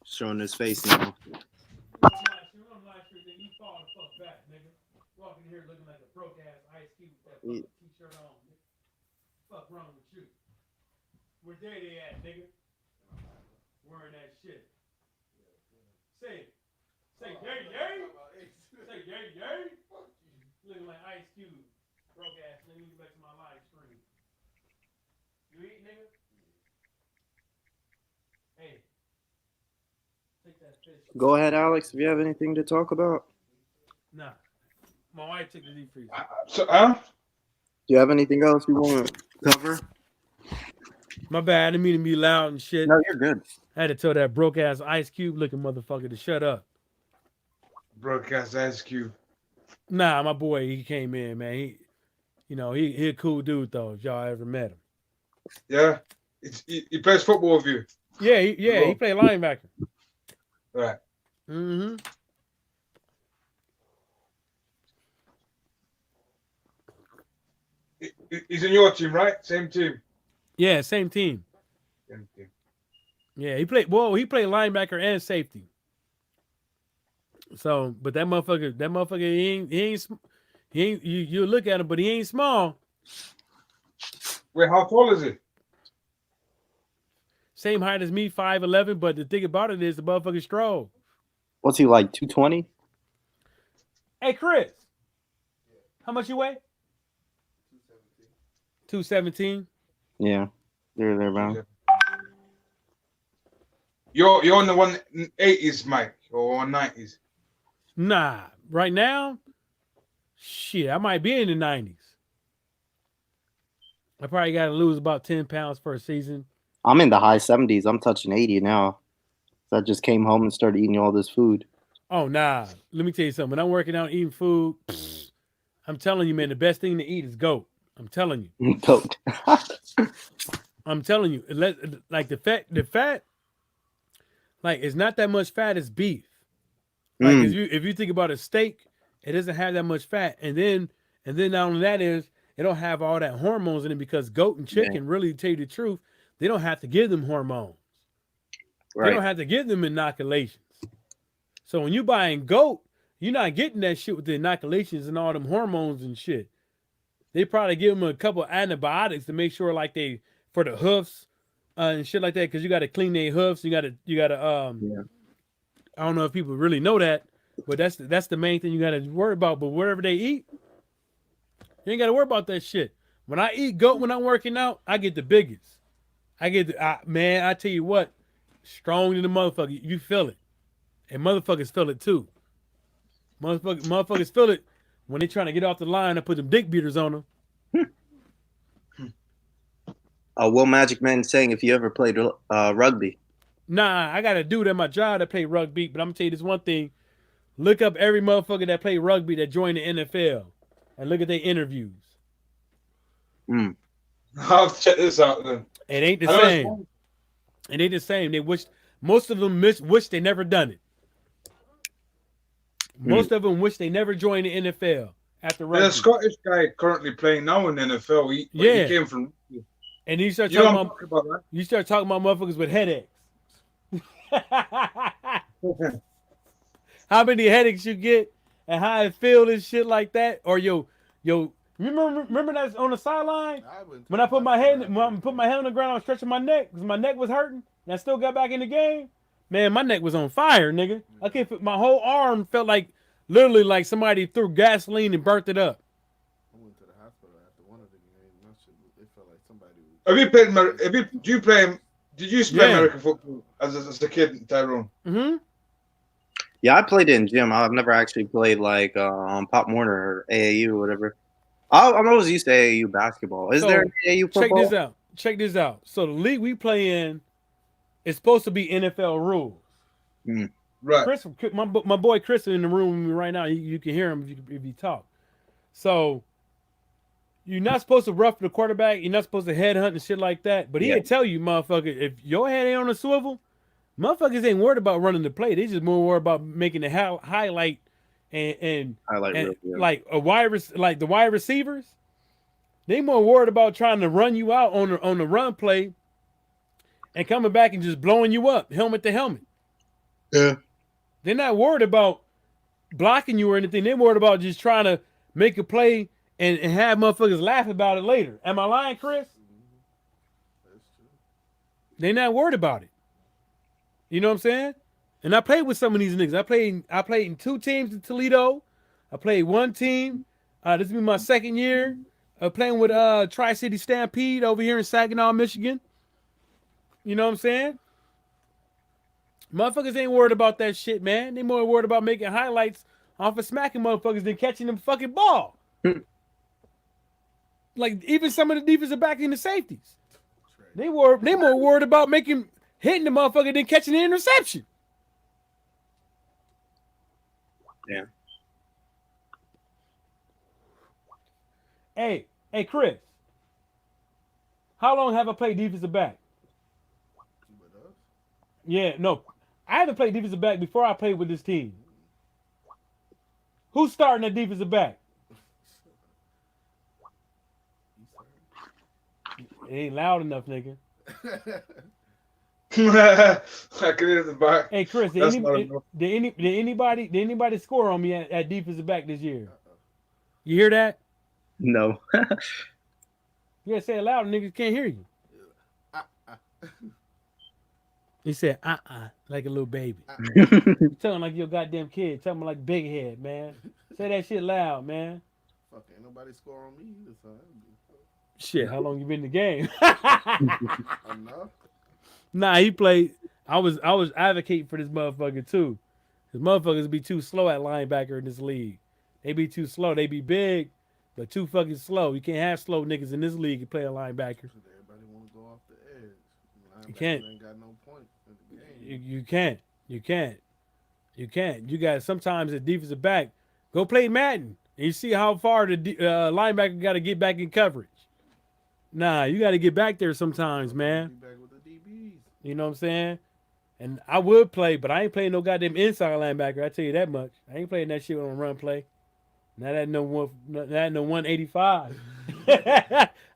showing his face now. Walking here looking like a broke ass Ice Cube with that fucking t-shirt on. Fuck wrong with you? Where they at, nigga? Wearing that shit. Say yay yay. Say yay yay. Looking like Ice Cube. Broke ass nigga. Get back to my live stream. You eat, nigga? Hey. Take that fish. Go ahead, Alex, if you have anything to talk about. Nah. My wife took the deep freeze. So, Do you have anything else you want to cover? My bad. I didn't mean to be loud and shit. No, you're good. I had to tell that broke ass Ice Cube looking motherfucker to shut up. broadcast Ice Cube. Nah, my boy, he came in, man. He a cool dude though. If y'all ever met him. Yeah, he plays football with you. Yeah, he played linebacker. Right. Mm-hmm. He's in your team, right? Same team. Yeah, same team. Same team. Yeah, he played linebacker and safety. So, but that motherfucker, he ain't. You look at him, but he ain't small. Wait, how tall is he? Same height as me, 5'11". But the thing about it is, the motherfucker's strong. What's he like? 220? Hey, Chris, how much you weigh? 217. Yeah, they're around. You're on the 180s, Mike, or 190s. Nah, right now, shit, I might be in the 90s. I probably got to lose about 10 pounds for a season. I'm in the high 70s. I'm touching 80 now. So I just came home and started eating all this food. Oh, nah. Let me tell you something. When I'm working out eating food, I'm telling you, man, the best thing to eat is goat. I'm telling you. Goat. I'm telling you. Like the fat, like it's not that much fat as beef. Like if you think about a steak, it doesn't have that much fat. And then not only that is, it don't have all that hormones in it because goat and chicken, really to tell you the truth, they don't have to give them hormones. Right. They don't have to give them inoculations. So when you buying goat, you're not getting that shit with the inoculations and all them hormones and shit. They probably give them a couple of antibiotics to make sure, like for the hoofs and shit like that, because you got to clean their hoofs. You got to. I don't know if people really know that, but that's the main thing you got to worry about. But whatever they eat, you ain't got to worry about that shit. When I eat goat when I'm working out, I get the biggest. Man, I tell you what, strong in the motherfucker. You feel it. And motherfuckers feel it too. Motherfuckers feel it when they trying to get off the line and put them dick beaters on them. Will Magic Man saying if you ever played rugby. Nah, I got a dude at my job that play rugby, but I'm going to tell you this one thing. Look up every motherfucker that play rugby that joined the NFL and look at their interviews. I'll check this out then. It ain't the same. It ain't the same. Most of them wish they never done it. Most of them wish they never joined the NFL after rugby. There's a Scottish guy currently playing now in the NFL. He came from. And you start talking about motherfuckers with headaches. How many headaches you get and how I feel and shit like that? Or remember that on the sideline when I put my head on the ground, I was stretching my neck because my neck was hurting and I still got back in the game. Man, my neck was on fire, nigga. I can't feel, my whole arm felt like literally like somebody threw gasoline and burnt it up. I went to the hospital after one of the games. It felt like somebody. Did you play American football as a kid, Tyrone? Mm-hmm. Yeah, I played it in gym. I've never actually played like on Pop Warner or AAU or whatever. I'm always used to AAU basketball. Is there an AAU football? Check this out. So the league we play in is supposed to be NFL rules. Right. Chris, my boy Chris is in the room with me right now. You can hear him if you talk. So you're not supposed to rough the quarterback. You're not supposed to headhunt and shit like that. But he'll tell you, motherfucker, if your head ain't on a swivel, motherfuckers ain't worried about running the play. They just more worried about making the highlight and like the wide receivers. They more worried about trying to run you out on the run play and coming back and just blowing you up, helmet to helmet. Yeah. They're not worried about blocking you or anything. They're worried about just trying to make a play and have motherfuckers laugh about it later. Am I lying, Chris? That's true. They're not worried about it. You know what I'm saying? And I played with some of these niggas. I played in 2 teams in Toledo. I played 1 team. This will be my 2nd year playing with Tri-City Stampede over here in Saginaw, Michigan. You know what I'm saying? Motherfuckers ain't worried about that shit, man. They more worried about making highlights off of smacking motherfuckers than catching them fucking ball. Like even some of the defensive back in the safeties, they more worried about hitting the motherfucker than catching the interception. Yeah. Hey, Chris. How long have I played defensive back? Yeah, no. I haven't played defensive back before I played with this team. Who's starting at defensive back? It ain't loud enough, nigga. I can hear the back. Hey, Chris, did anybody score on me at defensive back this year? You hear that? No. Yeah, say it loud, niggas can't hear you. He said, like a little baby. Telling like your goddamn kid. Tell me like big head, man. Say that shit loud, man. Fuck, ain't nobody score on me either, son. Shit, how long you been in the game? Enough. Nah, he played. I was advocating for this motherfucker too. Cause motherfuckers be too slow at linebacker in this league. They be too slow. They be big, but too fucking slow. You can't have slow niggas in this league and play a linebacker. Everybody want to go off the edge. You can't. Ain't got no point in the game. You can't. You can't. You got sometimes a defensive back. Go play Madden and you see how far the linebacker got to get back in coverage. Nah, you got to get back there sometimes, man. Be back with the DBs. You know what I'm saying? And I would play, but I ain't playing no goddamn inside linebacker. I tell you that much. I ain't playing that shit on a run play. Not at no 185.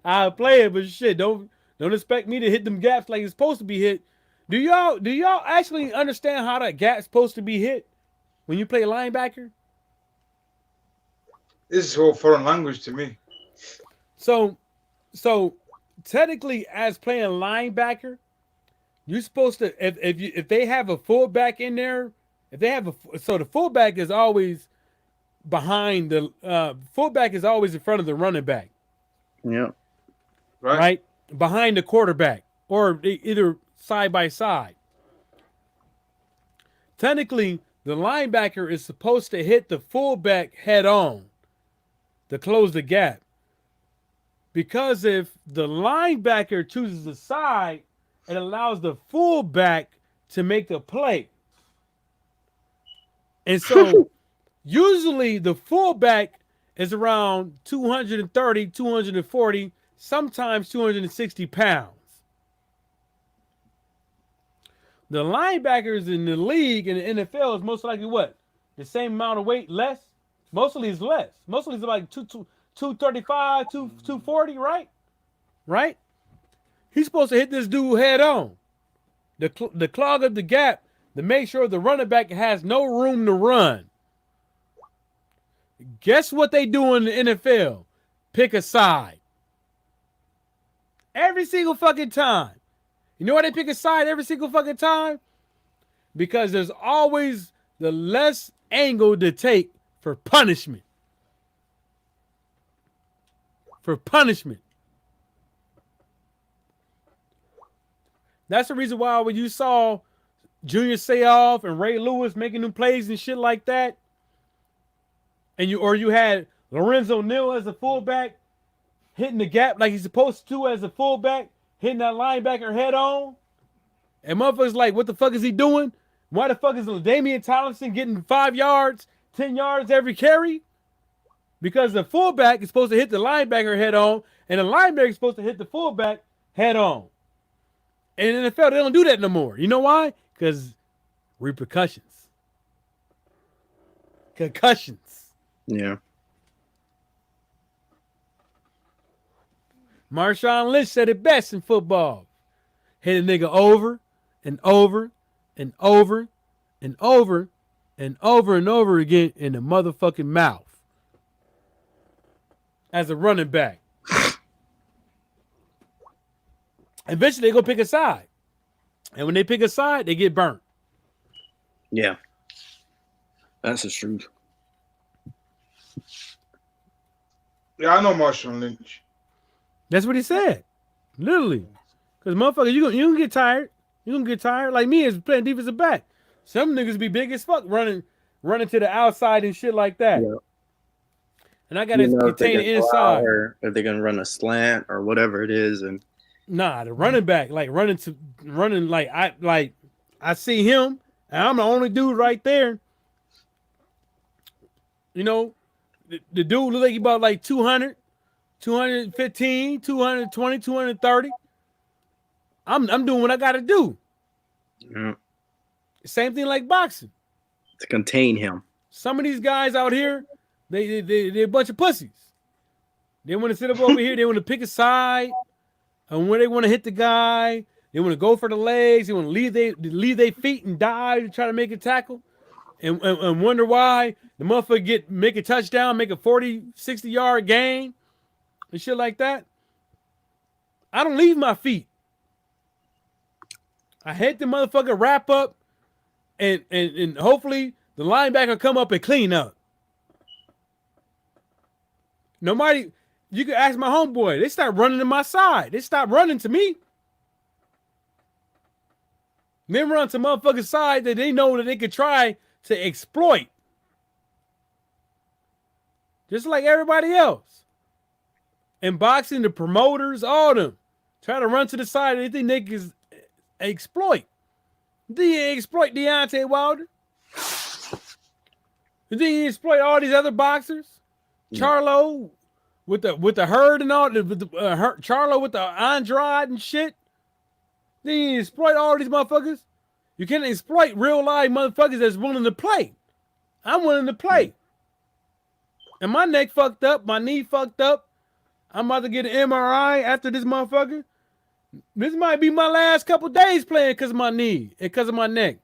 I'll play it, but shit, don't expect me to hit them gaps like it's supposed to be hit. Do y'all actually understand how that gap's supposed to be hit when you play linebacker? This is all foreign language to me. So technically, as playing linebacker, you're supposed to if they have a fullback in there, so the fullback is always behind the fullback is always in front of the running back. Yeah. Right? Behind the quarterback or either side by side. Technically, the linebacker is supposed to hit the fullback head on to close the gap. Because if the linebacker chooses a side, it allows the fullback to make the play. And so usually the fullback is around 230, 240, sometimes 260 pounds. The linebackers in the league, in the NFL, is most likely what? The same amount of weight, less? Mostly it's less. Mostly it's like 235, 240, right? Right? He's supposed to hit this dude head on. The clog of the gap to make sure the running back has no room to run. Guess what they do in the NFL? Pick a side. Every single fucking time. You know why they pick a side every single fucking time? Because there's always the less angle to take for punishment. For punishment. That's the reason why when you saw Junior Seau and Ray Lewis making them plays and shit like that, and you had Lorenzo Neal as a fullback hitting the gap like he's supposed to as a fullback, hitting that linebacker head on, and motherfuckers like, what the fuck is he doing? Why the fuck is Damian Tomlinson getting 5 yards, 10 yards every carry? Because the fullback is supposed to hit the linebacker head on, and the linebacker is supposed to hit the fullback head on. And in the NFL, they don't do that no more. You know why? Because repercussions. Concussions. Yeah. Marshawn Lynch said it best in football. Hit a nigga over and over and over and over and over and over again in the motherfucking mouth. As a running back. Eventually, they're going to pick a side. And when they pick a side, they get burnt. Yeah. That's the truth. Yeah, I know Marshawn Lynch. That's what he said. Literally. Because motherfucker, you gonna get tired. You're going to get tired. Like me as playing defensive back. Some niggas be big as fuck running running to the outside and shit like that. Yeah. And I got to if contain they're it gonna go out inside. or if they're gonna run a slant or whatever it is, and Nah, the running back, like running like I see him, and I'm the only dude right there. You know, the dude look like he about like 200, 215, 220, 230. I'm doing what I got to do. yeah, Same thing like boxing. to contain him. Some of these guys out here, they're a bunch of pussies. They want to sit up over here. They want to pick a side, and where they want to hit the guy. They want to go for the legs. They want to leave their feet and dive to try to make a tackle, and wonder why the motherfucker make a touchdown, make a 40, 60-yard gain, and shit like that. I don't leave my feet. I hit the motherfucker, wrap up, and hopefully the linebacker come up and clean up. Nobody, you can ask my homeboy. They start running to my side. They stop running to me. They run to motherfucker's side that they know that they could try to exploit. Just like everybody else. In boxing, the promoters, all of them, try to run to the side. They think they can exploit. Did he exploit Deontay Wilder? Did he exploit all these other boxers? Charlo with the herd and all, Charlo with the Andrade and shit. Did he exploit all these motherfuckers? You can't exploit real life motherfuckers that's willing to play. I'm willing to play. And my neck fucked up, my knee fucked up. I'm about to get an MRI after this motherfucker. This might be my last couple days playing because of my knee and because of my neck.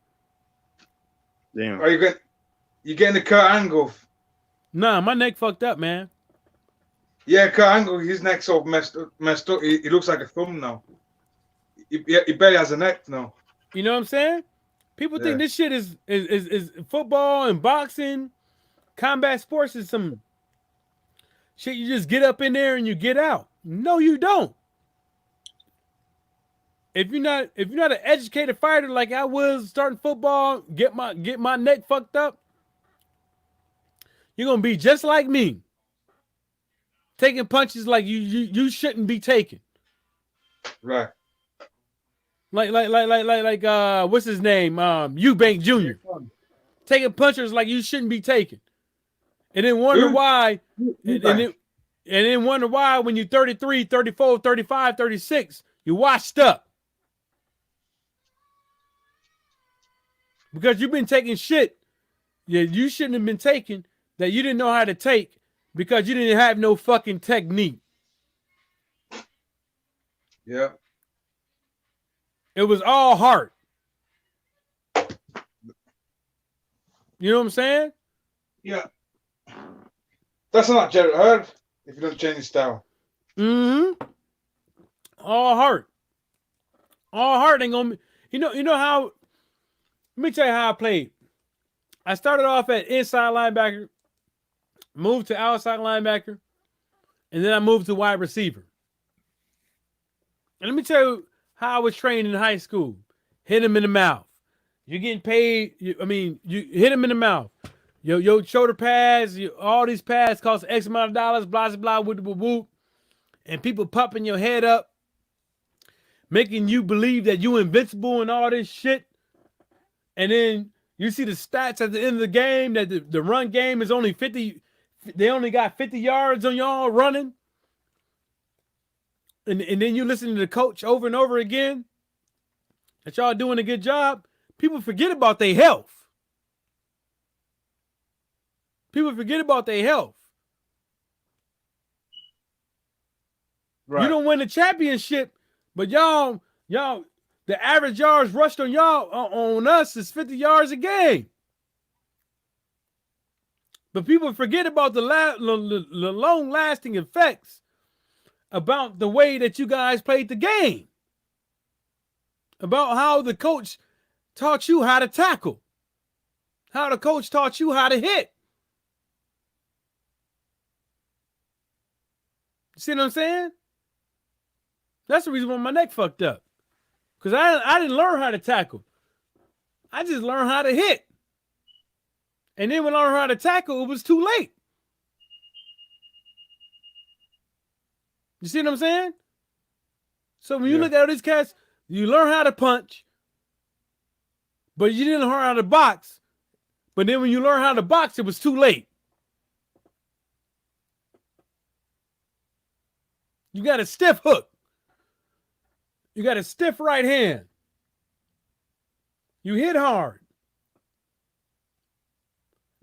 Damn. Are you getting the Kurt Angle? Nah, my neck fucked up, man. Yeah, Kurt Angle, his neck's all messed up. He looks like a thumb now. He barely has a neck now. You know what I'm saying? People think this shit is football and boxing, combat sports is some shit you just get up in there and you get out. No, you don't. If you're not an educated fighter like I was starting football, get my neck fucked up, you're gonna be just like me. Taking punches like you shouldn't be taking. Right. Like what's his name? Eubank Jr. Taking punches like you shouldn't be taking. And then wonder why and then wonder why when you're 33, 34, 35, 36, you washed up. Because you've been taking shit you shouldn't have been taking that you didn't know how to take because you didn't have no fucking technique. Yeah. It was all heart. You know what I'm saying? Yeah. That's not Jared Hurd if you don't change his style. Mm-hmm. All heart. All heart ain't gonna be, you know how, let me tell you how I played. I started off at inside linebacker, moved to outside linebacker, and then I moved to wide receiver. And let me tell you how I was trained in high school. Hit him in the mouth. You're getting paid. You hit him in the mouth. Your shoulder pads, all these pads cost X amount of dollars, blah, blah, blah, whoop, whoop. And people pumping your head up, making you believe that you invincible and all this shit. And then you see the stats at the end of the game that the run game is only 50. They only got 50 yards on y'all running. And then you listen to the coach over and over again that y'all doing a good job. People forget about their health. People forget about their health. Right. You don't win the championship, but y'all, the average yards rushed on y'all on us is 50 yards a game. But people forget about the long-lasting effects about the way that you guys played the game. About how the coach taught you how to tackle. How the coach taught you how to hit. See what I'm saying? That's the reason why my neck fucked up. Because I didn't learn how to tackle. I just learned how to hit. And then when I learned how to tackle, it was too late. You see what I'm saying? So when you look at all these cats, you learn how to punch, but you didn't learn how to box. But then when you learn how to box, it was too late. You got a stiff hook. You got a stiff right hand. You hit hard.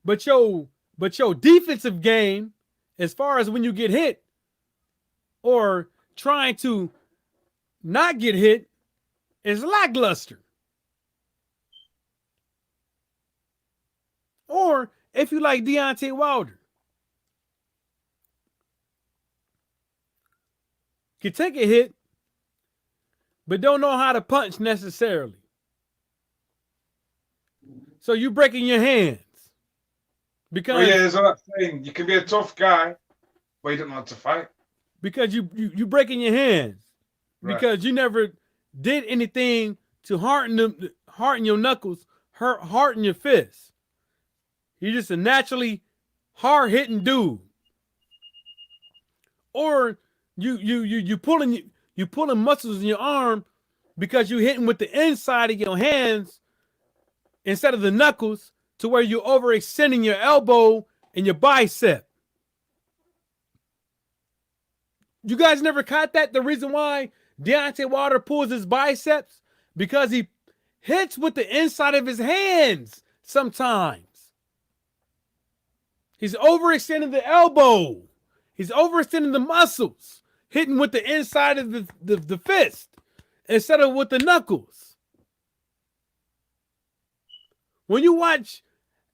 But your defensive game, as far as when you get hit or trying to not get hit, is lackluster. Or if you like Deontay Wilder, can take a hit, but don't know how to punch necessarily. So you breaking your hands. Because that's what I'm saying. You can be a tough guy, but you don't know how to fight. Because you breaking your hands. Right. Because you never did anything to harden your knuckles, harden your fists. You're just a naturally hard-hitting dude. Or you pulling muscles in your arm because you're hitting with the inside of your hands instead of the knuckles, to where you're overextending your elbow and your bicep. You guys never caught that? The reason why Deontay Wilder pulls his biceps? Because he hits with the inside of his hands sometimes. He's overextending the elbow. He's overextending the muscles, hitting with the inside of the fist instead of with the knuckles. When you watch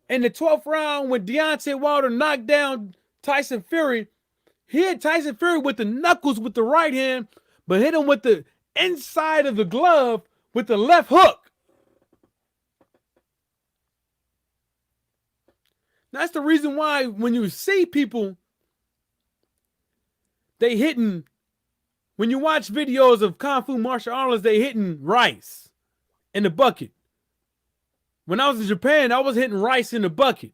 in the 12th round when Deontay Wilder knocked down Tyson Fury, he hit Tyson Fury with the knuckles with the right hand, but hit him with the inside of the glove with the left hook. That's the reason why when you see people, they hitting, when you watch videos of Kung Fu martial artists, they hitting rice in the bucket. When I was in Japan, I was hitting rice in the bucket.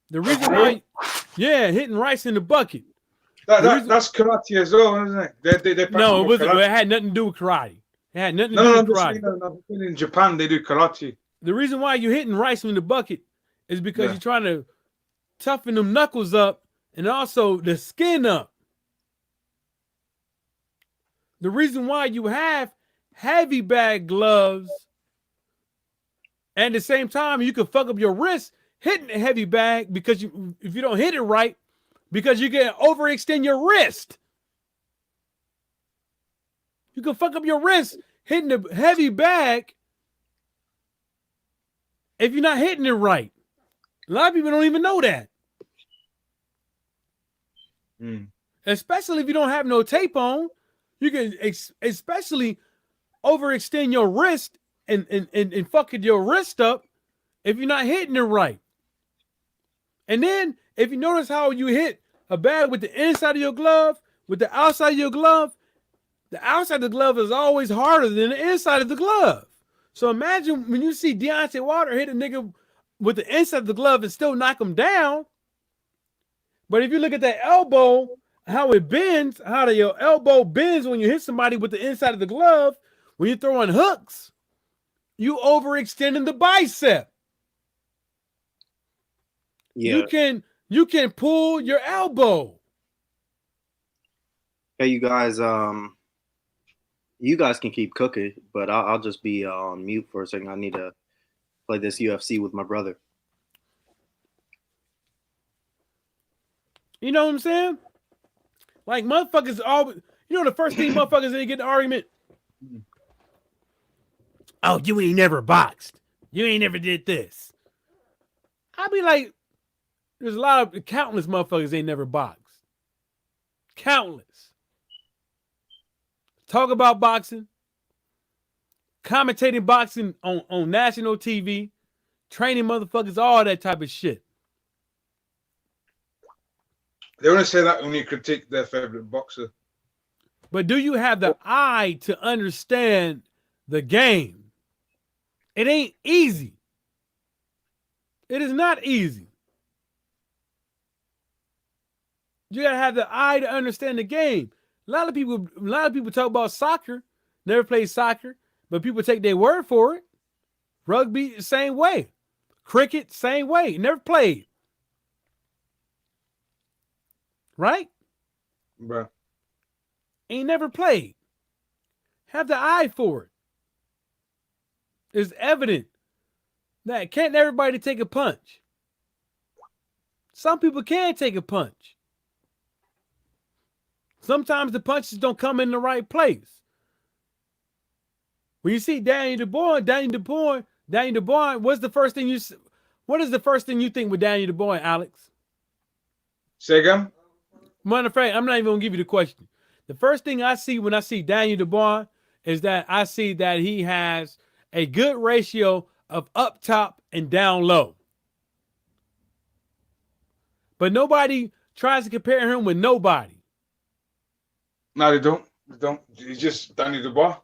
The reason why, hitting rice in the bucket. That's karate as well, isn't it? It had nothing to do with karate. It had nothing to do with karate. In Japan, they do karate. The reason why you're hitting rice in the bucket is because you're trying to toughen them knuckles up and also the skin up. The reason why you have heavy bag gloves, and at the same time you can fuck up your wrist hitting a heavy bag, because if you don't hit it right, because you can overextend your wrist. You can fuck up your wrist hitting the heavy bag if you're not hitting it right. A lot of people don't even know that. Especially if you don't have no tape on. You can especially overextend your wrist and fucking your wrist up if you're not hitting it right. And then if you notice how you hit a bag with the inside of your glove, with the outside of your glove, the outside of the glove is always harder than the inside of the glove. So imagine when you see Deontay Wilder hit a nigga with the inside of the glove and still knock him down. But if you look at that elbow, how it bends, how your elbow bends when you hit somebody with the inside of the glove, when you're throwing hooks, you overextending the bicep. Yeah. You can pull your elbow. Hey, you guys can keep cooking, but I'll just be on mute for a second. I need to play this UFC with my brother. You know what I'm saying? Like, motherfuckers always, the first thing motherfuckers they get in the argument. Oh, you ain't never boxed. You ain't never did this. I'd be like, there's a lot of countless motherfuckers ain't never boxed. Countless. Talk about boxing. Commentating boxing on national TV. Training motherfuckers, all that type of shit. They want to say that when you critique their favorite boxer. But do you have the eye to understand the game? It ain't easy. It is not easy. You gotta have the eye to understand the game. A lot of people talk about soccer, never played soccer, but people take their word for it. Rugby, the same way. Cricket, same way. Never played. Right? Bruh. Ain't never played. Have the eye for it. It's evident that can't everybody take a punch. Some people can take a punch. Sometimes the punches don't come in the right place. When you see Daniel DeBoer, what is the first thing you think with Daniel DeBoer, Alex? Say again? Matter of fact, I'm not even gonna give you the question. The first thing I see when I see Daniel DeBoer is that I see that he has a good ratio of up top and down low. But nobody tries to compare him with nobody. No, they don't. They don't. He's just Danny Dubois.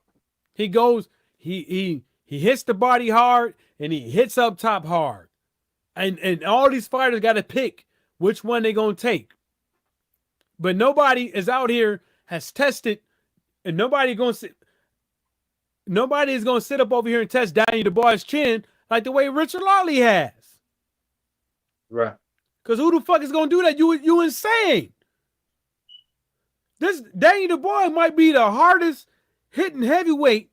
He goes, he hits the body hard and he hits up top hard. And all these fighters got to pick which one they're gonna take. But nobody is out here has tested, and nobody is gonna sit up over here and test Daniel Dubois' chin like the way Richard Lawley has. Right. Because who the fuck is gonna do that? You insane. This Daniel Dubois might be the hardest hitting heavyweight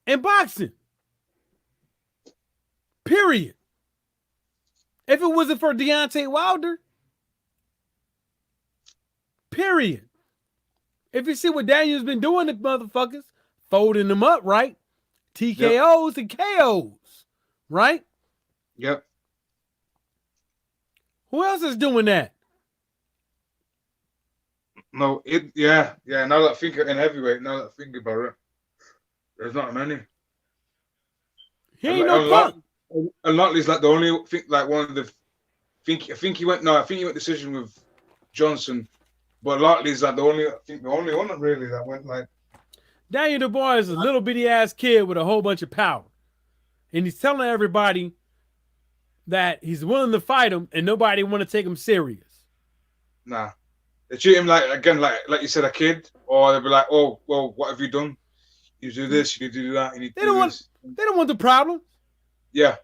in boxing. Period. If it wasn't for Deontay Wilder. Period. If you see what Daniel's been doing to motherfuckers, folding them up, right? TKOs and KOs, right? Yep. Who else is doing that? No, yeah. Now that I think in heavyweight, now that I think about it, there's not many. He ain't no punk. And Lotley's like the only one of the. I think he went decision with Johnson, but Lotley's like the only one really that went like. Daniel Dubois is a little bitty ass kid with a whole bunch of power, and he's telling everybody that he's willing to fight him, and nobody want to take him serious. Nah, they treat him like you said, a kid, or they'll be like, "Oh, well, what have you done? You do this, you do that, you need to do this." They don't want the problems. Yeah,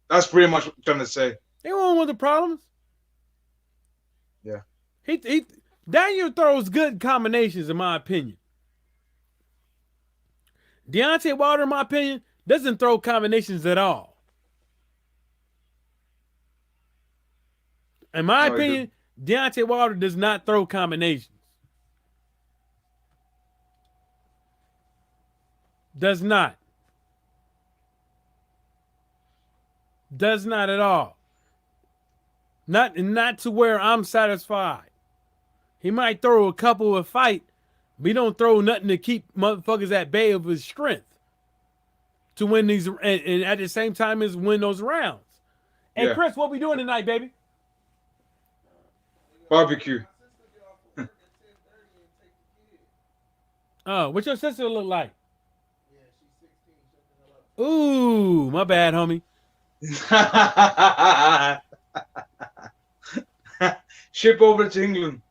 that's pretty much what I'm trying to say. They don't want the problems. Yeah, Daniel throws good combinations, in my opinion. Deontay Wilder, in my opinion, doesn't throw combinations at all. In my opinion, Deontay Wilder does not throw combinations. Does not. Does not at all. Not to where I'm satisfied. He might throw a couple of fight, but he don't throw nothing to keep motherfuckers at bay of his strength to win these, and at the same time is win those rounds. Hey, Chris, what we doing tonight, baby? Barbecue. Oh, what your sister look like? Ooh, my bad, homie. Ship over to England.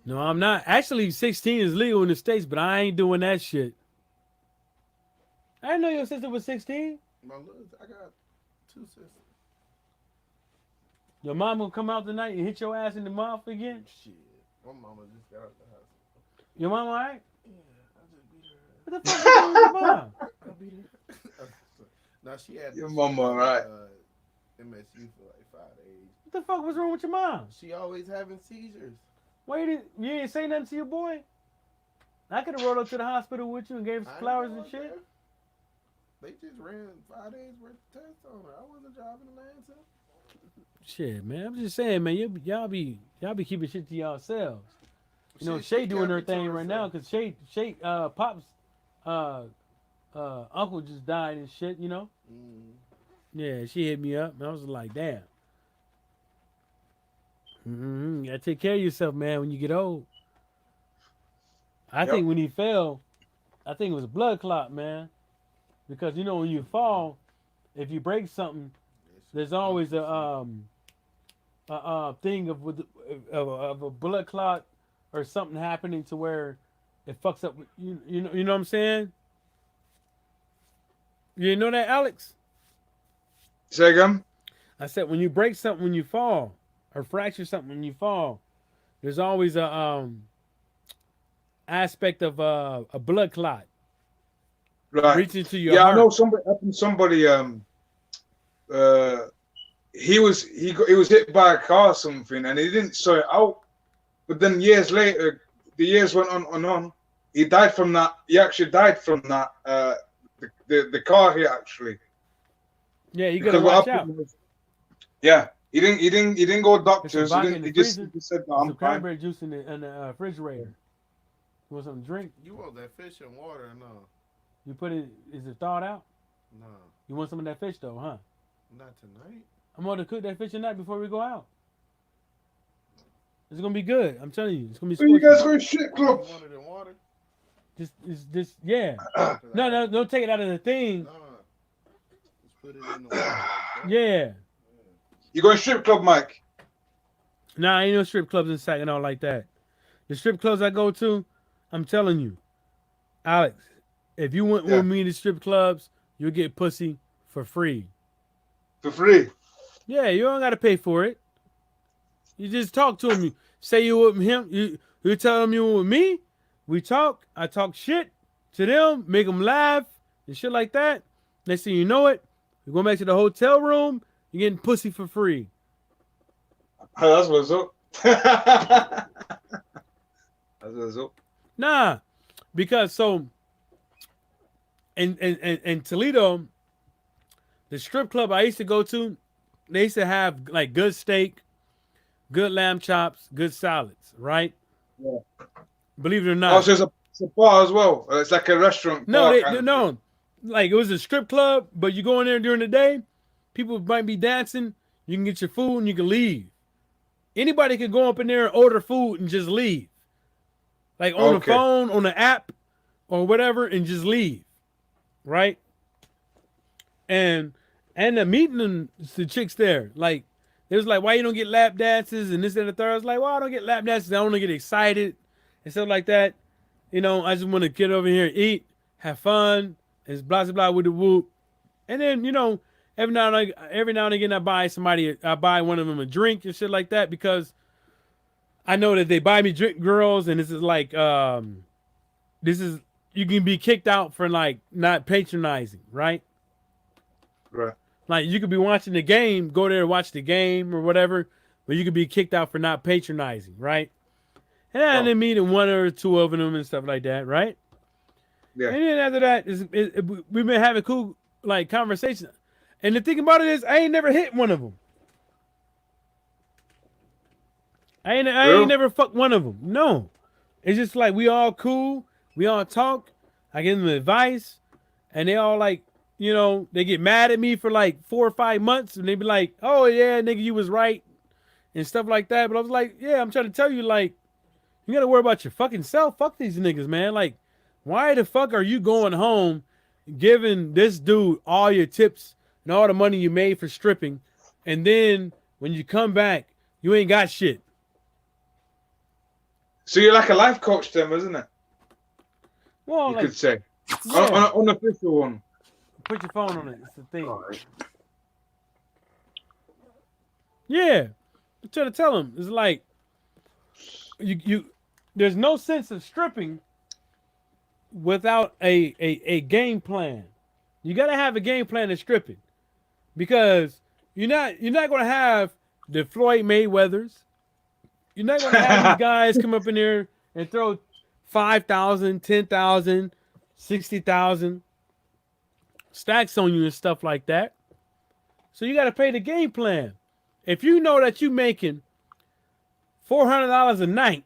No, I'm not. Actually, 16 is legal in the States, but I ain't doing that shit. I didn't know your sister was 16. I got 2 sisters. Your mom will come out tonight and hit your ass in the mouth again? Shit. My mama just got out the house. Your mom all right? Yeah, I just beat her. What the fuck is wrong with your mom? I beat her. Now she had Your mama all right. MSU for like 5 days. What the fuck was wrong with your mom? She always having seizures. Why you didn't say nothing to your boy? I could have rolled up to the hospital with you and gave some flowers and shit. They just ran 5 days worth of tests on her. I wasn't driving the Atlanta. Shit, man. I'm just saying, man. Y'all be keeping shit to yourselves. You know, Shay doing her thing right now because Shay Pop's uncle just died and shit. You know. Yeah, she hit me up and I was like, damn. You gotta take care of yourself, man, when you get old. I think when he fell, I think it was a blood clot, man. Because, you know, when you fall, if you break something, there's always a thing of a blood clot or something happening to where it fucks up. You know what I'm saying? You know that, Alex? Say again? I said when you break something when you fall or fracture something when you fall, there's always a aspect of a blood clot Right. reaching to your Yeah, heart. I know somebody he was hit by a car or something and he didn't sort it out. But then years later, the years went on and on. He died from that. He actually died from that. The car hit actually. Yeah, you gotta watch out. Yeah, he didn't go to doctors. vodka in He the just freezer. said, "No, Some I'm fine." cranberry juice in the refrigerator. You want something to drink? You want that fish and water or no? You put it. Is it thawed out? No, You want some of that fish though, huh? not tonight. I'm gonna cook that fish tonight before we go out. It's gonna be good. I'm telling you, it's gonna be. So you scorching. guys going shit club? You want it in water? Just yeah. No, don't take it out of the thing. No. Just put it in the water. Yeah. You going strip club, Mike? Nah, ain't no strip clubs in Saginaw like that. The strip clubs I go to, I'm telling you, Alex, if you went with me to strip clubs, you'll get pussy for free. For free? Yeah, you don't gotta pay for it. You just talk to him. You say you with him. You tell him you with me. We talk. I talk shit to them, make them laugh and shit like that. Next thing you know it, you go back to the hotel room. You're getting pussy for free. That's what's up. That's what's up. Nah, because so in Toledo, the strip club I used to go to, they used to have like good steak, good lamb chops, good salads, right? Yeah. Believe it or not. Also, it's a bar as well. It's like a restaurant. No, no. Like it was a strip club, but you go in there during the day, people might be dancing. You can get your food and you can leave. Anybody can go up in there and order food and just leave. Like on the phone, on the app, or whatever, and just leave. Right? And the meeting the chicks there, like, it was like, why you don't get lap dances and this and the third? I was like, well, I don't get lap dances. I don't get excited and stuff like that. You know, I just want to get over here and eat, have fun, and blah, blah, blah with the whoop. And then, you know, every now and again, I buy one of them a drink and shit like that because I know that they buy me drink girls, and this is like, you can be kicked out for like not patronizing, right? Right. Like you could be watching the game, go there and watch the game or whatever, but you could be kicked out for not patronizing, right? And then meeting one or two of them and stuff like that, right? Yeah. And then after that, we've been having cool like conversations. And the thing about it is, I ain't never hit one of them. I ain't never fucked one of them. No, it's just like we all cool, we all talk. I give them advice, and they all like, you know, they get mad at me for like 4 or 5 months, and they be like, "Oh yeah, nigga, you was right," and stuff like that. But I was like, "Yeah, I'm trying to tell you, like, you gotta worry about your fucking self. Fuck these niggas, man. Like, why the fuck are you going home, giving this dude all your tips and all the money you made for stripping, and then when you come back, you ain't got shit?" So you're like a life coach to them, isn't it? Well, you like, could say. Yeah. On an unofficial one. Put your phone on it. It's the thing. Yeah. I'm trying to tell them. It's like, you there's no sense of stripping without a game plan. You got to have a game plan of stripping, because you're not going to have the Floyd Mayweathers. You're not going to have these guys come up in there and throw 5,000, 10,000, 60,000 stacks on you and stuff like that. So you got to pay the game plan. If you know that you're making $400 a night,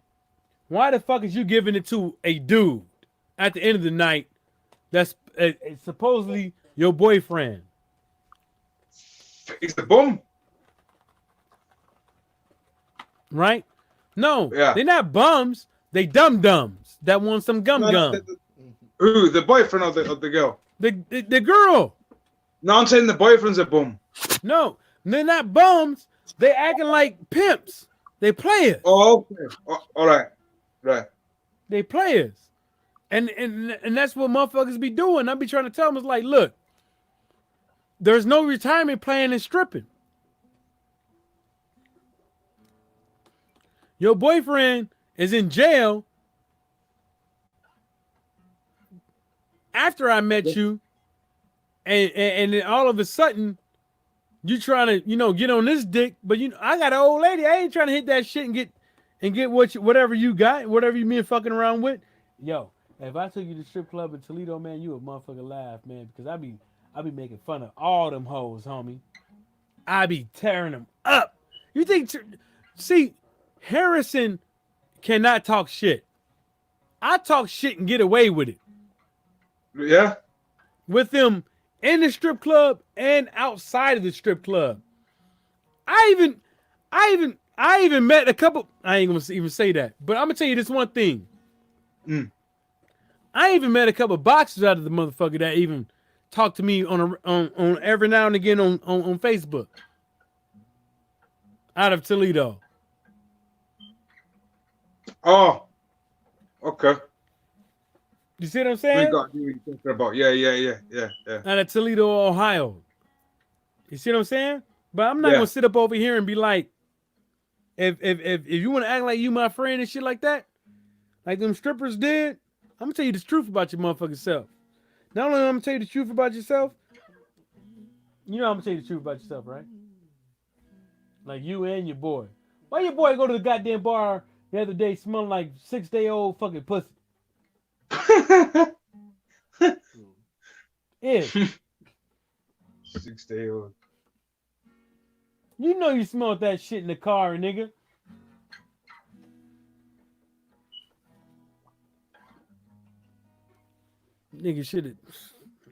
why the fuck is you giving it to a dude at the end of the night that's supposedly your boyfriend? He's the bum. Right? No, Yeah. they're not bums. They dum-dums that want some gum. Who? The boyfriend of the girl? The girl. No, I'm saying the boyfriend's a bum. No, they're not bums. They acting like pimps. They players. Oh, okay. All right. Right. They players. And that's what motherfuckers be doing. I be trying to tell them, it's like, look, there's no retirement plan in stripping. Your boyfriend is in jail after I met you, and then all of a sudden you trying to, get on this dick, but I got an old lady. I ain't trying to hit that shit and get whatever you got, whatever you been fucking around with. Yo, if I took you to the strip club in Toledo, man, you would motherfucking laugh, man, because I be making fun of all them hoes, homie. I be tearing them up. You think? See, Harrison cannot talk shit. I talk shit and get away with it. Yeah. With them in the strip club and outside of the strip club. I even met a couple. I ain't gonna even say that, but I'm gonna tell you this one thing. I even met a couple boxers out of the motherfucker that even talked to me on every now and again on Facebook. Out of Toledo. Oh, okay. You see what I'm saying? We got you talking about. Yeah. Out of Toledo, Ohio. You see what I'm saying? But I'm not gonna sit up over here and be like, if you want to act like you my friend and shit like that, like them strippers did, I'm gonna tell you the truth about your motherfucking self. Not only am I gonna tell you the truth about yourself, I'm gonna tell you the truth about yourself, right? Like you and your boy. Why your boy go to the goddamn bar the other day smelling like 6-day-old fucking pussy? Yeah. 6-day-old. You know you smelled that shit in the car, nigga. Nigga should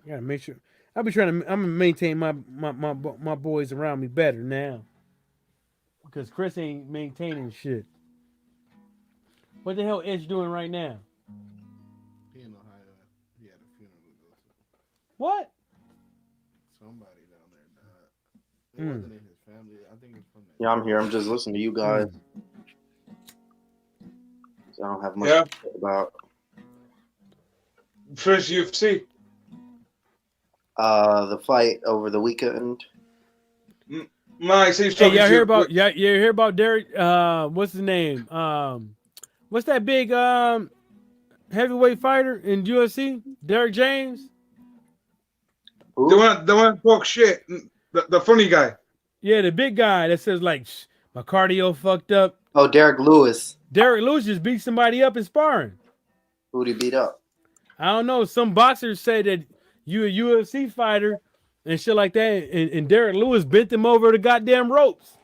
gotta make sure. I'm gonna maintain my boys around me better now. Because Chris ain't maintaining shit. What the hell Edge doing right now? He in Ohio. He had a funeral to go to. What? Somebody down there died. It wasn't in his family. I think it's from that. Yeah, I'm here. I'm just listening to you guys. So I don't have much to say about. First UFC. The fight over the weekend. Mike, hey, y'all hear about Derek? What's his name? What's that big heavyweight fighter in UFC? Derek James. Who? The one talk shit. The funny guy. Yeah, the big guy that says like my cardio fucked up. Oh, Derek Lewis. Derek Lewis just beat somebody up in sparring. Who'd he beat up? I don't know. Some boxers say that you a UFC fighter and shit like that, and Derek Lewis bent him over the goddamn ropes.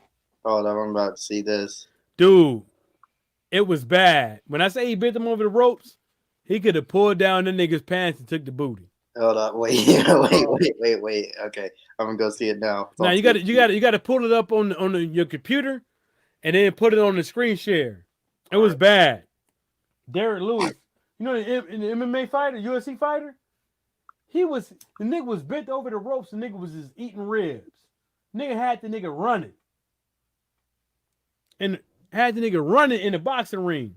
Oh, I'm about to see this. Dude, it was bad. When I say he bent him over the ropes, he could have pulled down the nigga's pants and took the booty. Hold up, wait. Okay, I'm gonna go see it now. Now you got to pull it up on your computer, and then put it on the screen share. It was bad. Derek Lewis, the MMA fighter, UFC fighter. The nigga was bent over the ropes. The nigga was just eating ribs. Nigga had the nigga running, and had the nigga running in the boxing ring.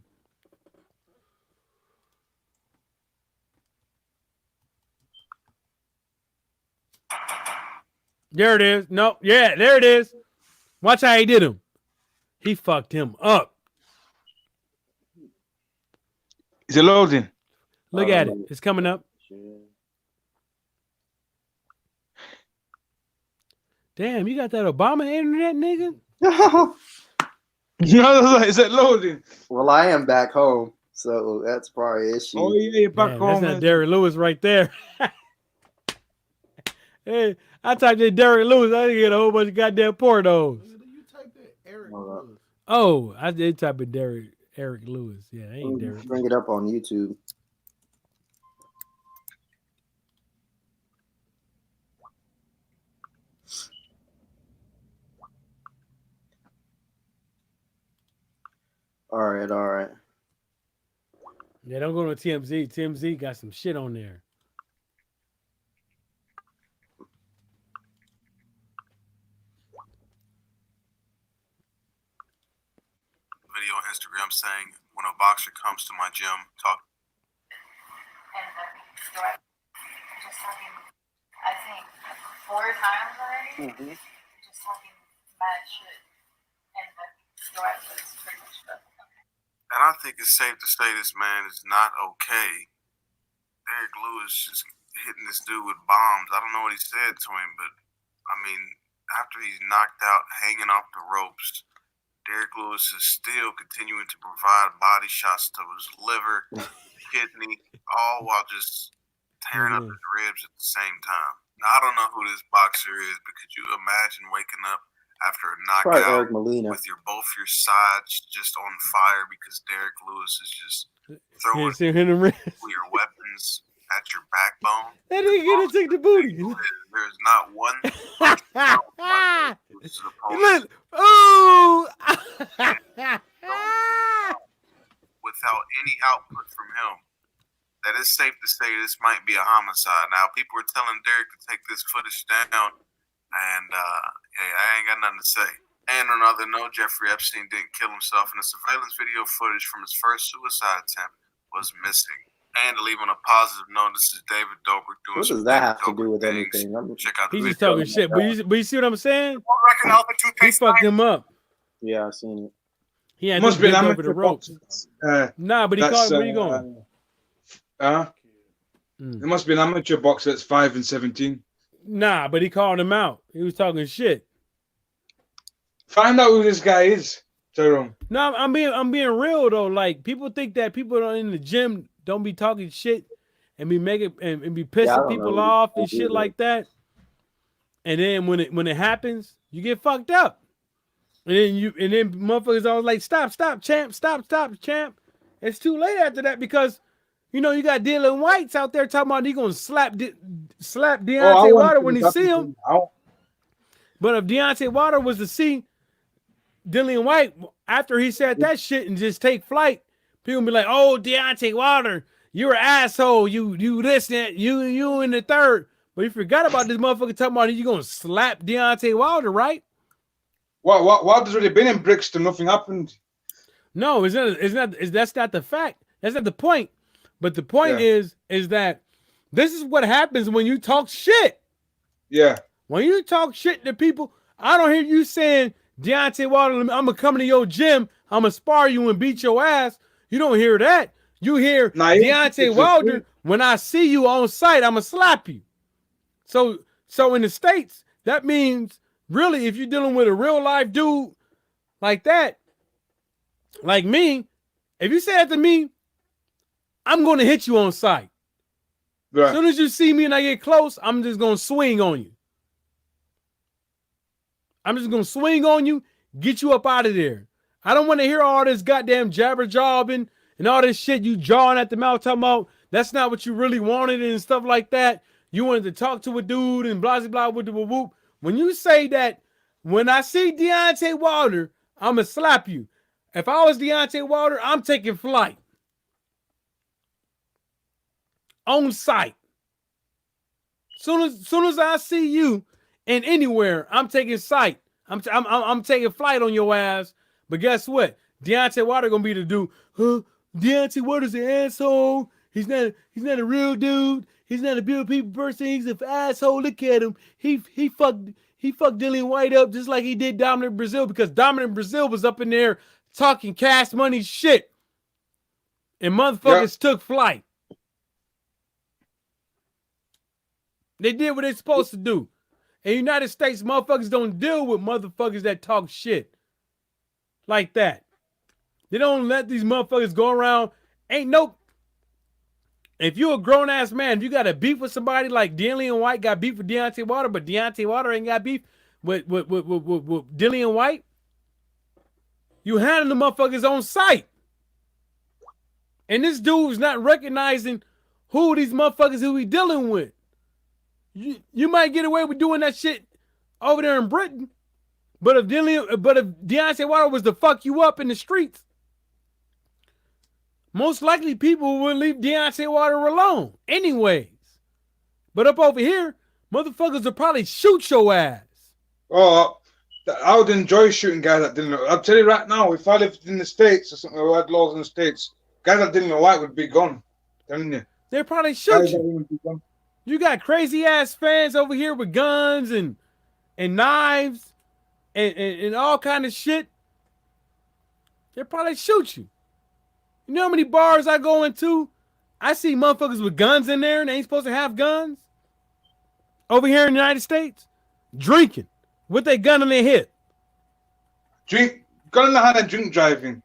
There it is. No, yeah, there it is. Watch how he did him. He fucked him up. Is it loading? Look at it. It's coming up. Damn, you got that Obama internet, nigga? No, is it loading? Well, I am back home, so that's probably an issue. Oh yeah, you're back home. That's not Derek Lewis right there. Hey, I typed in Derek Lewis. I didn't get a whole bunch of goddamn pornos. You typed in Eric Lewis. Oh, I did type in Eric Lewis. Yeah, I ain't Derek. Bring it up on YouTube. All right. Yeah, don't go to TMZ. TMZ got some shit on there. video on Instagram saying, when a boxer comes to my gym, talk. And just talking, I think, 4 times already. Just talking mad shit. And the threat was pretty much broken. And I think it's safe to say this man is not okay. Derek Lewis just hitting this dude with bombs. I don't know what he said to him, but I mean, after he's knocked out, hanging off the ropes, Derek Lewis is still continuing to provide body shots to his liver, kidney, all while just tearing up his ribs at the same time. Now, I don't know who this boxer is, but could you imagine waking up after a knockout with both your sides just on fire because Derek Lewis is just throwing your weapons at your backbone? That nigga gonna take the booty. There's not one. Look, oh! Without any output from him, that it's safe to say this might be a homicide. Now, people are telling Derek to take this footage down, and hey, I ain't got nothing to say. And on another note, Jeffrey Epstein didn't kill himself, and the surveillance video footage from his first suicide attempt was missing. And to leave on a positive note, this is David Dobrik doing. What does that have to do with anything? Check out the He's just video. talking shit, but you see what I'm saying? He fucked him up. Yeah, I've seen it. He had must this be bent an over the amateur ropes. boxer. Nah, but he called. Where you going? It must be an amateur boxer that's 5 and 17. Nah, but he called him out. He was talking shit. Find out who this guy is, Tyrone. No, I'm being real though. Like, people think that people in the gym don't be talking shit and be making and be pissing people off and shit like that. And then when it happens, you get fucked up. And then motherfuckers always like, stop, champ, stop, champ. It's too late after that because you know you got Dylan White's out there talking about he gonna slap Deontay Wilder when he see him. But if Deontay Wilder was to see Dylan White after he said that shit and just take flight, people be like, "Oh, Deontay Wilder, you're an asshole. You this and you in the third." But you forgot about this motherfucker talking about you gonna slap Deontay Wilder, right? Wilder's already been in Brixton. Nothing happened. No, that's not the fact. That's not the point. But the point is that this is what happens when you talk shit. Yeah. When you talk shit to people, I don't hear you saying, Deontay Wilder, I'm going to come to your gym, I'm going to spar you and beat your ass. You don't hear that. You hear Deontay Wilder, when I see you on site, I'm going to slap you. So in the States, that means really if you're dealing with a real life dude like that, like me, if you say that to me, I'm going to hit you on sight. Right. As soon as you see me and I get close, I'm just going to swing on you. I'm just going to swing on you, get you up out of there. I don't want to hear all this goddamn jabber jobbing and all this shit you jawing at the mouth talking about that's not what you really wanted and stuff like that. You wanted to talk to a dude and blah, blah, blah, with the whoop. When you say that, when I see Deontay Wilder, I'm going to slap you. If I was Deontay Wilder, I'm taking flight. On site. Soon as I see you and anywhere, I'm taking sight. I'm taking flight on your ass. But guess what? Deontay Wilder gonna be the dude. Deontay Wilder's an asshole. He's not a real dude. He's not a beautiful people person. He's an asshole. Look at him. He fucked Dillian White up just like he did Dominic Brazil because Dominic Brazil was up in there talking cash money shit. And motherfuckers took flight. They did what they're supposed to do. In the United States, motherfuckers don't deal with motherfuckers that talk shit like that. They don't let these motherfuckers go around. If you're a grown-ass man, if you got a beef with somebody like Dillian White got beef with Deontay Wilder, but Deontay Wilder ain't got beef with Dillian White, you handle the motherfuckers on sight. And this dude's not recognizing who these motherfuckers who he dealing with. You might get away with doing that shit over there in Britain, but if Deontay Wilder was to fuck you up in the streets, most likely people will leave Deontay Wilder alone anyways. But up over here, motherfuckers will probably shoot your ass. Oh, I would enjoy shooting guys that didn't know. I'll tell you right now, if I lived in the States or something, or had laws in the States, guys that didn't know white would be gone. Telling you. They probably shoot Guys that you. would be gone. You got crazy ass fans over here with guns and knives and all kind of shit. They probably shoot you. You know how many bars I go into? I see motherfuckers with guns in there and they ain't supposed to have guns. Over here in the United States, drinking with their gun on their hip. Drink, gun in the hand and drink driving.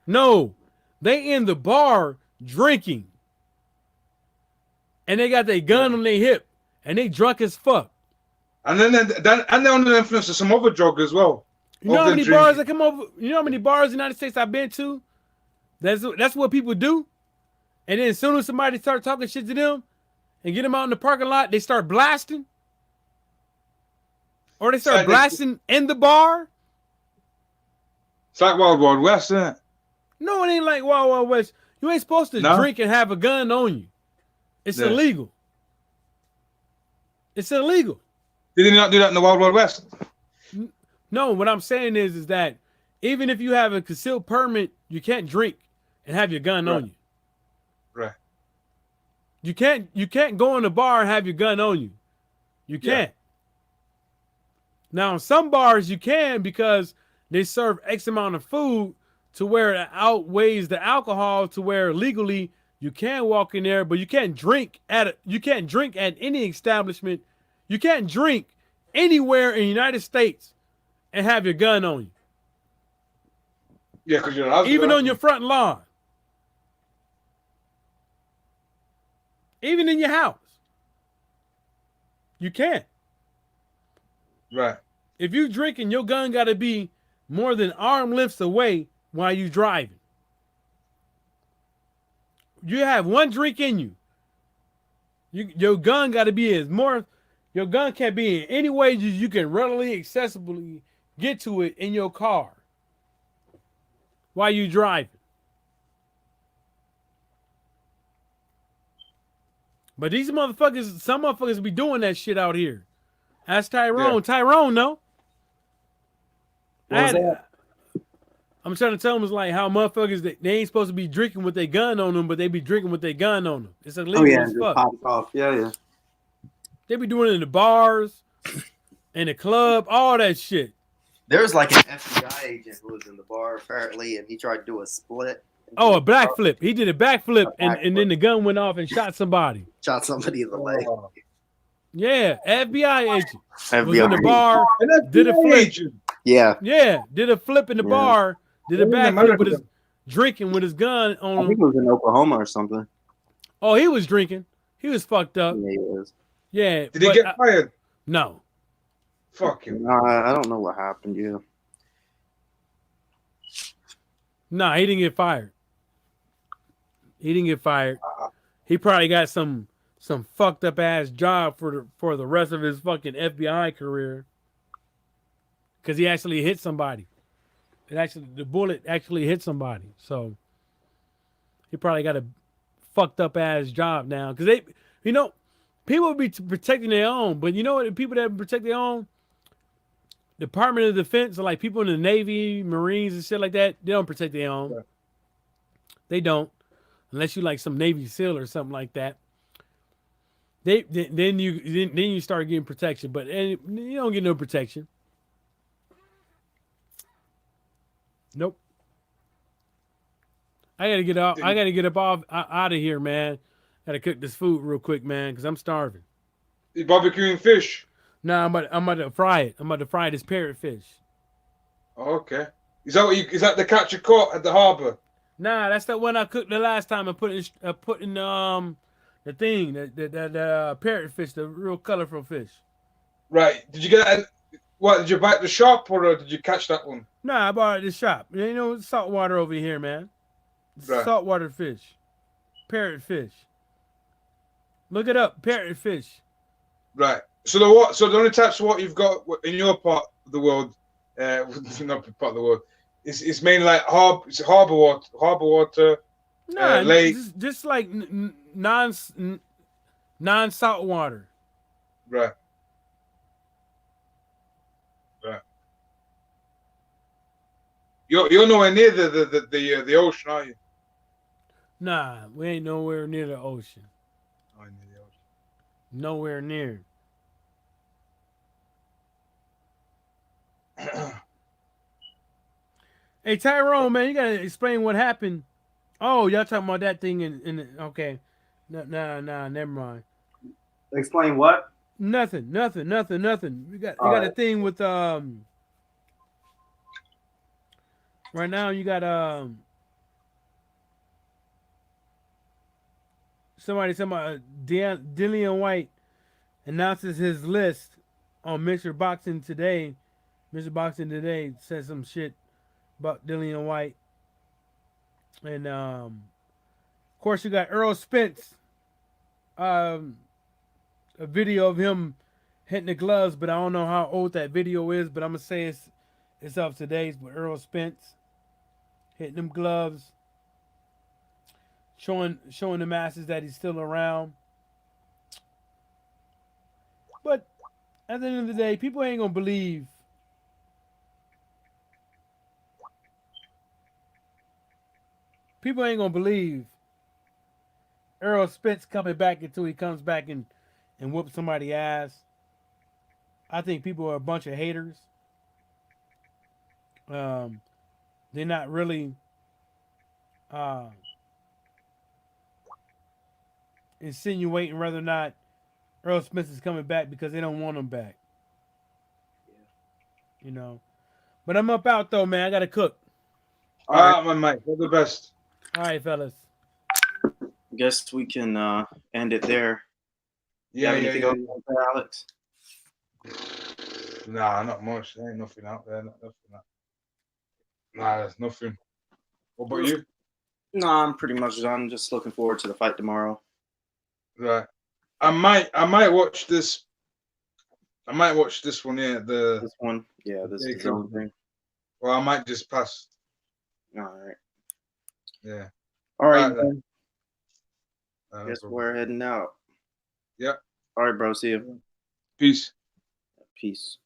No, they in the bar drinking. And they got their gun on their hip. And they drunk as fuck. And then they're under the influence of some other drug as well. You know how many bars that come over? You know how many bars in the United States I've been to? That's what people do. And then as soon as somebody start talking shit to them and get them out in the parking lot, they start blasting. Or they start blasting in the bar. It's like Wild Wild West, isn't it? No, it ain't like Wild Wild West. You ain't supposed to drink and have a gun on you. It's illegal. It's illegal. Did they not do that in the Wild Wild West? No, what I'm saying is that even if you have a concealed permit, you can't drink and have your gun on you. Right. You can't go in the bar and have your gun on you. You can't. Now, in some bars you can because they serve X amount of food to where it outweighs the alcohol to where legally you can walk in there, but you can't drink at any establishment. You can't drink anywhere in the United States and have your gun on you. Yeah, because you're even on your front lawn. Even in your house. You can't. Right. If you drinking, your gun got to be more than arm lengths away while you driving. You have one drink in you. Your gun got to be your gun can't be in any way you can readily, accessibly get to it in your car while you driving. But these motherfuckers, some motherfuckers be doing that shit out here. Ask Tyrone. Yeah. Tyrone, no. I'm trying to tell them it's like how motherfuckers they ain't supposed to be drinking with their gun on them, but they be drinking with their gun on them. It's illegal as fuck. Pop off. Yeah. They be doing it in the bars, in the club, all that shit. There's like an FBI agent who was in the bar apparently, and he tried to do a split. Oh, a backflip. He did a backflip, and then the gun went off and shot somebody. Shot somebody in the leg. Yeah, FBI agent was in the bar, did a flip. Agent. Yeah, did a flip in the bar, did a backflip with his drinking with his gun on him. I think it was in Oklahoma or something. Oh, he was drinking. He was fucked up. Yeah, he was. Yeah. Did he get fired? No. Fuck him. I don't know what happened. Yeah. No, he didn't get fired. He didn't get fired. He probably got some fucked up ass job for the rest of his fucking FBI career. Because he actually hit somebody. The bullet actually hit somebody. So he probably got a fucked up ass job now. Because people would be protecting their own, but you know what? The people that protect their own, Department of Defense, are like people in the Navy, Marines, and shit like that. They don't protect their own. Yeah. They don't, unless you like some Navy SEAL or something like that. Then you start getting protection, but you don't get no protection. Nope. I gotta get up. I gotta get up out of here, man. Gotta cook this food real quick, man, because I'm starving. You barbecuing fish? Nah, I'm about to fry it. I'm about to fry this parrotfish. Oh, okay. Is that the catch you caught at the harbor? Nah, that's the one I cooked the last time. I put in the thing, the parrotfish, the real colorful fish. Right. Did you get that? What, did you buy it at the shop or did you catch that one? Nah, I bought it at the shop. You know, saltwater over here, man. Right. Saltwater fish. Parrotfish. Look it up, parrotfish. Right. So the only types of what you've got in your part of the world, not part of the world, it's mainly like harbor water, lake. Just like non-salt water. Right. Right. You're nowhere near the ocean, are you? Nah, we ain't nowhere near the ocean. Oh, near the ocean. Nowhere near. Hey Tyrone, man, you gotta explain what happened. Oh, y'all talking about that thing in okay. Nah, never mind. Explain what? Nothing. You got All a right. thing with right now you got somebody Dillian White announces his list on Mr. Boxing Today. Mr. Boxing Today says some shit about Dillian White. And of course you got Earl Spence. A video of him hitting the gloves, but I don't know how old that video is, but I'm gonna say it's up to date with Earl Spence hitting them gloves, showing the masses that he's still around. But at the end of the day, people ain't gonna believe. People ain't gonna believe Earl Spence coming back until he comes back and whoops somebody's ass. I think people are a bunch of haters. They're not really insinuating whether or not Earl Spence is coming back because they don't want him back. You know. But I'm up out though, man. I gotta cook. All right, my mate. All the best. All right, fellas. Guess we can end it there. Yeah, anything else to say, Alex? Nah, not much. There ain't nothing out there. Nothing. Nah, there's nothing. What about you? No, I'm pretty much done. Just looking forward to the fight tomorrow. Right. I might watch this. I might watch this one here. This one, yeah, this is the only thing. Well, I might just pass. All right. Yeah. All right. Then. Guess we're heading out. Yeah. All right, bro. See you. Peace. Peace.